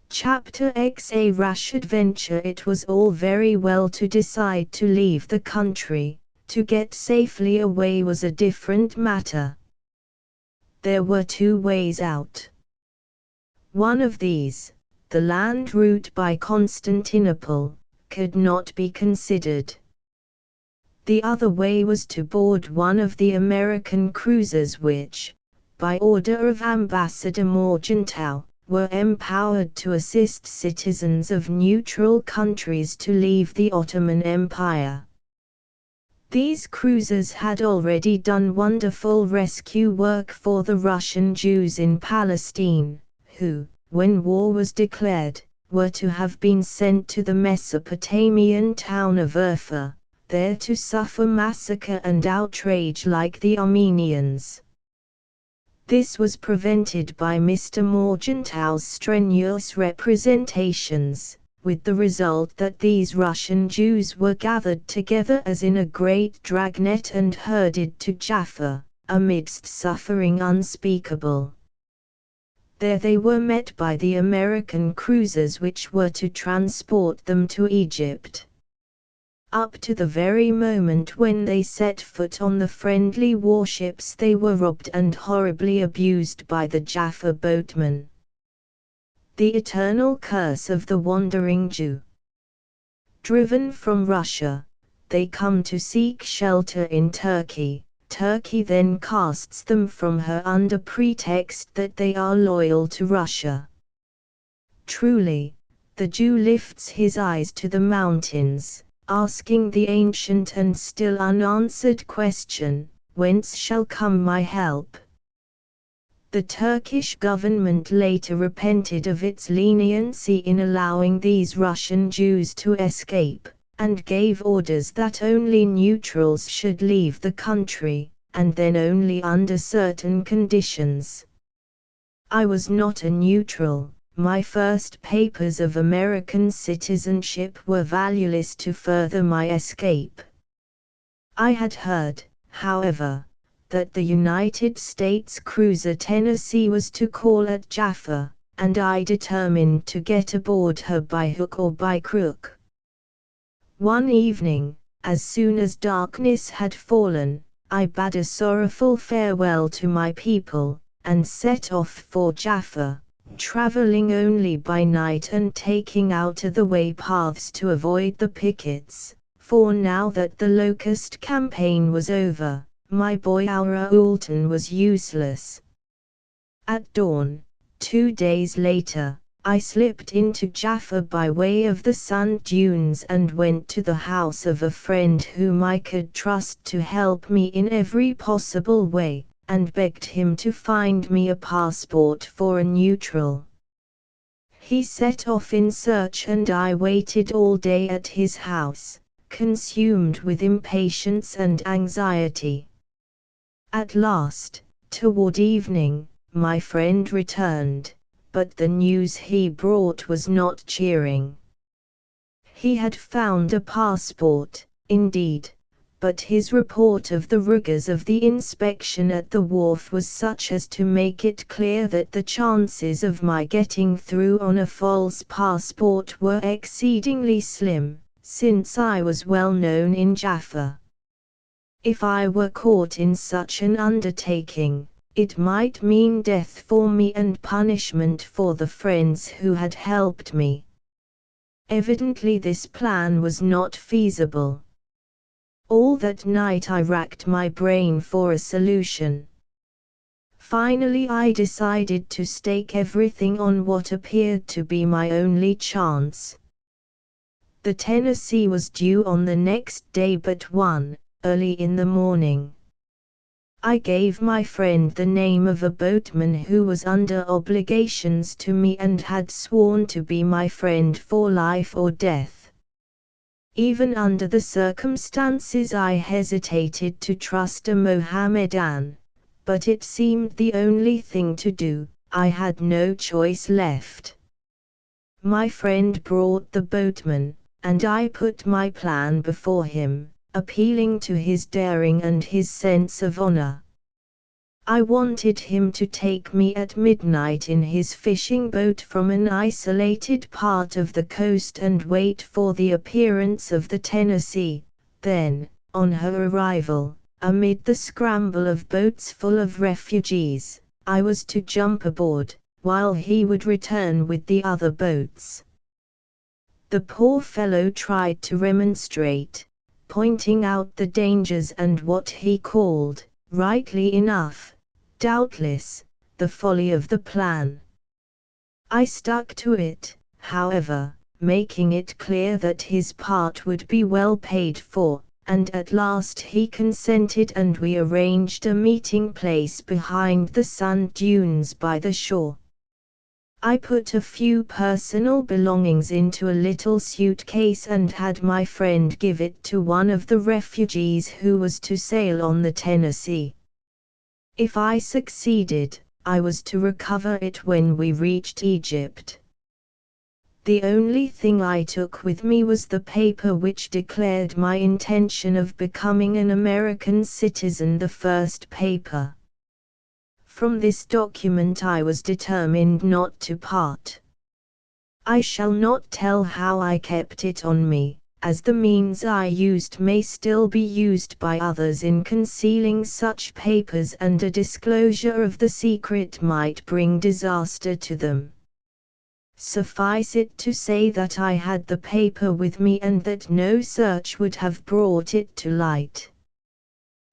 Chapter X. A rash adventure. It was all very well to decide to leave the country. To get safely away was a different matter. There were two ways out. One of these, the land route by Constantinople, could not be considered. The other way was to board one of the American cruisers which, by order of Ambassador Morgenthau, were empowered to assist citizens of neutral countries to leave the Ottoman Empire. These cruisers had already done wonderful rescue work for the Russian Jews in Palestine, who, when war was declared, were to have been sent to the Mesopotamian town of Urfa, there to suffer massacre and outrage like the Armenians. This was prevented by Mr. Morgenthau's strenuous representations, with the result that these Russian Jews were gathered together as in a great dragnet and herded to Jaffa, amidst suffering unspeakable. There they were met by the American cruisers which were to transport them to Egypt. Up to the very moment when they set foot on the friendly warships they were robbed and horribly abused by the Jaffa boatmen. The eternal curse of the wandering Jew. Driven from Russia, they come to seek shelter in Turkey. Turkey then casts them from her under pretext that they are loyal to Russia. Truly, the Jew lifts his eyes to the mountains, asking the ancient and still unanswered question, whence shall come my help? The Turkish government later repented of its leniency in allowing these Russian Jews to escape, and gave orders that only neutrals should leave the country, and then only under certain conditions. I was not a neutral. My first papers of American citizenship were valueless to further my escape. I had heard, however, that the United States cruiser Tennessee was to call at Jaffa, and I determined to get aboard her by hook or by crook. One evening, as soon as darkness had fallen, I bade a sorrowful farewell to my people, and set off for Jaffa, traveling only by night and taking out-of-the-way paths to avoid the pickets, for now that the locust campaign was over, my boy Aaronsohn was useless. At dawn, 2 days later, I slipped into Jaffa by way of the sand dunes and went to the house of a friend whom I could trust to help me in every possible way, and begged him to find me a passport for a neutral. He set off in search and I waited all day at his house, consumed with impatience and anxiety. At last, toward evening, my friend returned, but the news he brought was not cheering. He had found a passport, indeed, but his report of the rigors of the inspection at the wharf was such as to make it clear that the chances of my getting through on a false passport were exceedingly slim, since I was well known in Jaffa. If I were caught in such an undertaking, it might mean death for me and punishment for the friends who had helped me. Evidently this plan was not feasible. All that night I racked my brain for a solution. Finally I decided to stake everything on what appeared to be my only chance. The Tennessee was due on the next day but one, early in the morning. I gave my friend the name of a boatman who was under obligations to me and had sworn to be my friend for life or death. Even under the circumstances I hesitated to trust a Mohammedan, but it seemed the only thing to do. I had no choice left. My friend brought the boatman, and I put my plan before him, appealing to his daring and his sense of honor. I wanted him to take me at midnight in his fishing boat from an isolated part of the coast and wait for the appearance of the Tennessee. Then, on her arrival, amid the scramble of boats full of refugees, I was to jump aboard, while he would return with the other boats. The poor fellow tried to remonstrate, pointing out the dangers and what he called, rightly enough, doubtless, the folly of the plan. I stuck to it, however, making it clear that his part would be well paid for, and at last he consented and we arranged a meeting place behind the sand dunes by the shore. I put a few personal belongings into a little suitcase and had my friend give it to one of the refugees who was to sail on the Tennessee. If I succeeded, I was to recover it when we reached Egypt. The only thing I took with me was the paper which declared my intention of becoming an American citizen, the first paper. From this document I was determined not to part. I shall not tell how I kept it on me, as the means I used may still be used by others in concealing such papers and a disclosure of the secret might bring disaster to them. Suffice it to say that I had the paper with me and that no search would have brought it to light.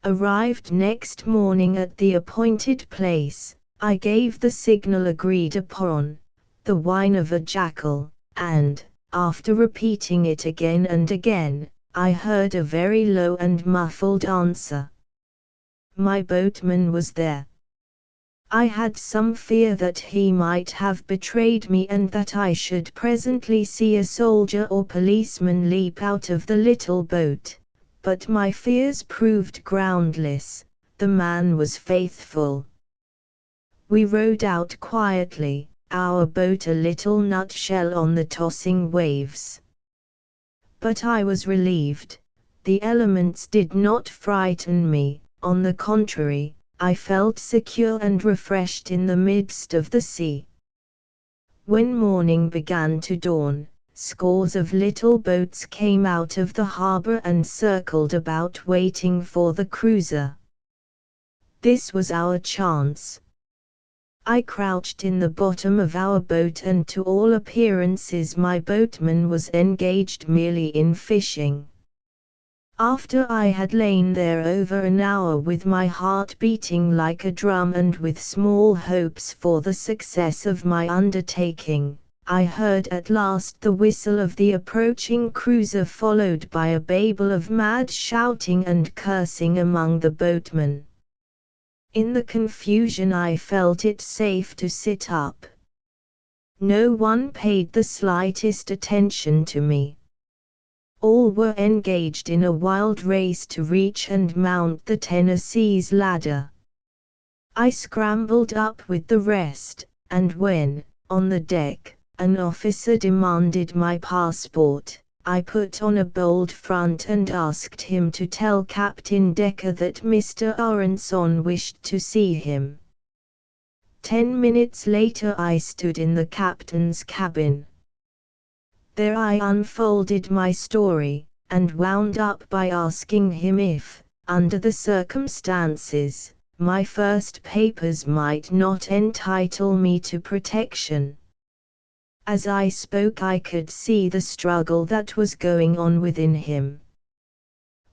Arrived next morning at the appointed place, I gave the signal agreed upon, the whine of a jackal, and, after repeating it again and again, I heard a very low and muffled answer. My boatman was there. I had some fear that he might have betrayed me and that I should presently see a soldier or policeman leap out of the little boat. But my fears proved groundless. The man was faithful. We rowed out quietly, our boat a little nutshell on the tossing waves. But I was relieved. The elements did not frighten me, on the contrary, I felt secure and refreshed in the midst of the sea. When morning began to dawn, scores of little boats came out of the harbor and circled about waiting for the cruiser. This was our chance. I crouched in the bottom of our boat, and to all appearances my boatman was engaged merely in fishing. After I had lain there over an hour with my heart beating like a drum and with small hopes for the success of my undertaking, I heard at last the whistle of the approaching cruiser, followed by a babel of mad shouting and cursing among the boatmen. In the confusion I felt it safe to sit up. No one paid the slightest attention to me. All were engaged in a wild race to reach and mount the Tennessee's ladder. I scrambled up with the rest, and when, on the deck, an officer demanded my passport, I put on a bold front and asked him to tell Captain Decker that Mr. Aaronsohn wished to see him. 10 minutes later I stood in the captain's cabin. There I unfolded my story, and wound up by asking him if, under the circumstances, my first papers might not entitle me to protection. As I spoke I could see the struggle that was going on within him.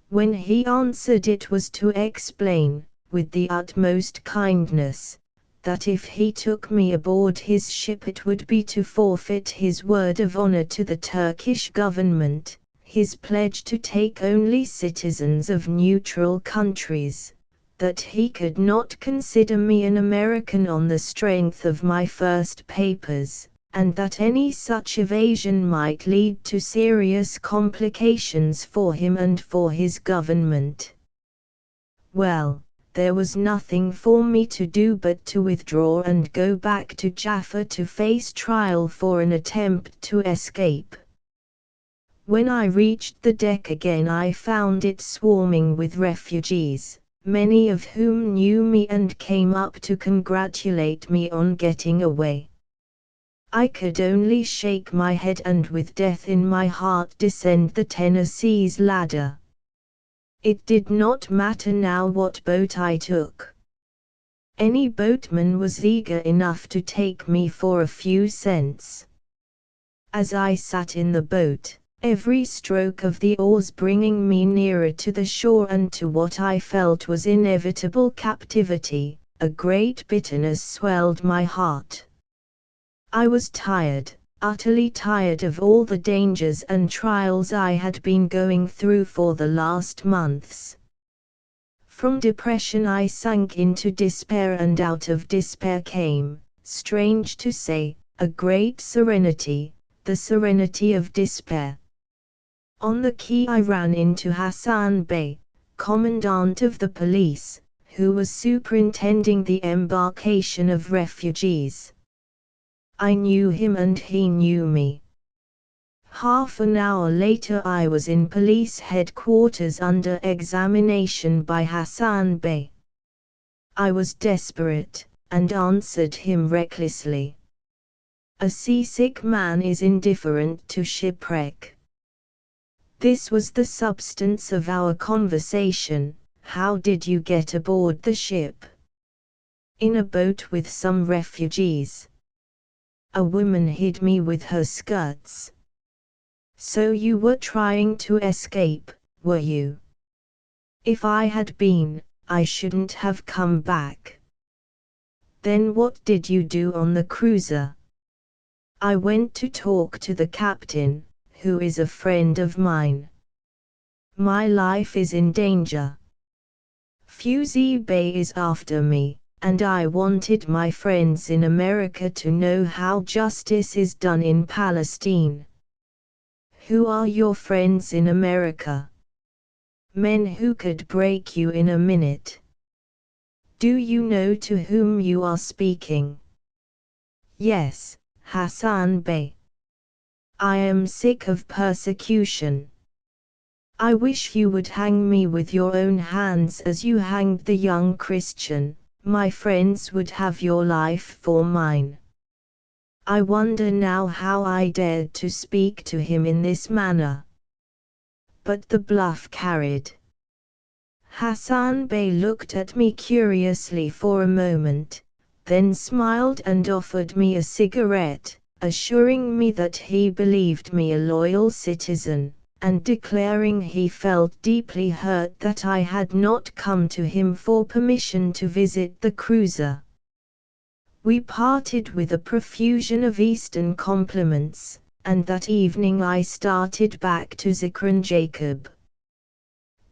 When he answered it was to explain, with the utmost kindness, that if he took me aboard his ship it would be to forfeit his word of honor to the Turkish government, his pledge to take only citizens of neutral countries, that he could not consider me an American on the strength of my first papers, and that any such evasion might lead to serious complications for him and for his government. Well, there was nothing for me to do but to withdraw and go back to Jaffa to face trial for an attempt to escape. When I reached the deck again I found it swarming with refugees, many of whom knew me and came up to congratulate me on getting away. I could only shake my head and with death in my heart descend the Tennessee's ladder. It did not matter now what boat I took. Any boatman was eager enough to take me for a few cents. As I sat in the boat, every stroke of the oars bringing me nearer to the shore and to what I felt was inevitable captivity, a great bitterness swelled my heart. I was tired, utterly tired of all the dangers and trials I had been going through for the last months. From depression I sank into despair, and out of despair came, strange to say, a great serenity, the serenity of despair. On the quay I ran into Hassan Bey, commandant of the police, who was superintending the embarkation of refugees. I knew him and he knew me. Half an hour later I was in police headquarters under examination by Hassan Bey. I was desperate, and answered him recklessly. A seasick man is indifferent to shipwreck. This was the substance of our conversation. How did you get aboard the ship? In a boat with some refugees. A woman hid me with her skirts. So you were trying to escape, were you? If I had been, I shouldn't have come back. Then what did you do on the cruiser? I went to talk to the captain, who is a friend of mine. My life is in danger. Fusey Bey is after me, and I wanted my friends in America to know how justice is done in Palestine. Who are your friends in America? Men who could break you in a minute. Do you know to whom you are speaking? Yes, Hassan Bey. I am sick of persecution. I wish you would hang me with your own hands as you hanged the young Christian. My friends would have your life for mine. I wonder now how I dared to speak to him in this manner. But the bluff carried. Hassan Bey looked at me curiously for a moment, then smiled and offered me a cigarette, assuring me that he believed me a loyal citizen, and declaring he felt deeply hurt that I had not come to him for permission to visit the cruiser. We parted with a profusion of Eastern compliments, and that evening I started back to Zikran Jacob.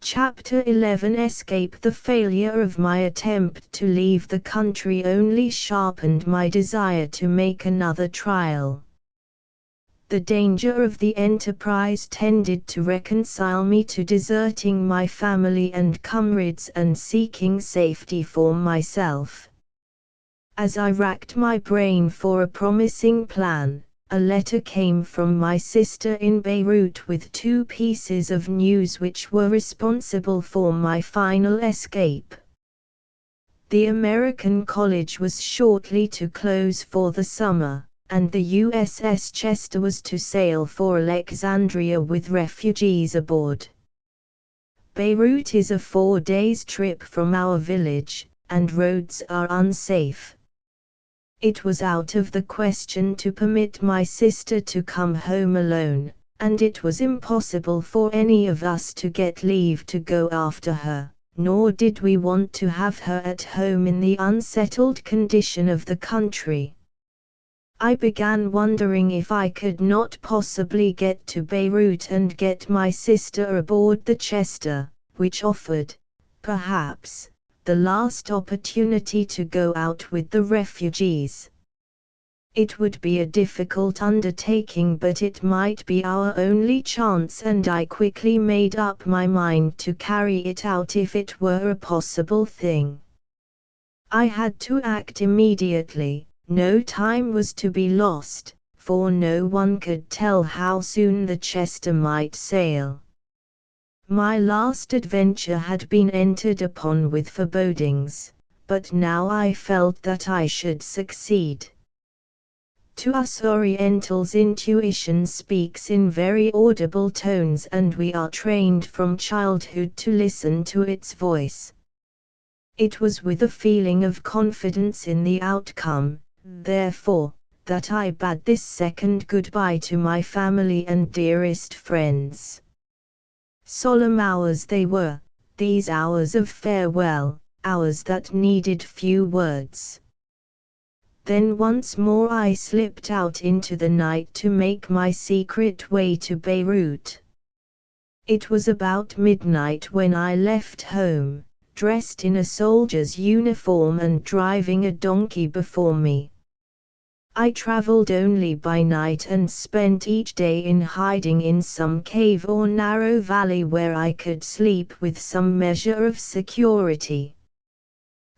Chapter 11 Escape. The failure of my attempt to leave the country only sharpened my desire to make another trial. The danger of the enterprise tended to reconcile me to deserting my family and comrades and seeking safety for myself. As I racked my brain for a promising plan, a letter came from my sister in Beirut with 2 pieces of news which were responsible for my final escape. The American college was shortly to close for the summer, and the USS Chester was to sail for Alexandria with refugees aboard. Beirut is a 4 days trip from our village, and roads are unsafe. It was out of the question to permit my sister to come home alone, and it was impossible for any of us to get leave to go after her, nor did we want to have her at home in the unsettled condition of the country. I began wondering if I could not possibly get to Beirut and get my sister aboard the Chester, which offered, perhaps, the last opportunity to go out with the refugees. It would be a difficult undertaking, but it might be our only chance, and I quickly made up my mind to carry it out if it were a possible thing. I had to act immediately. No time was to be lost, for no one could tell how soon the Chester might sail. My last adventure had been entered upon with forebodings, but now I felt that I should succeed. To us Orientals, intuition speaks in very audible tones, and we are trained from childhood to listen to its voice. It was with a feeling of confidence in the outcome, therefore, that I bade this second goodbye to my family and dearest friends. Solemn hours they were, these hours of farewell, hours that needed few words. Then once more I slipped out into the night to make my secret way to Beirut. It was about midnight when I left home, dressed in a soldier's uniform and driving a donkey before me. I traveled only by night and spent each day in hiding in some cave or narrow valley where I could sleep with some measure of security.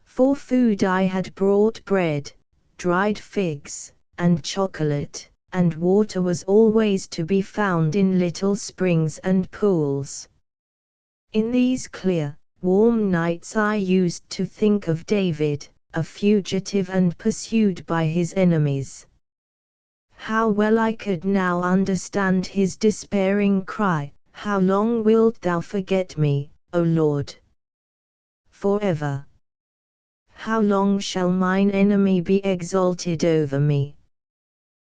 For food I had brought bread, dried figs, and chocolate, and water was always to be found in little springs and pools. In these clear, warm nights I used to think of David, a fugitive and pursued by his enemies. How well I could now understand his despairing cry, "How long wilt thou forget me, O Lord? Forever. How long shall mine enemy be exalted over me?"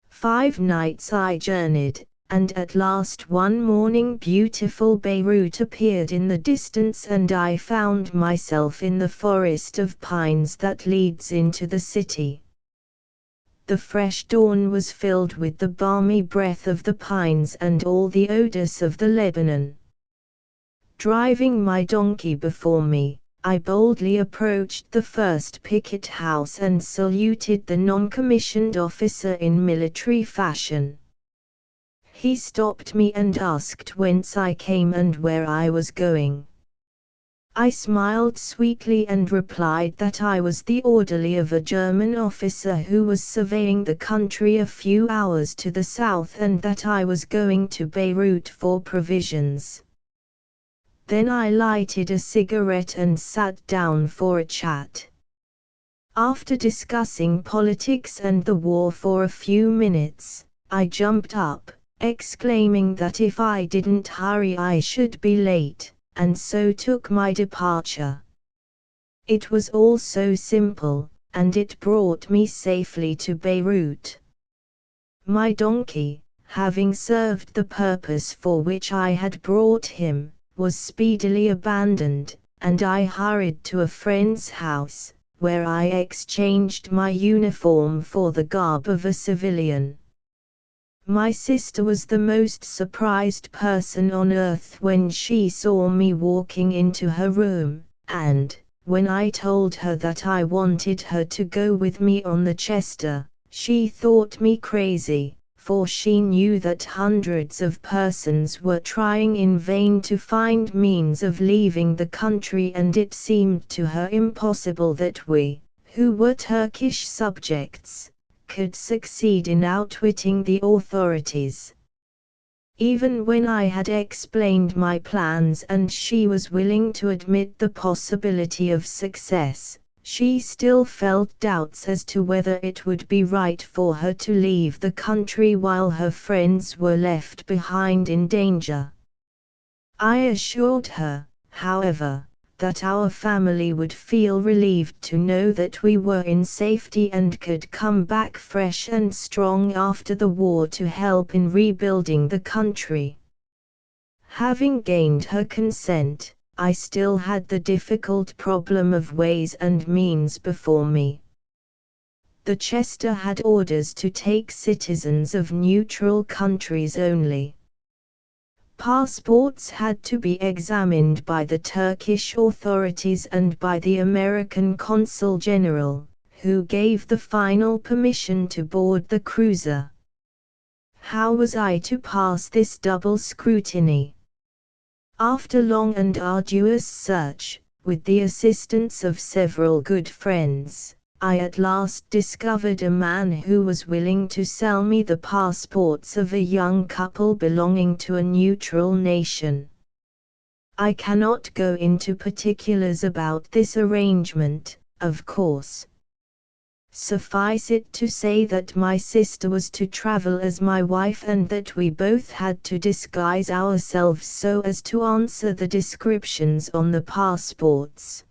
5 nights I journeyed, and at last one morning beautiful Beirut appeared in the distance, and I found myself in the forest of pines that leads into the city. The fresh dawn was filled with the balmy breath of the pines and all the odors of the Lebanon. Driving my donkey before me, I boldly approached the first picket house and saluted the non-commissioned officer in military fashion. He stopped me and asked whence I came and where I was going. I smiled sweetly and replied that I was the orderly of a German officer who was surveying the country a few hours to the south, and that I was going to Beirut for provisions. Then I lighted a cigarette and sat down for a chat. After discussing politics and the war for a few minutes, I jumped up, exclaiming that if I didn't hurry I should be late, and so took my departure. It was all so simple, and it brought me safely to Beirut. My donkey, having served the purpose for which I had brought him, was speedily abandoned, and I hurried to a friend's house, where I exchanged my uniform for the garb of a civilian. My sister was the most surprised person on earth when she saw me walking into her room, and, when I told her that I wanted her to go with me on the Chester, she thought me crazy, for she knew that hundreds of persons were trying in vain to find means of leaving the country, and it seemed to her impossible that we, who were Turkish subjects, could succeed in outwitting the authorities. Even when I had explained my plans and she was willing to admit the possibility of success, she still felt doubts as to whether it would be right for her to leave the country while her friends were left behind in danger. I assured her, however, that our family would feel relieved to know that we were in safety and could come back fresh and strong after the war to help in rebuilding the country. Having gained her consent, I still had the difficult problem of ways and means before me. The Chester had orders to take citizens of neutral countries only. Passports had to be examined by the Turkish authorities and by the American Consul General, who gave the final permission to board the cruiser. How was I to pass this double scrutiny? After long and arduous search, with the assistance of several good friends, I at last discovered a man who was willing to sell me the passports of a young couple belonging to a neutral nation. I cannot go into particulars about this arrangement, of course. Suffice it to say that my sister was to travel as my wife and that we both had to disguise ourselves so as to answer the descriptions on the passports.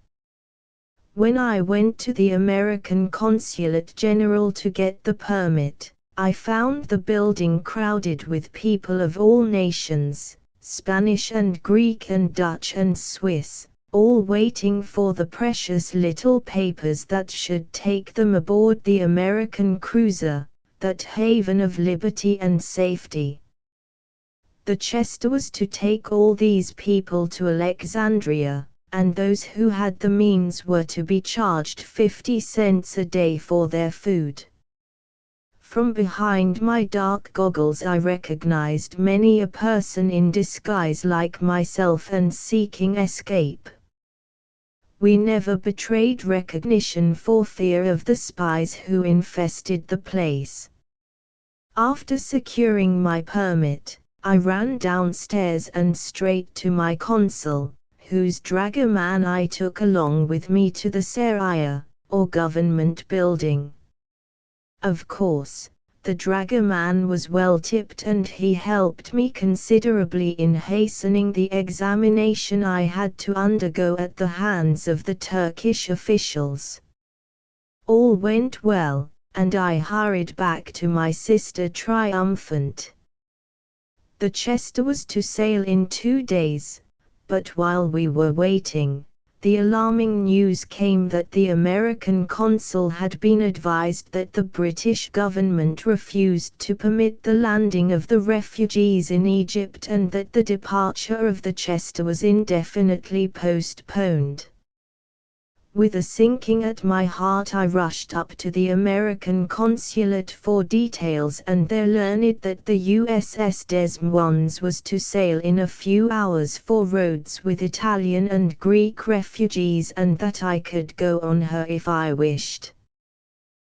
When I went to the American Consulate General to get the permit, I found the building crowded with people of all nations, Spanish and Greek and Dutch and Swiss, all waiting for the precious little papers that should take them aboard the American cruiser, that haven of liberty and safety. The Chester was to take all these people to Alexandria, and those who had the means were to be charged 50 cents a day for their food. From behind my dark goggles I recognized many a person in disguise like myself and seeking escape. We never betrayed recognition for fear of the spies who infested the place. After securing my permit, I ran downstairs and straight to my consul, whose dragoman I took along with me to the Saraya, or government building. Of course, the dragoman was well tipped and he helped me considerably in hastening the examination I had to undergo at the hands of the Turkish officials. All went well, and I hurried back to my sister triumphant. The Chester was to sail in 2 days, but while we were waiting, the alarming news came that the American consul had been advised that the British government refused to permit the landing of the refugees in Egypt and that the departure of the Chester was indefinitely postponed. With a sinking at my heart I rushed up to the American consulate for details and there learned that the USS Des Moines was to sail in a few hours for Rhodes with Italian and Greek refugees and that I could go on her if I wished.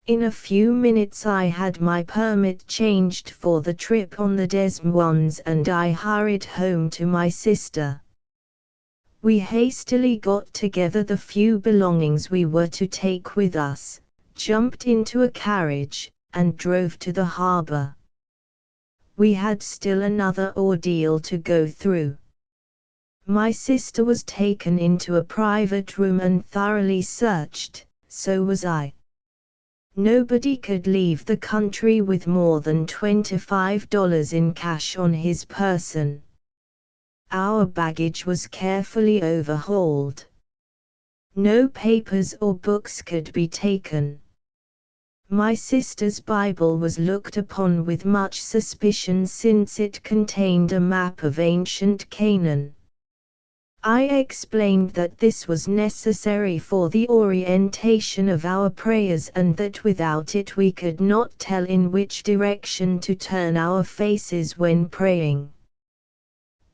In a few minutes I had my permit changed for the trip on the Des Moines and I hurried home to my sister. We hastily got together the few belongings we were to take with us, jumped into a carriage, and drove to the harbor. We had still another ordeal to go through. My sister was taken into a private room and thoroughly searched, so was I. Nobody could leave the country with more than $25 in cash on his person. Our baggage was carefully overhauled. No papers or books could be taken. My sister's Bible was looked upon with much suspicion since it contained a map of ancient Canaan. I explained that this was necessary for the orientation of our prayers and that without it we could not tell in which direction to turn our faces when praying.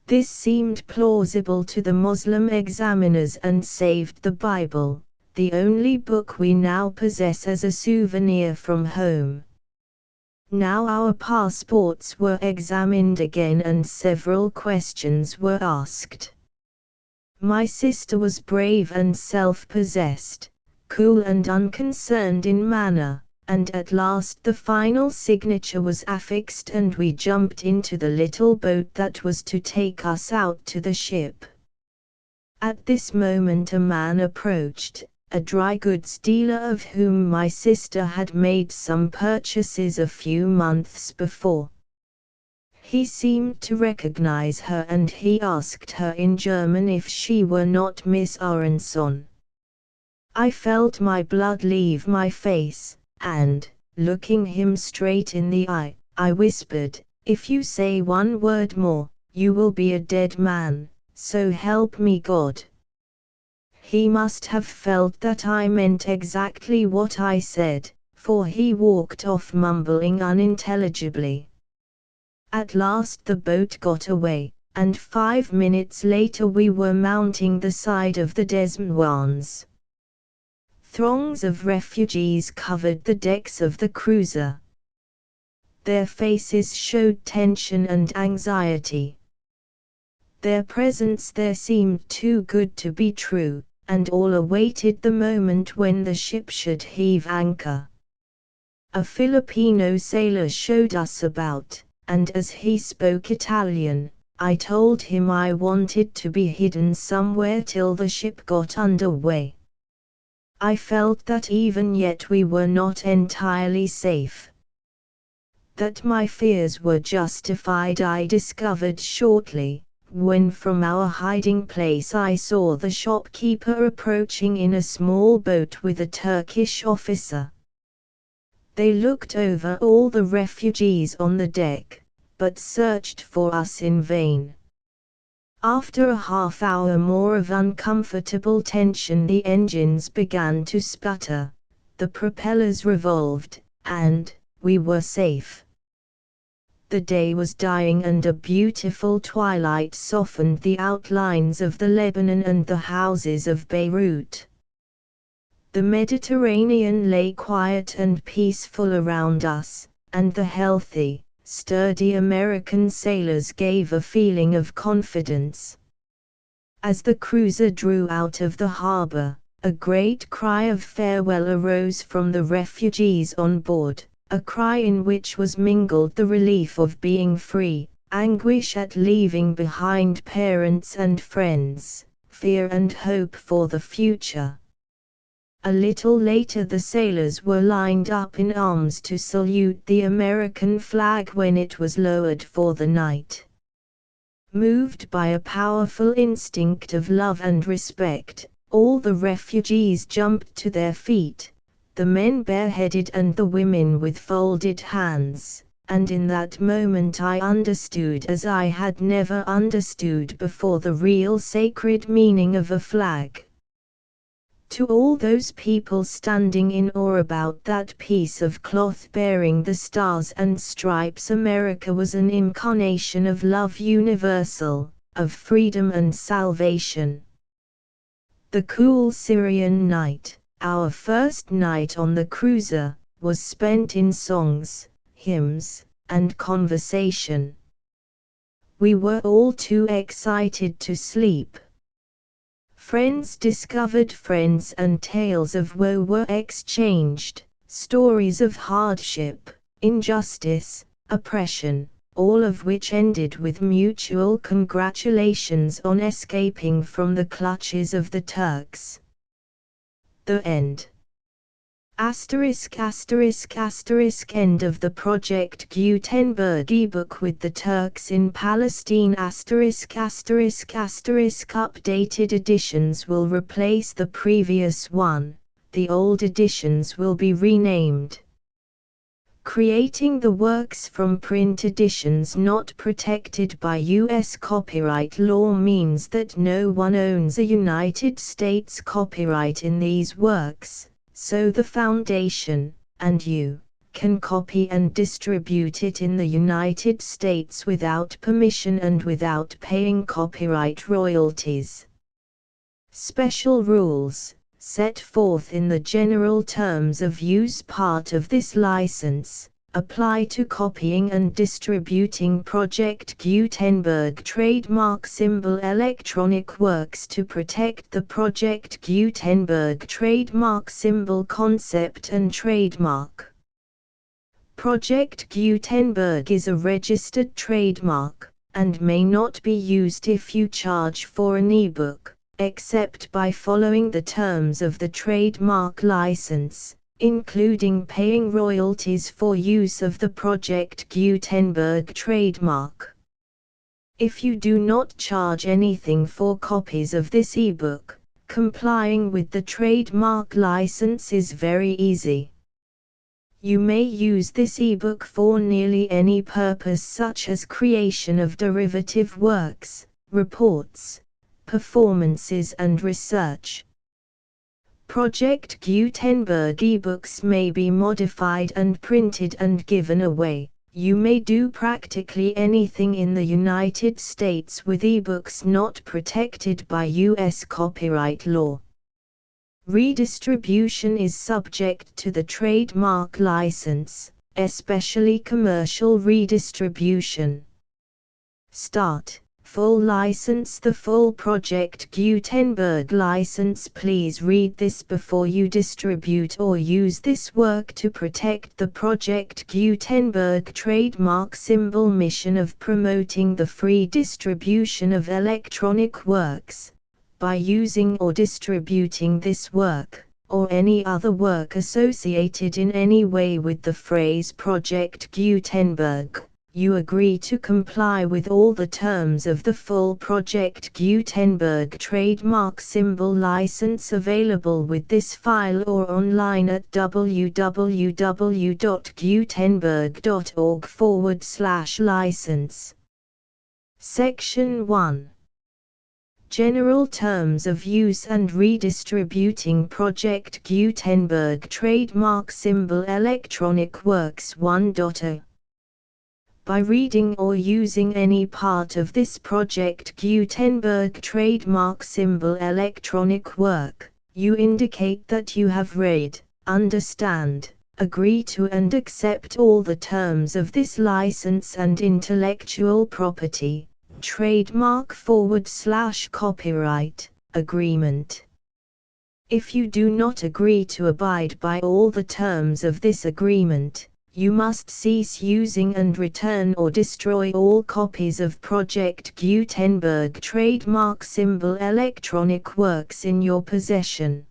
This seemed plausible to the Muslim examiners and saved the Bible, the only book we now possess as a souvenir from home. Now our passports were examined again and several questions were asked. My sister was brave and self-possessed, cool and unconcerned in manner, and at last the final signature was affixed and we jumped into the little boat that was to take us out to the ship. At this moment a man approached, a dry goods dealer of whom my sister had made some purchases a few months before. He seemed to recognize her and he asked her in German if she were not Miss Aaronsohn. I felt my blood leave my face, and, looking him straight in the eye, I whispered, "If you say one word more, you will be a dead man, so help me God." He must have felt that I meant exactly what I said, for he walked off mumbling unintelligibly. At last the boat got away, and 5 minutes later we were mounting the side of the Des Moines. Throngs of refugees covered the decks of the cruiser. Their faces showed tension and anxiety. Their presence there seemed too good to be true, and all awaited the moment when the ship should heave anchor. A Filipino sailor showed us about, and as he spoke Italian, I told him I wanted to be hidden somewhere till the ship got under way. I felt that even yet we were not entirely safe. That my fears were justified I discovered shortly, when from our hiding place I saw the shopkeeper approaching in a small boat with a Turkish officer. They looked over all the refugees on the deck, but searched for us in vain. After a half-hour more of uncomfortable tension the engines began to sputter, the propellers revolved, and we were safe. The day was dying and a beautiful twilight softened the outlines of the Lebanon and the houses of Beirut. The Mediterranean lay quiet and peaceful around us, and the healthy, sturdy American sailors gave a feeling of confidence. As the cruiser drew out of the harbor, a great cry of farewell arose from the refugees on board, a cry in which was mingled the relief of being free, anguish at leaving behind parents and friends, fear and hope for the future. A little later the sailors were lined up in arms to salute the American flag when it was lowered for the night. Moved by a powerful instinct of love and respect, all the refugees jumped to their feet, the men bareheaded and the women with folded hands, and in that moment I understood as I had never understood before the real sacred meaning of a flag. To all those people standing in awe about that piece of cloth bearing the stars and stripes, America was an incarnation of love universal, of freedom and salvation. The cool Syrian night, our first night on the cruiser, was spent in songs, hymns, and conversation. We were all too excited to sleep. Friends discovered friends and tales of woe were exchanged, stories of hardship, injustice, oppression, all of which ended with mutual congratulations on escaping from the clutches of the Turks. The end. End of the Project Gutenberg ebook with the Turks in Palestine. Updated editions will replace the previous one, the old editions will be renamed. Creating the works from print editions not protected by U.S. copyright law means that no one owns a United States copyright in these works, so the Foundation, and you, can copy and distribute it in the United States without permission and without paying copyright royalties. Special rules, set forth in the general terms of use part of this license, apply to copying and distributing Project Gutenberg trademark symbol electronic works to protect the Project Gutenberg trademark symbol concept and trademark. Project Gutenberg is a registered trademark, and may not be used if you charge for an ebook, except by following the terms of the trademark license, including paying royalties for use of the Project Gutenberg trademark. If you do not charge anything for copies of this ebook, complying with the trademark license is very easy. You may use this ebook for nearly any purpose, such as creation of derivative works, reports, performances and research. Project Gutenberg ebooks may be modified and printed and given away. You may do practically anything in the United States with ebooks not protected by U.S. copyright law. Redistribution is subject to the trademark license, especially commercial redistribution. Start. Full license. The full Project Gutenberg license. Please read this before you distribute or use this work to protect the Project Gutenberg trademark symbol mission of promoting the free distribution of electronic works, by using or distributing this work, or any other work associated in any way with the phrase Project Gutenberg. You agree to comply with all the terms of the full Project Gutenberg trademark symbol license available with this file or online at www.gutenberg.org/license. Section 1. General Terms of Use and Redistributing Project Gutenberg Trademark Symbol Electronic Works 1.0. By reading or using any part of this Project Gutenberg trademark symbol electronic work, you indicate that you have read, understand, agree to and accept all the terms of this license and intellectual property, trademark/copyright, agreement. If you do not agree to abide by all the terms of this agreement, you must cease using and return or destroy all copies of Project Gutenberg trademark symbol electronic works in your possession.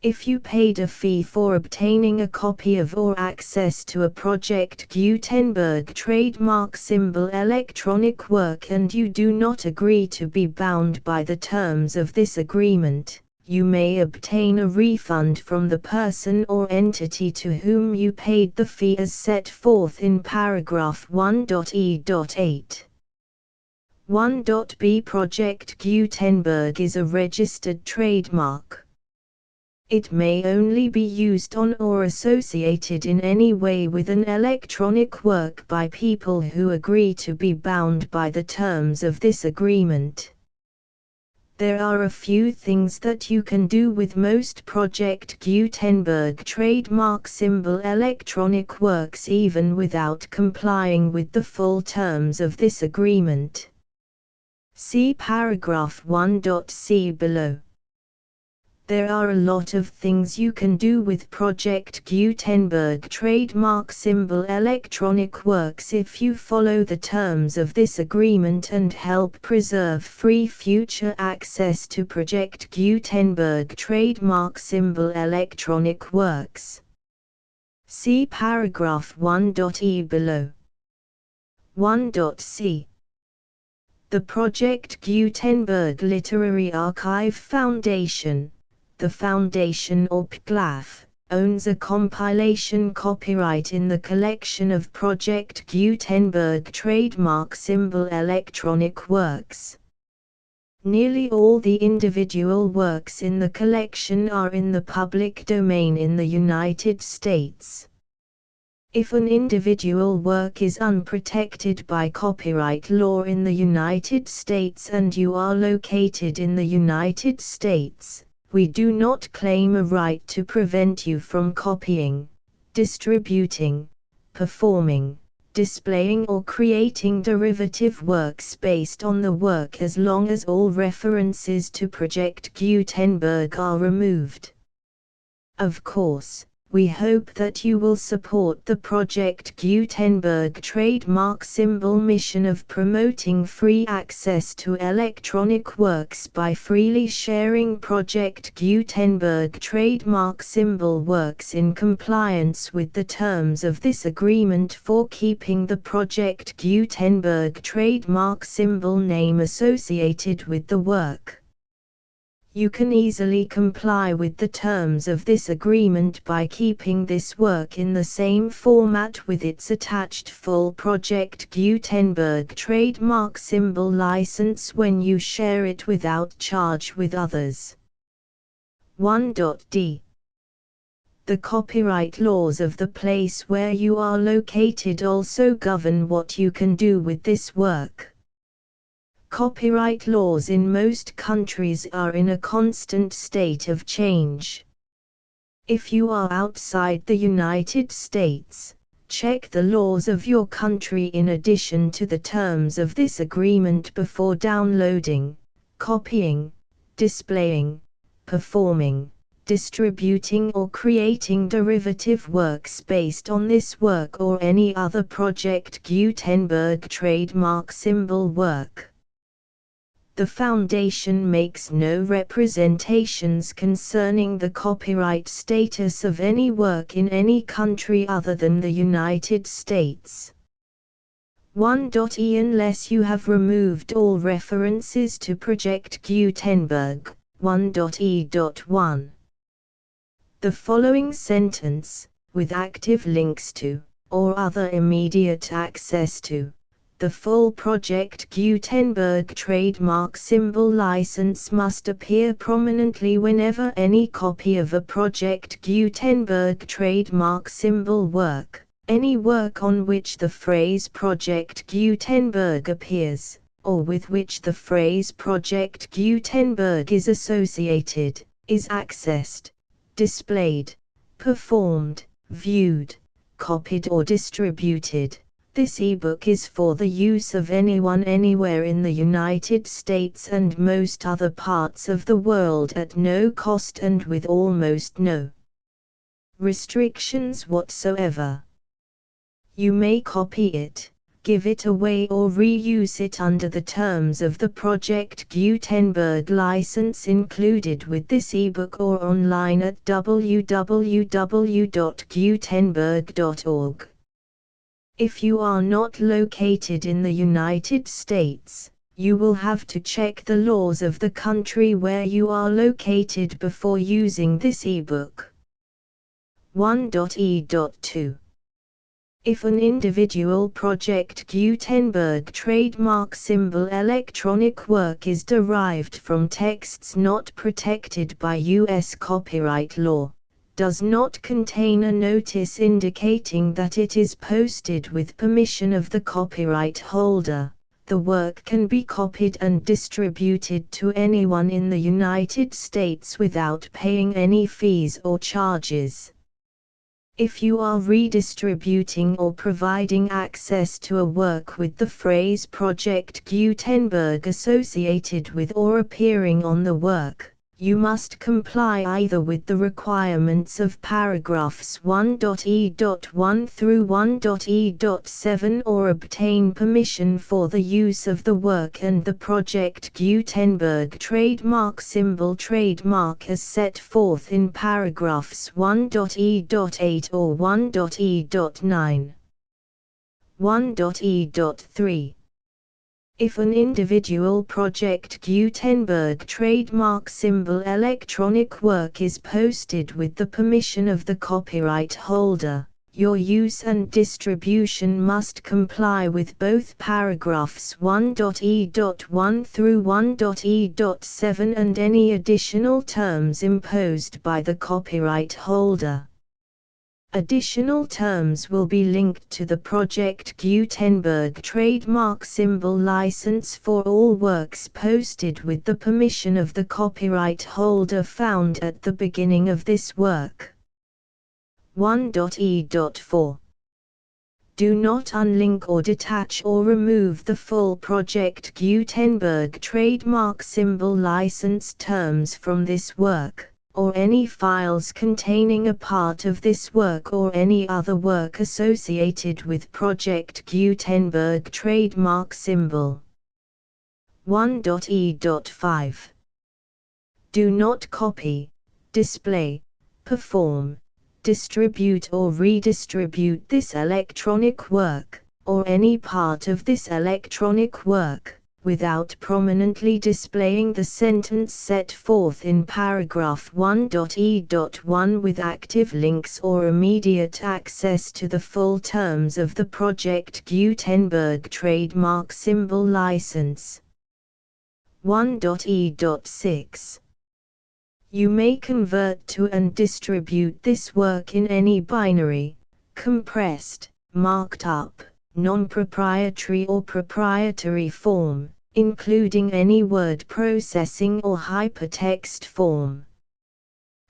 If you paid a fee for obtaining a copy of or access to a Project Gutenberg trademark symbol electronic work and you do not agree to be bound by the terms of this agreement, you may obtain a refund from the person or entity to whom you paid the fee as set forth in paragraph 1.e.8. 1.b. Project Gutenberg is a registered trademark. It may only be used on or associated in any way with an electronic work by people who agree to be bound by the terms of this agreement. There are a few things that you can do with most Project Gutenberg trademark symbol electronic works even without complying with the full terms of this agreement. See paragraph 1.c below. There are a lot of things you can do with Project Gutenberg trademark symbol electronic works if you follow the terms of this agreement and help preserve free future access to Project Gutenberg trademark symbol electronic works. See paragraph 1.e below. 1.c. The Project Gutenberg Literary Archive Foundation, the foundation or PGLAF, owns a compilation copyright in the collection of Project Gutenberg trademark symbol electronic works. Nearly all the individual works in the collection are in the public domain in the United States. If an individual work is unprotected by copyright law in the United States and you are located in the United States, we do not claim a right to prevent you from copying, distributing, performing, displaying or creating derivative works based on the work as long as all references to Project Gutenberg are removed. Of course, we hope that you will support the Project Gutenberg trademark symbol mission of promoting free access to electronic works by freely sharing Project Gutenberg trademark symbol works in compliance with the terms of this agreement for keeping the Project Gutenberg trademark symbol name associated with the work. You can easily comply with the terms of this agreement by keeping this work in the same format with its attached full Project Gutenberg trademark symbol license when you share it without charge with others. 1.d. The copyright laws of the place where you are located also govern what you can do with this work. Copyright laws in most countries are in a constant state of change. If you are outside the United States, check the laws of your country in addition to the terms of this agreement before downloading, copying, displaying, performing, distributing or creating derivative works based on this work or any other Project Gutenberg trademark symbol work. The Foundation makes no representations concerning the copyright status of any work in any country other than the United States. 1.e Unless you have removed all references to Project Gutenberg. 1.e.1. The following sentence, with active links to, or other immediate access to, the full Project Gutenberg trademark symbol license must appear prominently whenever any copy of a Project Gutenberg trademark symbol work, any work on which the phrase Project Gutenberg appears, or with which the phrase Project Gutenberg is associated, is accessed, displayed, performed, viewed, copied or distributed. This ebook is for the use of anyone anywhere in the United States and most other parts of the world at no cost and with almost no restrictions whatsoever. You may copy it, give it away or reuse it under the terms of the Project Gutenberg license included with this ebook or online at www.gutenberg.org. If you are not located in the United States, you will have to check the laws of the country where you are located before using this ebook. 1.e.2. If an individual Project Gutenberg trademark symbol electronic work is derived from texts not protected by U.S. copyright law, does not contain a notice indicating that it is posted with permission of the copyright holder, the work can be copied and distributed to anyone in the United States without paying any fees or charges. If you are redistributing or providing access to a work with the phrase Project Gutenberg associated with or appearing on the work, You must comply either with the requirements of paragraphs 1.e.1 through 1.e.7 or obtain permission for the use of the work and the Project Gutenberg trademark symbol trademark as set forth in paragraphs 1.e.8 or 1.e.9. 1.e.3. If an individual Project Gutenberg trademark symbol electronic work is posted with the permission of the copyright holder, your use and distribution must comply with both paragraphs 1.e.1 through 1.e.7 and any additional terms imposed by the copyright holder. Additional terms will be linked to the Project Gutenberg trademark symbol license for all works posted with the permission of the copyright holder found at the beginning of this work. 1.e.4. Do not unlink or detach or remove the full Project Gutenberg trademark symbol license terms from this work, or any files containing a part of this work or any other work associated with Project Gutenberg trademark symbol. 1.e.5. Do not copy, display, perform, distribute or redistribute this electronic work, or any part of this electronic work, without prominently displaying the sentence set forth in paragraph 1.e.1 with active links or immediate access to the full terms of the Project Gutenberg trademark symbol license. 1.e.6. You may convert to and distribute this work in any binary, compressed, marked up, non-proprietary or proprietary form, including any word processing or hypertext form.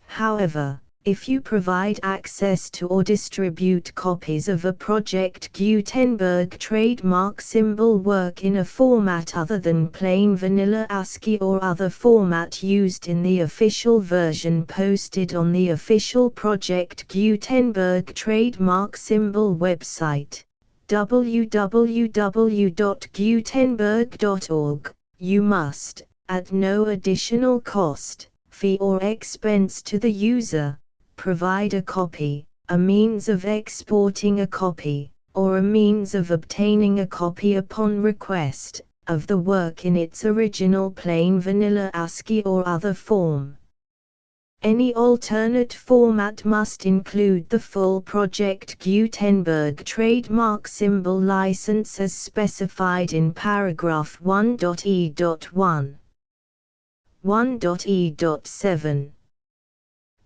However, if you provide access to or distribute copies of a Project Gutenberg trademark symbol work in a format other than plain vanilla ASCII or other format used in the official version posted on the official Project Gutenberg trademark symbol website, www.gutenberg.org, you must, at no additional cost, fee or expense to the user, provide a copy, a means of exporting a copy, or a means of obtaining a copy upon request, of the work in its original plain vanilla ASCII or other form. Any alternate format must include the full Project Gutenberg trademark symbol license as specified in paragraph 1.e.1. 1.e.7.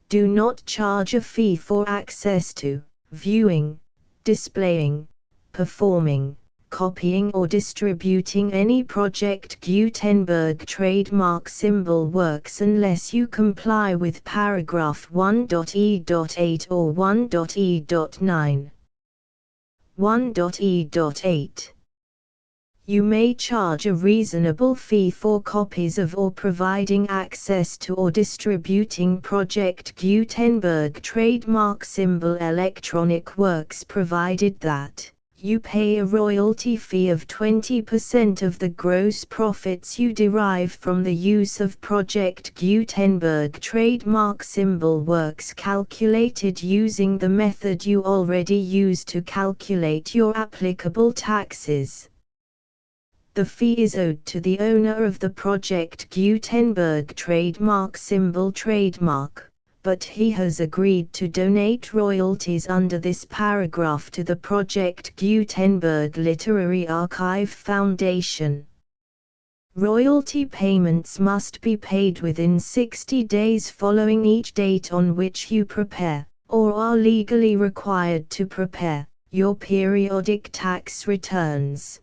Do not charge a fee for access to, viewing, displaying, performing, copying or distributing any Project Gutenberg trademark symbol works unless you comply with paragraph 1.e.8 or 1.e.9. 1.e.8. You may charge a reasonable fee for copies of or providing access to or distributing Project Gutenberg trademark symbol electronic works provided that you pay a royalty fee of 20% of the gross profits you derive from the use of Project Gutenberg trademark symbol works calculated using the method you already use to calculate your applicable taxes. The fee is owed to the owner of the Project Gutenberg trademark symbol trademark, but he has agreed to donate royalties under this paragraph to the Project Gutenberg Literary Archive Foundation. Royalty payments must be paid within 60 days following each date on which you prepare, or are legally required to prepare, your periodic tax returns.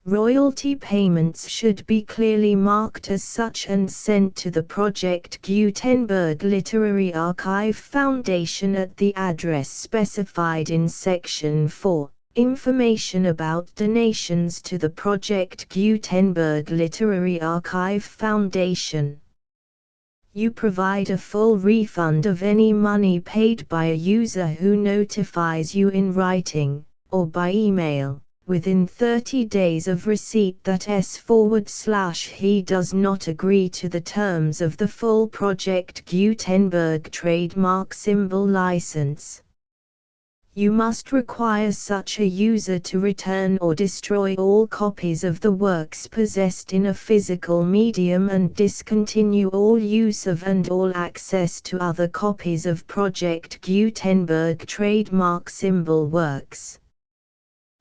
Royalty payments should be clearly marked as such and sent to the Project Gutenberg Literary Archive Foundation at the address specified in Section 4, Information about donations to the Project Gutenberg Literary Archive Foundation. You provide a full refund of any money paid by a user who notifies you in writing, or by email, within 30 days of receipt that S/he does not agree to the terms of the full Project Gutenberg trademark symbol license. You must require such a user to return or destroy all copies of the works possessed in a physical medium and discontinue all use of and all access to other copies of Project Gutenberg trademark symbol works.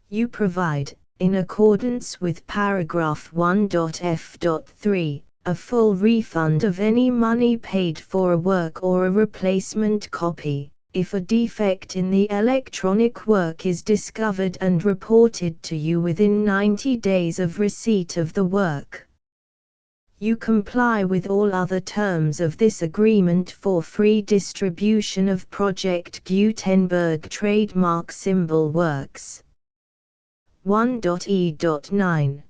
You provide, in accordance with paragraph 1.f.3, a full refund of any money paid for a work or a replacement copy, if a defect in the electronic work is discovered and reported to you within 90 days of receipt of the work. You comply with all other terms of this agreement for free distribution of Project Gutenberg trademark symbol works. 1.e.9.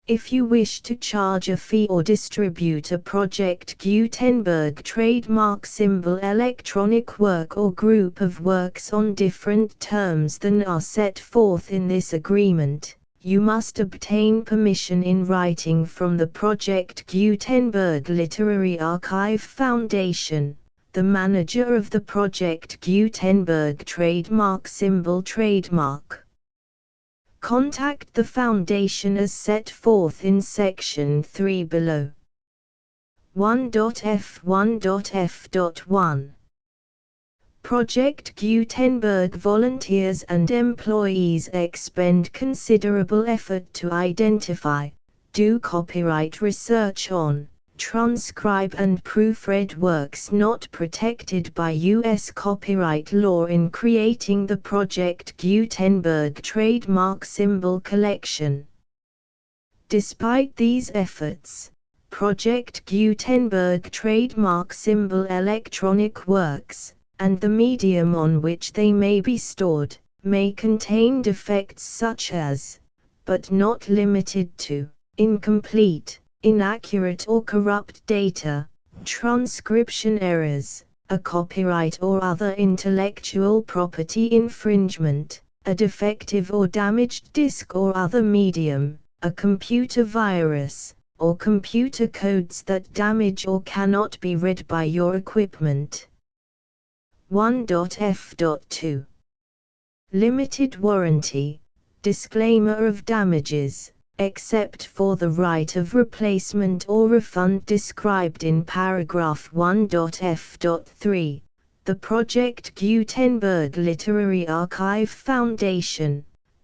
If you wish to charge a fee or distribute a Project Gutenberg trademark symbol electronic work or group of works on different terms than are set forth in this agreement, you must obtain permission in writing from the Project Gutenberg Literary Archive Foundation, the manager of the Project Gutenberg trademark symbol trademark. Contact the Foundation as set forth in Section 3 below. 1.f1.f.1 Project Gutenberg volunteers and employees expend considerable effort to identify, do copyright research on, transcribe and proofread works not protected by U.S. copyright law in creating the Project Gutenberg trademark symbol collection. Despite these efforts, Project Gutenberg trademark symbol electronic works, and the medium on which they may be stored, may contain defects such as, but not limited to, incomplete, inaccurate or corrupt data, transcription errors, a copyright or other intellectual property infringement, a defective or damaged disk or other medium, a computer virus, or computer codes that damage or cannot be read by your equipment. 1.f.2 Limited warranty, disclaimer of damages, except for the right of replacement or refund described in paragraph 1.f.3, the Project Gutenberg Literary Archive Foundation,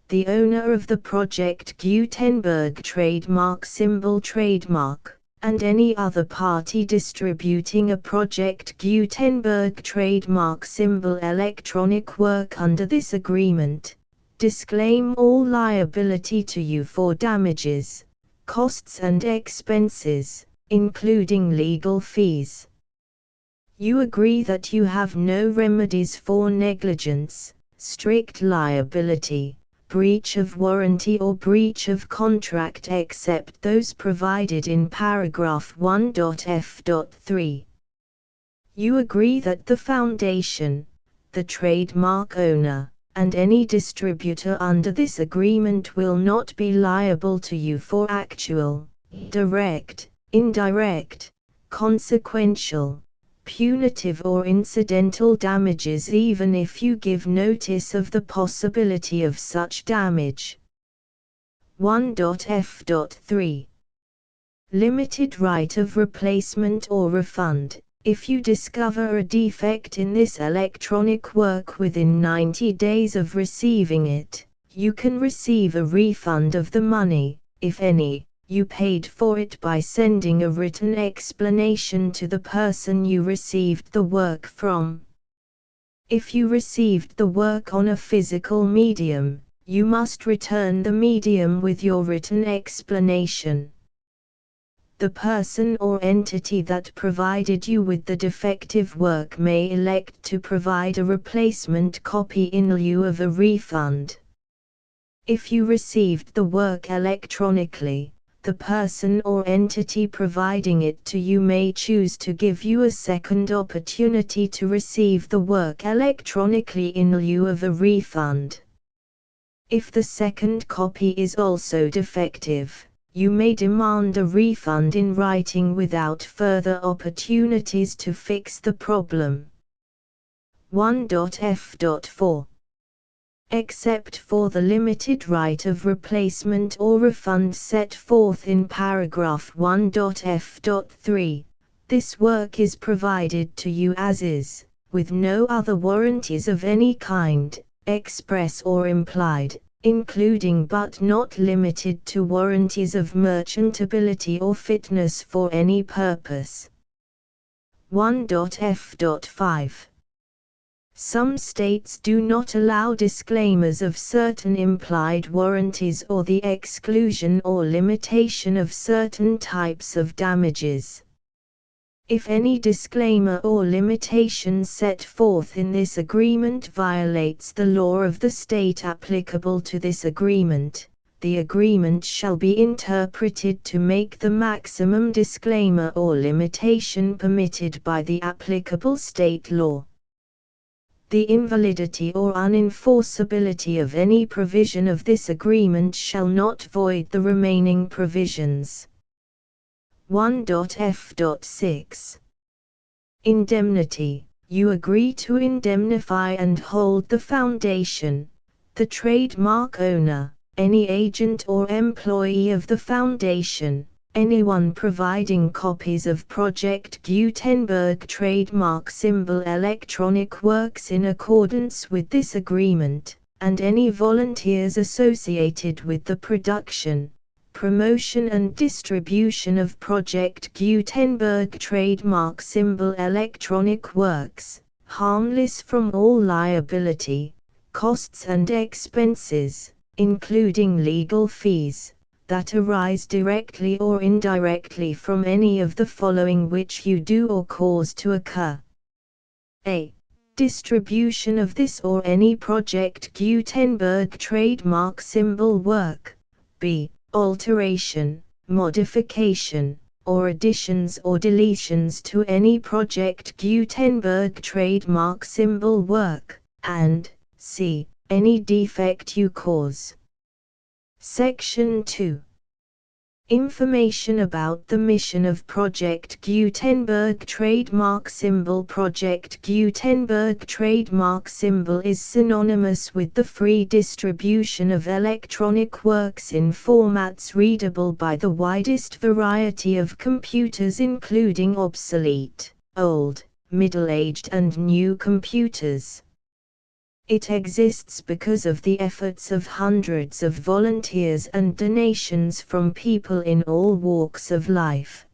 the owner of the Project Gutenberg trademark symbol trademark, and any other party distributing a Project Gutenberg trademark symbol electronic work under this agreement, disclaim all liability to you for damages, costs and expenses, including legal fees. You agree that you have no remedies for negligence, strict liability, breach of warranty or breach of contract except those provided in paragraph 1.f.3. You agree that the Foundation, the trademark owner, and any distributor under this agreement will not be liable to you for actual, direct, indirect, consequential, punitive or incidental damages even if you give notice of the possibility of such damage. 1.f.3 Limited right of replacement or refund. If you discover a defect in this electronic work within 90 days of receiving it, you can receive a refund of the money, if any, you paid for it by sending a written explanation to the person you received the work from. If you received the work on a physical medium, you must return the medium with your written explanation. The person or entity that provided you with the defective work may elect to provide a replacement copy in lieu of a refund. If you received the work electronically, the person or entity providing it to you may choose to give you a second opportunity to receive the work electronically in lieu of a refund. If the second copy is also defective, you may demand a refund in writing without further opportunities to fix the problem. 1.f.4 Except for the limited right of replacement or refund set forth in paragraph 1.f.3, this work is provided to you as is, with no other warranties of any kind, express or implied, including but not limited to warranties of merchantability or fitness for any purpose. 1.f.5 Some states do not allow disclaimers of certain implied warranties or the exclusion or limitation of certain types of damages. If any disclaimer or limitation set forth in this agreement violates the law of the state applicable to this agreement, the agreement shall be interpreted to make the maximum disclaimer or limitation permitted by the applicable state law. The invalidity or unenforceability of any provision of this agreement shall not void the remaining provisions. 1.f.6 Indemnity. You agree to indemnify and hold the foundation, the trademark owner, any agent or employee of the foundation, anyone providing copies of Project Gutenberg trademark symbol electronic works in accordance with this agreement, and any volunteers associated with the production, promotion and distribution of Project Gutenberg trademark symbol electronic works, harmless from all liability, costs and expenses, including legal fees, that arise directly or indirectly from any of the following which you do or cause to occur. A. Distribution of this or any Project Gutenberg trademark symbol work. B. Alteration, modification, or additions or deletions to any Project Gutenberg trademark symbol work, and c. Any defect you cause. Section 2. Information about the mission of Project Gutenberg trademark symbol. Project Gutenberg trademark symbol is synonymous with the free distribution of electronic works in formats readable by the widest variety of computers, including obsolete, old, middle-aged and new computers. It exists because of the efforts of hundreds of volunteers and donations from people in all walks of life.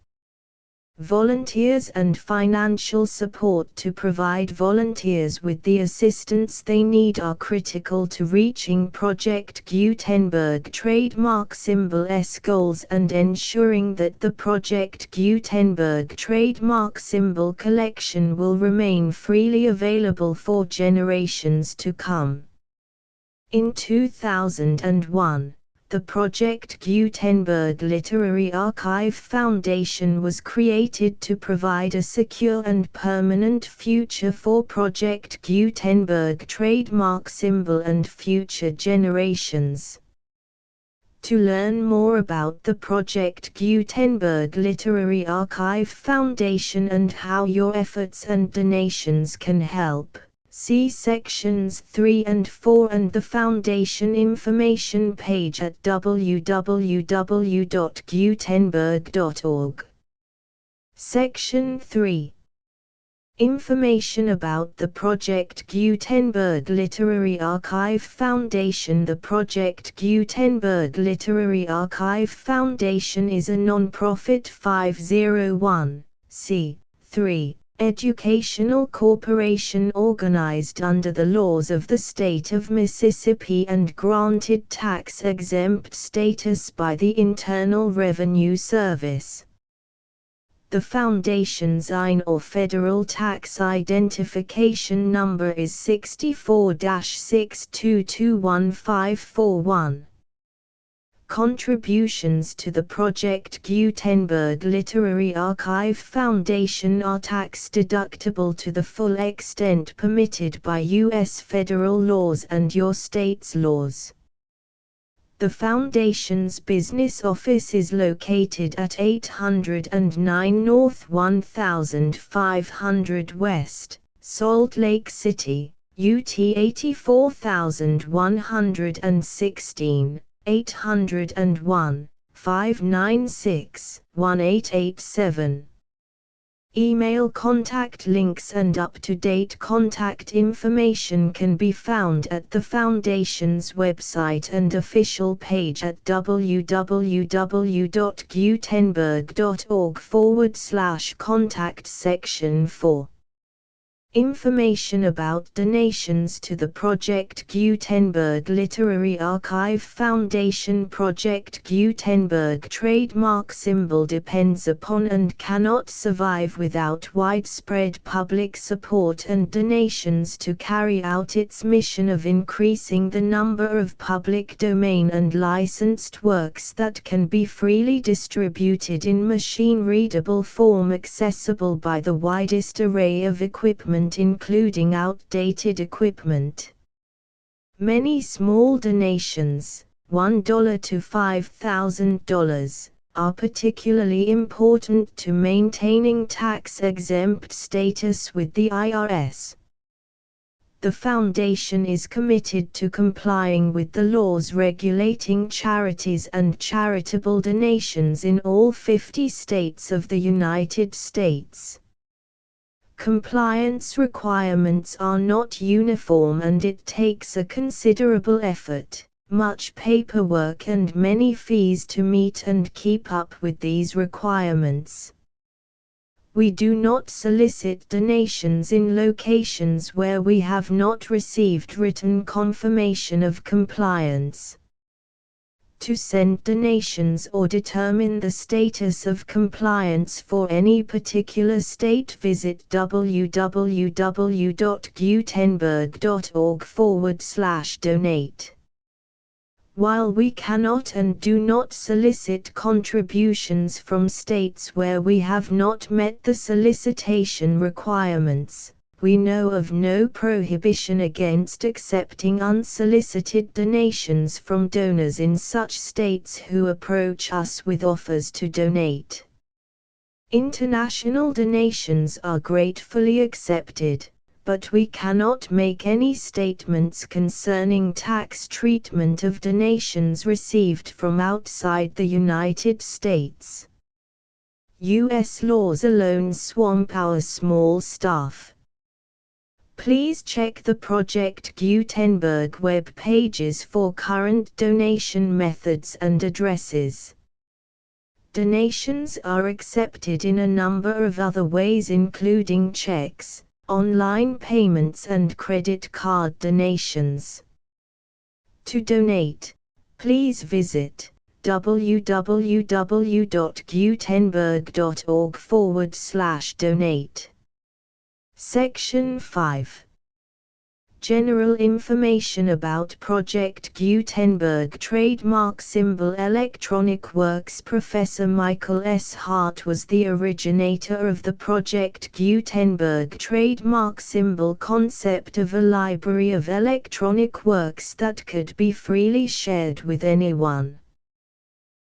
Volunteers and financial support to provide volunteers with the assistance they need are critical to reaching Project Gutenberg trademark symbol's goals and ensuring that the Project Gutenberg trademark symbol collection will remain freely available for generations to come. In 2001, the Project Gutenberg Literary Archive Foundation was created to provide a secure and permanent future for Project Gutenberg trademark symbol and future generations. To learn more about the Project Gutenberg Literary Archive Foundation and how your efforts and donations can help, see sections 3 and 4 and the Foundation information page at www.gutenberg.org. Section 3. Information about the Project Gutenberg Literary Archive Foundation. The Project Gutenberg Literary Archive Foundation is a non-profit 501(c)(3) educational corporation organized under the laws of the state of Mississippi and granted tax-exempt status by the Internal Revenue Service. The Foundation's IN or Federal Tax Identification Number is 64-6221541. Contributions to the Project Gutenberg Literary Archive Foundation are tax-deductible to the full extent permitted by U.S. federal laws and your state's laws. The Foundation's business office is located at 809 North 1500 West, Salt Lake City, UT 84116. 801-596-1887. Email contact links and up-to-date contact information can be found at the Foundation's website and official page at www.gutenberg.org/contact section 4. Information about donations to the Project Gutenberg Literary Archive Foundation. Project Gutenberg trademark symbol depends upon and cannot survive without widespread public support and donations to carry out its mission of increasing the number of public domain and licensed works that can be freely distributed in machine-readable form accessible by the widest array of equipment including outdated equipment. Many small donations, $1 to $5,000, are particularly important to maintaining tax-exempt status with the IRS. The Foundation is committed to complying with the laws regulating charities and charitable donations in all 50 states of the United States. Compliance requirements are not uniform and it takes a considerable effort, much paperwork and many fees to meet and keep up with these requirements. We do not solicit donations in locations where we have not received written confirmation of compliance. To send donations or determine the status of compliance for any particular state, visit www.gutenberg.org/donate. While we cannot and do not solicit contributions from states where we have not met the solicitation requirements, we know of no prohibition against accepting unsolicited donations from donors in such states who approach us with offers to donate. International donations are gratefully accepted, but we cannot make any statements concerning tax treatment of donations received from outside the United States. U.S. laws alone swamp our small staff. Please check the Project Gutenberg web pages for current donation methods and addresses. Donations are accepted in a number of other ways including checks, online payments and credit card donations. To donate, please visit www.gutenberg.org/donate. Section 5. General information about Project Gutenberg trademark symbol electronic works. Professor Michael S. Hart was the originator of the Project Gutenberg trademark symbol concept of a library of electronic works that could be freely shared with anyone.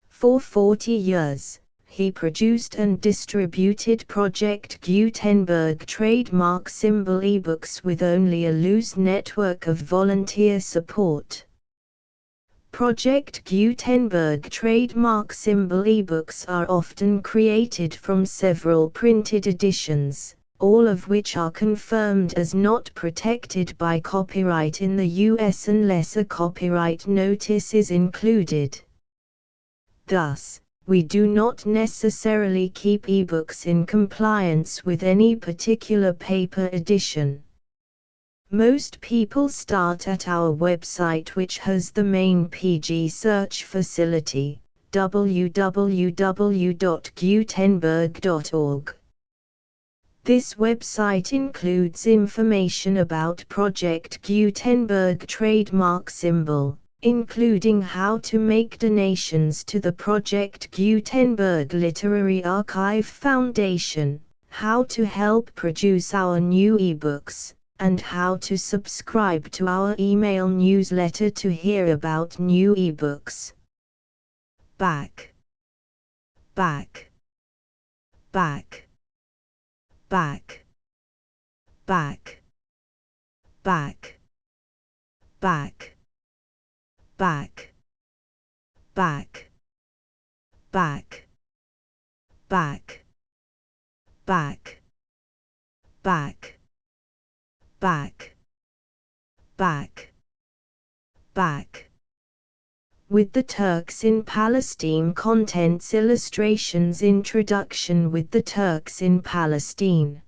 For 40 years, he produced and distributed Project Gutenberg trademark symbol ebooks with only a loose network of volunteer support. Project Gutenberg trademark symbol ebooks are often created from several printed editions, all of which are confirmed as not protected by copyright in the U.S. unless a copyright notice is included. Thus, we do not necessarily keep ebooks in compliance with any particular paper edition. Most people start at our website, which has the main PG search facility, www.gutenberg.org. This website includes information about Project Gutenberg trademark symbol, including how to make donations to the Project Gutenberg Literary Archive Foundation, how to help produce our new ebooks, and how to subscribe to our email newsletter to hear about new ebooks. Back, back, back, back, back, back, back, back, back, back, back, back, back, back, back, back. With the Turks in Palestine Contents Illustrations Introduction with the Turks in Palestine.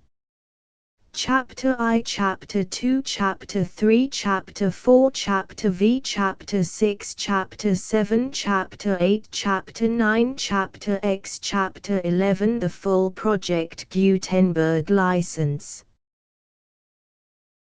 Chapter I, Chapter 2, Chapter 3, Chapter 4, Chapter V, Chapter 6, Chapter 7, Chapter 8, Chapter 9, Chapter X, Chapter 11. The full Project Gutenberg license.